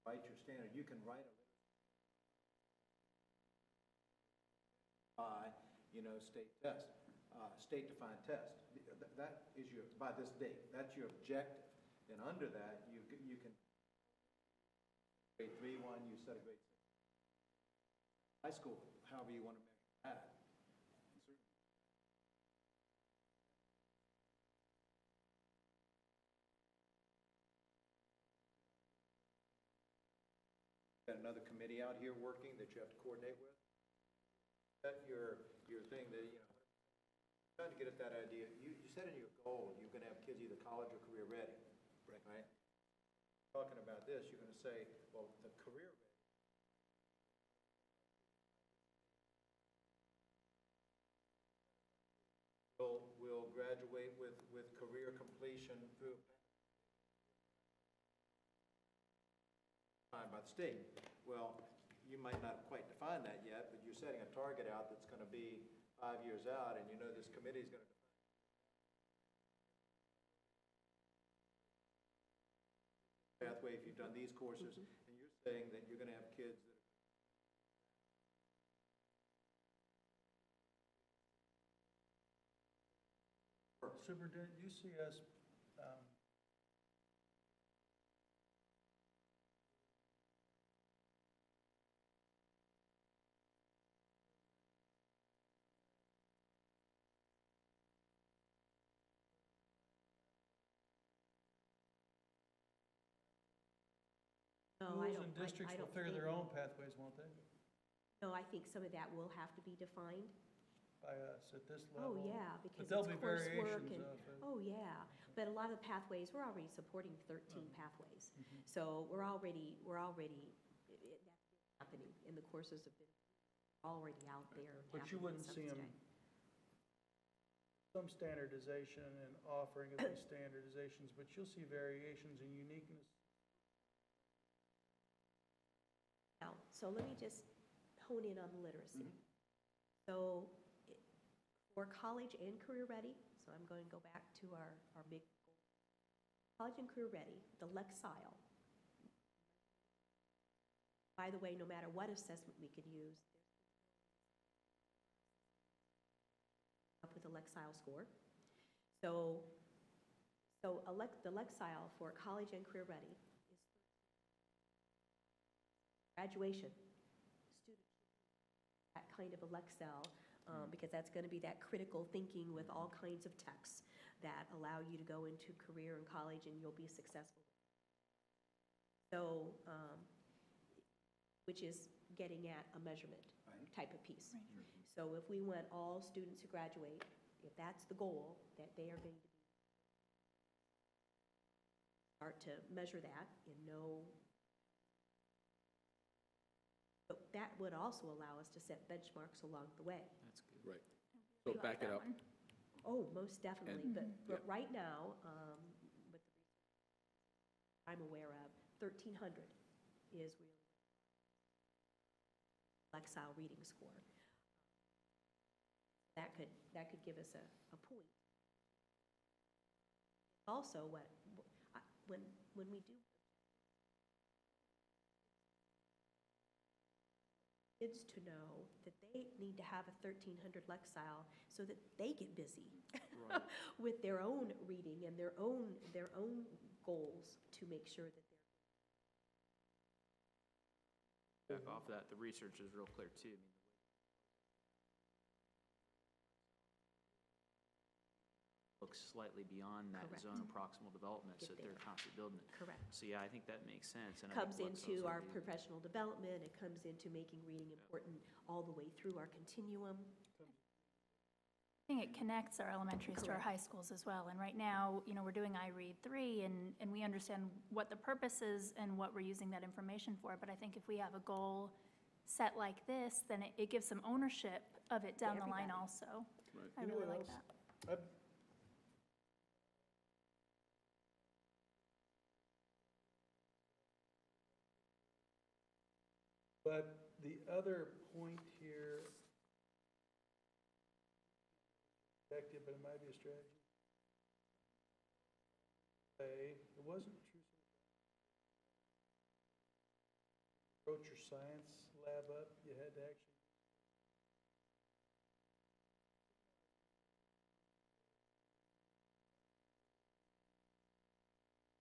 Write your standard, you can write a by, state test, state-defined test. That is your, by this date, that's your objective. And under that, you can, grade 3-1, you set a grade 6. High school, however you want to measure that. Got another committee out here working that you have to coordinate with. That your thing that, trying to get at that idea. You said in your goal, you're going to have kids either college or career ready, right? Talking about this, you're going to say, well, the career ready. Will graduate with career completion through by the state. Well, you might not quite define that yet, but you're setting a target out that's going to be 5 years out, and you know this committee is going to define pathway if you've done these courses, and you're saying that you're going to have kids that Superintendent, you see us, No, I schools don't, and districts I will don't figure their think- own pathways, won't they? No, I think some of that will have to be defined. By us at this Oh, level? yeah, because it's there'll be coursework variations and, of it. oh, yeah. But a lot of the pathways, we're already supporting 13 pathways. Mm-hmm. So we're already, that's happening, and the courses have been already out there. and But you happening wouldn't some see them, state. some standardization and offering of these standardizations, but you'll see variations and uniqueness. Now, so let me just hone in on the literacy. So for college and career ready, so I'm going to go back to our big goal. College and career ready, the Lexile. By the way, no matter what assessment we could use, up with a Lexile score. So the Lexile for college and career ready is graduation. Students that kind of a Lexile, because that's going to be that critical thinking with all kinds of texts that allow you to go into career and college and you'll be successful. So, which is getting at a measurement type of piece. So if we want all students to graduate, if that's the goal, that they are going to be, start to measure that and know. But that would also allow us to set benchmarks along the way. That's good. Right. We So like back it that up. one. Oh, most definitely, And- but right now, with the research I'm aware of, 1,300 is really Lexile reading score. That could give us a point. Also, when we do kids to know that they need to have a 1,300 Lexile so that they get busy Right. with their own reading and their own goals to make sure that they're. Back off that, the research is real clear too. I mean, looks slightly beyond that Correct. zone of proximal development, so Get that they're there. constantly building it. Correct. So yeah, I think that makes sense. And I think Comes Lexos into would our be- professional development, it comes into making reading important all the way through our continuum. think it connects our elementaries to our high schools as well. And right now, you know, we're doing I Read 3, and we understand what the purpose is and what we're using that information for. But I think if we have a goal set like this, then it gives some ownership of it down the line everybody. also. Right. I You know really what like else? that. But the other point here, effective, but it might be a strategy. It wasn't true. Wrote your science lab up, you had to actually.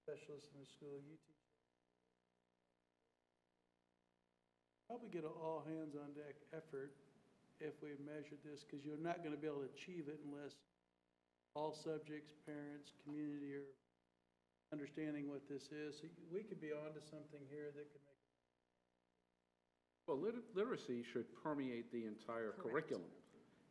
Specialists in the school, you teach. Probably get an all hands on deck effort if we measure this, because you're not going to be able to achieve it unless all subjects, parents, community are understanding what this is. So we could be onto something here that could make. Well, literacy should permeate the entire curriculum.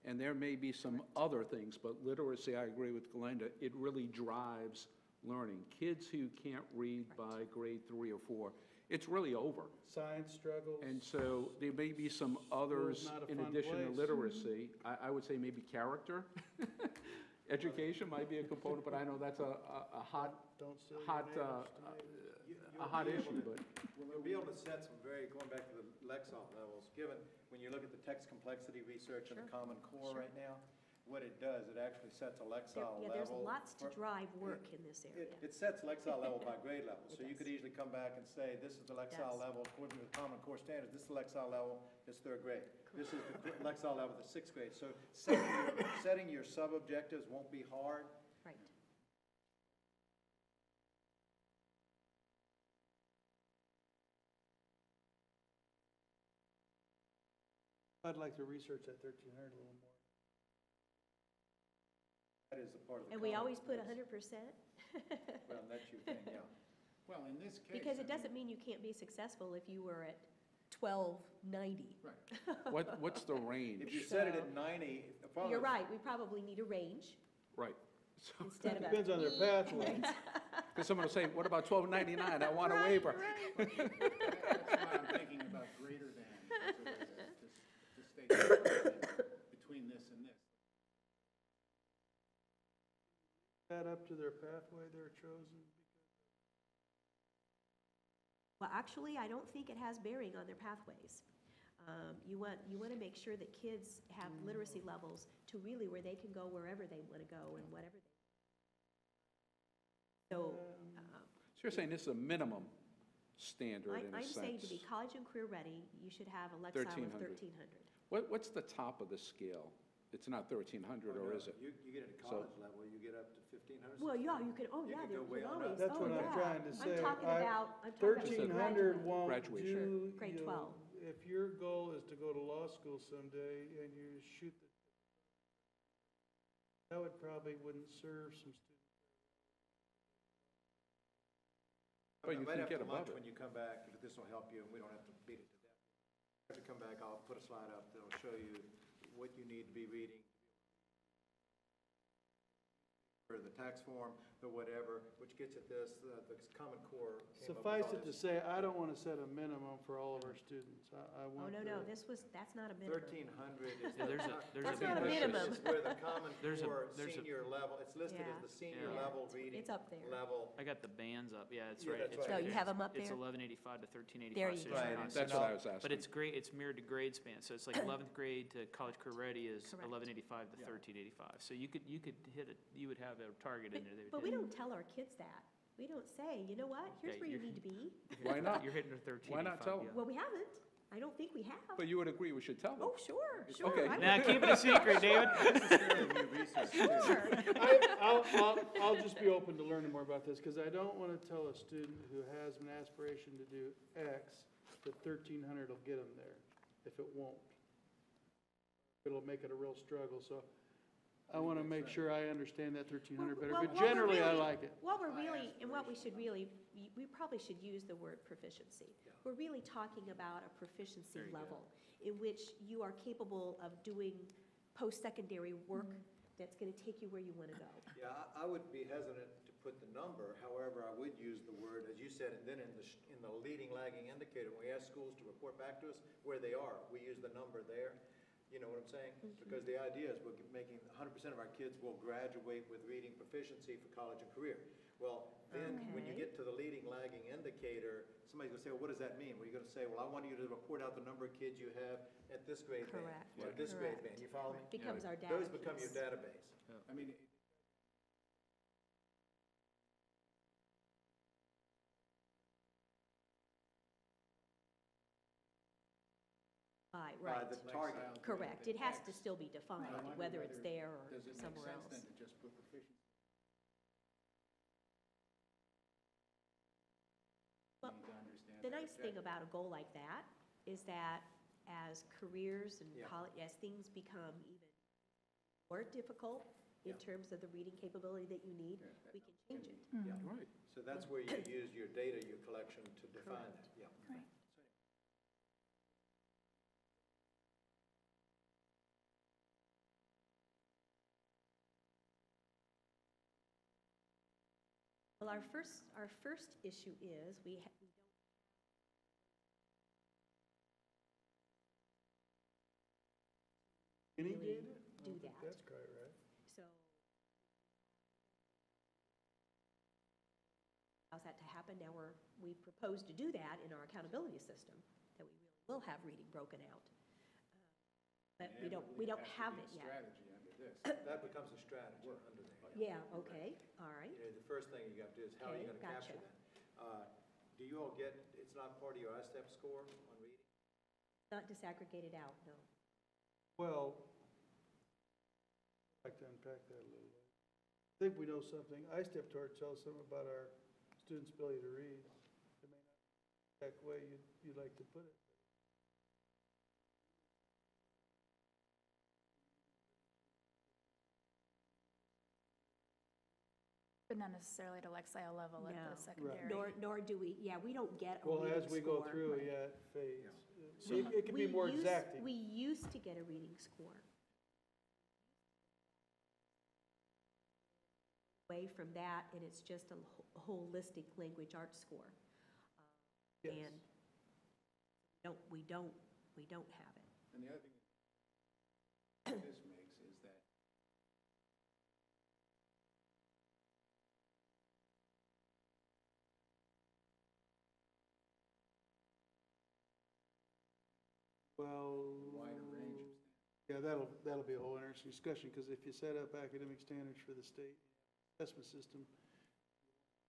And there may be some other things, but literacy, I agree with Glenda, it really drives learning. Kids who can't read by grade 3 or 4, it's really over. Science struggles. And so there may be some others not a in fun addition to place. literacy. I would say maybe character. Education might be a component, but I know that's a hot, Don't steal your hot, neighbor's tomatoes. a hot issue, but. We'll be able to set some going back to the Lexile levels, given, when you look at the text complexity research and the Common Core right now, what it does, it actually sets a Lexile level. Yeah, there's lots to for- drive work in this area. It sets Lexile level by grade level, so It you could does. easily come back and say, this is the Lexile does. level according to the Common Core standards, this is the Lexile level, it's 3rd grade. This is the Lexile level, the 6th grade. So setting your sub-objectives won't be hard. Right. I'd like to research that 1,300 a little more. That is a part of the. And we Common always put Core. 100%? Well, that's your thing, yeah. Well, in this case. Because I it doesn't mean you can't be successful if you were at 1290. Right. What's the range? If you set it at 90. the problem You're is- right, we probably need a range Right. So, instead of a. Depends on their pathway. because someone will say, what about 1299? I want a waiver. That's why I'm thinking about greater than, to state between this and this. That up to their pathway they're chosen. Well, actually, I don't think it has bearing on their pathways. You want to make sure that kids have literacy levels to really where they can go wherever they want to go and whatever they. So, So you're saying this is a minimum standard in a I'm sense? saying to be college and career ready, you should have a Lexile of 1300. 1300. What's the top of the scale? It's not 1,300, or is it? You get at So- college level, you get up to 1,500. Well, yeah, you can, You yeah, could there go way can on always, up. That's what I'm yeah. trying to say. I'm talking about 1,300 won't Graduation. do, Grade you know, 12. if your goal is to go to law school someday and you shoot the, that would probably wouldn't serve some students. But you Right can after get above lunch, it. when you come back, this will help you, and we don't have to beat it to death. After you come back, I'll put a slide up that'll show you what you need to be reading. Or the tax form, the whatever, which gets at this, the Common Core came up with Suffice all it to this. say, I don't want to set a minimum for all of our students. I Oh, want. no, the- that's not a minimum. 1,300 is. Yeah, there's a That's big not a push. minimum. Is where the Common There's a- Core there's a- senior level, it's listed Yeah. as the senior Yeah. level reading. It's up there. Level. I got the bands up, yeah, it's Yeah, right. that's it's right. Oh, you have 'em up It's there? 1185 to 1385. There you so go. it's Right, not- and That's so what I now- was asking. But it's great, it's mirrored to grade span, so it's like 11th grade to college career ready is Correct. 1185 to 1385. So you could hit it, you would have a target in there. they would But we hit. don't tell our kids that. We don't say, you know what, here's Yeah, where you you're- need to be. Why not? You're hitting a 1385. Why not tell 'em? yeah. Well, we haven't. I don't think we have. But you would agree we should tell them? Oh, sure, sure. Okay. I Now, would. keep it a secret, David. Sure. I'll just be open to learning more about this, because I don't want to tell a student who has an aspiration to do X that 1,300 will get them there, if it won't. It'll make it a real struggle, so I want to make sure I understand that 1,300 better, Well, but what we're generally, I really- like it. What we're really, and what we should really, we probably should use the word proficiency. We're really talking about a proficiency There you go. level in which you are capable of doing post-secondary work that's going to take you where you want to go. Yeah, I would be hesitant to put the number, however, I would use the word, as you said, and then in the leading lagging indicator, when we ask schools to report back to us where they are, we use the number there. You know what I'm saying? Because the idea is we're making 100% of our kids will graduate with reading proficiency for college and career. Well, then when you Okay. get to the leading lagging indicator, somebody's gonna say, well, what does that mean? Well, you're gonna say, well, I want you to report out the number of kids you have at this grade band, Correct. or this grade Correct. band. You follow me? Becomes our data Those become your piece. database. I mean, Right, By the like target. style, correct. the It has to X. still be I defined, wonder whether it's there or Does it make somewhere sense then else. to just put proficiency? Well, Need to understand The their nice thing objective. about a goal like that is that as careers and Yeah. as things become even more difficult in Yeah. terms of the reading capability that you need, Yeah. we can change it. Yeah. Right. So that's where you use your data, your collection to define that, yeah. Right. Well, our first issue is we don't Any really data? I do don't think that. That's quite right. So allows that to happen. Now we propose to do that in our accountability system, that we really will have reading broken out. But we don't have it yet. Strategy under this. That becomes a strategy under there. Yeah, okay, all right. You know, the first thing you got to do is how are you Okay, going to capture gotcha. that? Do you all get, it's not part of your ISTEP score on reading? Not disaggregated out, no. Well, I'd like to unpack that a little bit. I think we know something. ISTEP chart tells something about our students' ability to read. It may not be the exact way you'd like to put it. But not necessarily at a Lexile level at No. the secondary. Nor do we, yeah, we don't get a Well, reading as we go score. through, Right. yeah, it fades. We- It can be we more used- exacting. We used to get a reading score. Away from that, and it's just a holistic language arts score. Yes. And we don't have it. And the other thing this makes is that Well, wider range of standards. yeah, that'll be a whole interesting discussion, because if you set up academic standards for the state assessment system,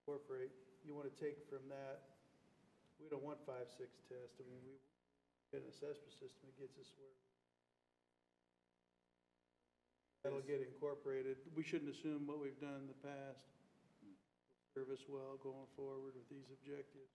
incorporate, you want to take from that, we don't want 5, 6 tests. I mean, we get an assessment system that gets us where that'll get incorporated. We shouldn't assume what we've done in the past will serve us well going forward with these objectives.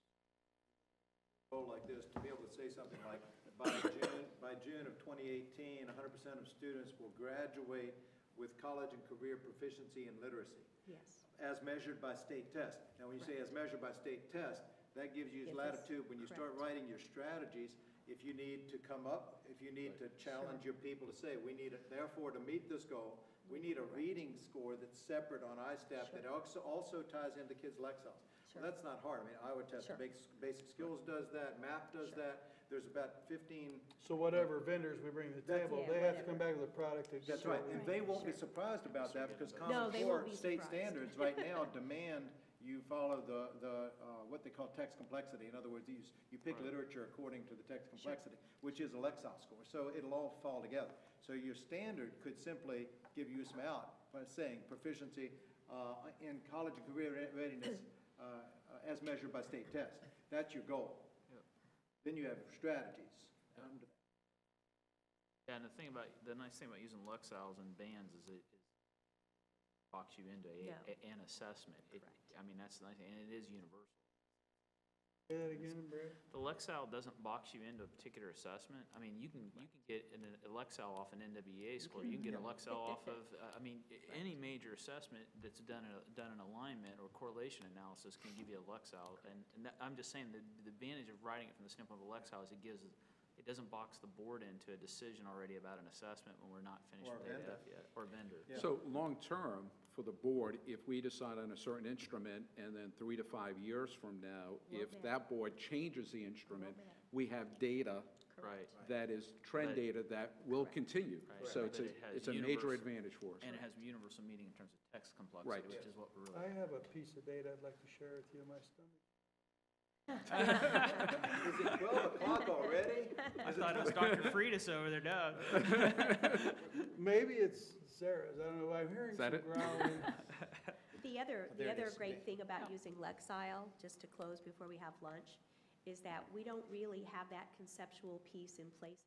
Goal like this, to be able to say something like, by June of 2018, 100% of students will graduate with college and career proficiency in literacy, Yes. as measured by state test. Now, when you say as measured by state test, that gives you Gives us- latitude when you start correct. writing your strategies, if you need to come up, if you need to challenge your people to say, we need, therefore, to meet this goal, we need a reading score that's separate on ISTEP that also ties into kids' Lexels. Sure. Well, that's not hard. I mean, Iowa Test Sure. Basic Skills does that, MAP does Sure. that. There's about 15. So whatever vendors we bring to the table, Yeah, they have to whatever. come back with a product that. That's right, and they won't be surprised about that because No, Common they won't Core be state surprised. standards right now demand you follow what they call text complexity. In other words, you pick literature according to the text complexity, which is a Lexile score. So it'll all fall together. So your standard could simply give you some out by saying proficiency in college and career readiness as measured by state test. That's your goal. Then you have strategies under that. Yeah, and the nice thing about using Lexiles and bands is it box you into No. an assessment. Correct. I mean, that's the nice thing, and it is universal. Say that again, Brad? The Lexile doesn't box you into a particular assessment. I mean, you can get a Lexile off an NWEA score, you can get a Lexile off of, any major assessment that's done in alignment or correlation analysis can give you a Lexile. And I'm just saying, the advantage of writing it from the standpoint of a Lexile is it gives it doesn't box the board into a decision already about an assessment when we're not finished Or a with vendor. AF yet, or vendor. So long-term, for the board, if we decide on a certain instrument, and then 3 to 5 years from now, if that board changes the instrument, we have data Right. that is trend But- data that will continue. Right. So But it has it's a major universal- advantage for us. And it has universal meaning in terms of text complexity, Right. which is what we're I really. have a piece of data I'd like to share with you, my stomach. Is it 12 o'clock already? I thought it was Dr. Freitas over there, Doug. Maybe it's Sarah's, I don't know, I'm hearing Is some that it? growling. The other, there it is. great thing about using Lexile, just to close before we have lunch, is that we don't really have that conceptual piece in place.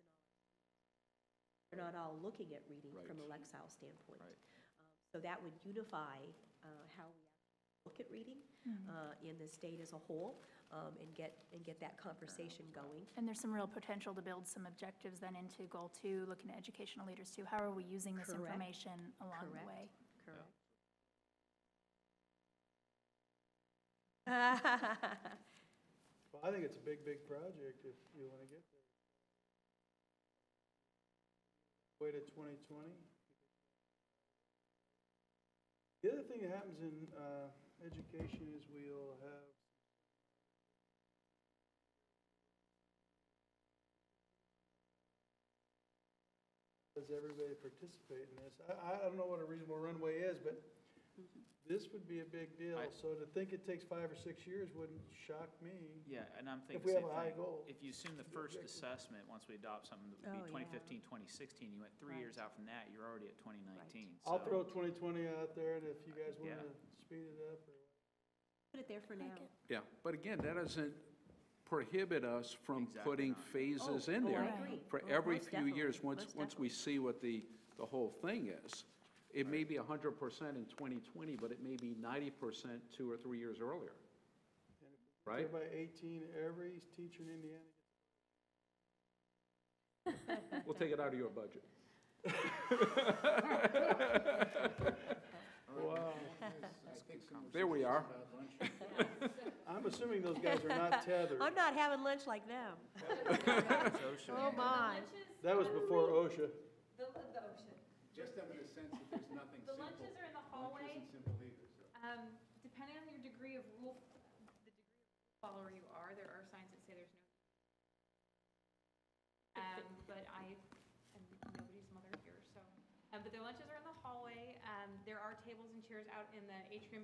We're not all looking at reading from a Lexile standpoint. Right. So that would unify how we actually look at reading in the state as a whole, and get that conversation going. And there's some real potential to build some objectives then into goal 2, looking at educational leaders too. How are we using this Correct. information along the Correct. way? Correct. Well, I think it's a big, big project if you want to get there. Wait at 2020. The other thing that happens in education is we'll have does everybody participate in this? I don't know what a reasonable runway is, but this would be a big deal. So to think it takes 5 or 6 years wouldn't shock me. Yeah, and I'm If thinking we the have same a high thing. goal. If you assume the first assessment, once we adopt something that would Oh, be yeah. 2015, 2016, you went 3 years out from that, you're already at 2019. I'll So- throw 2020 out there, and if you guys want Yeah. to speed it up or. Put it there for now. Yeah, but again, that doesn't prohibit us from Exactly putting not. phases Oh, in oh, there. I agree. For Oh, every most few definitely, years, most once we see what the whole thing is. It may be 100% in 2020, but it may be 90% 2 or 3 years earlier. Right? By 18, every teacher in Indiana We'll take it out of your budget. Wow. There we are. I'm assuming those guys are not tethered. I'm not having lunch like them. Oh, my. That was before OSHA. The ocean. Just under the sense that there's nothing The simple. lunches are in the Lunch hallway. isn't simple either, so. Depending on your degree of rule, the degree of rule follower you are, there are signs that say there's no. But I am nobody's mother here, so, but the lunches are in the hallway. There are tables and chairs out in the atrium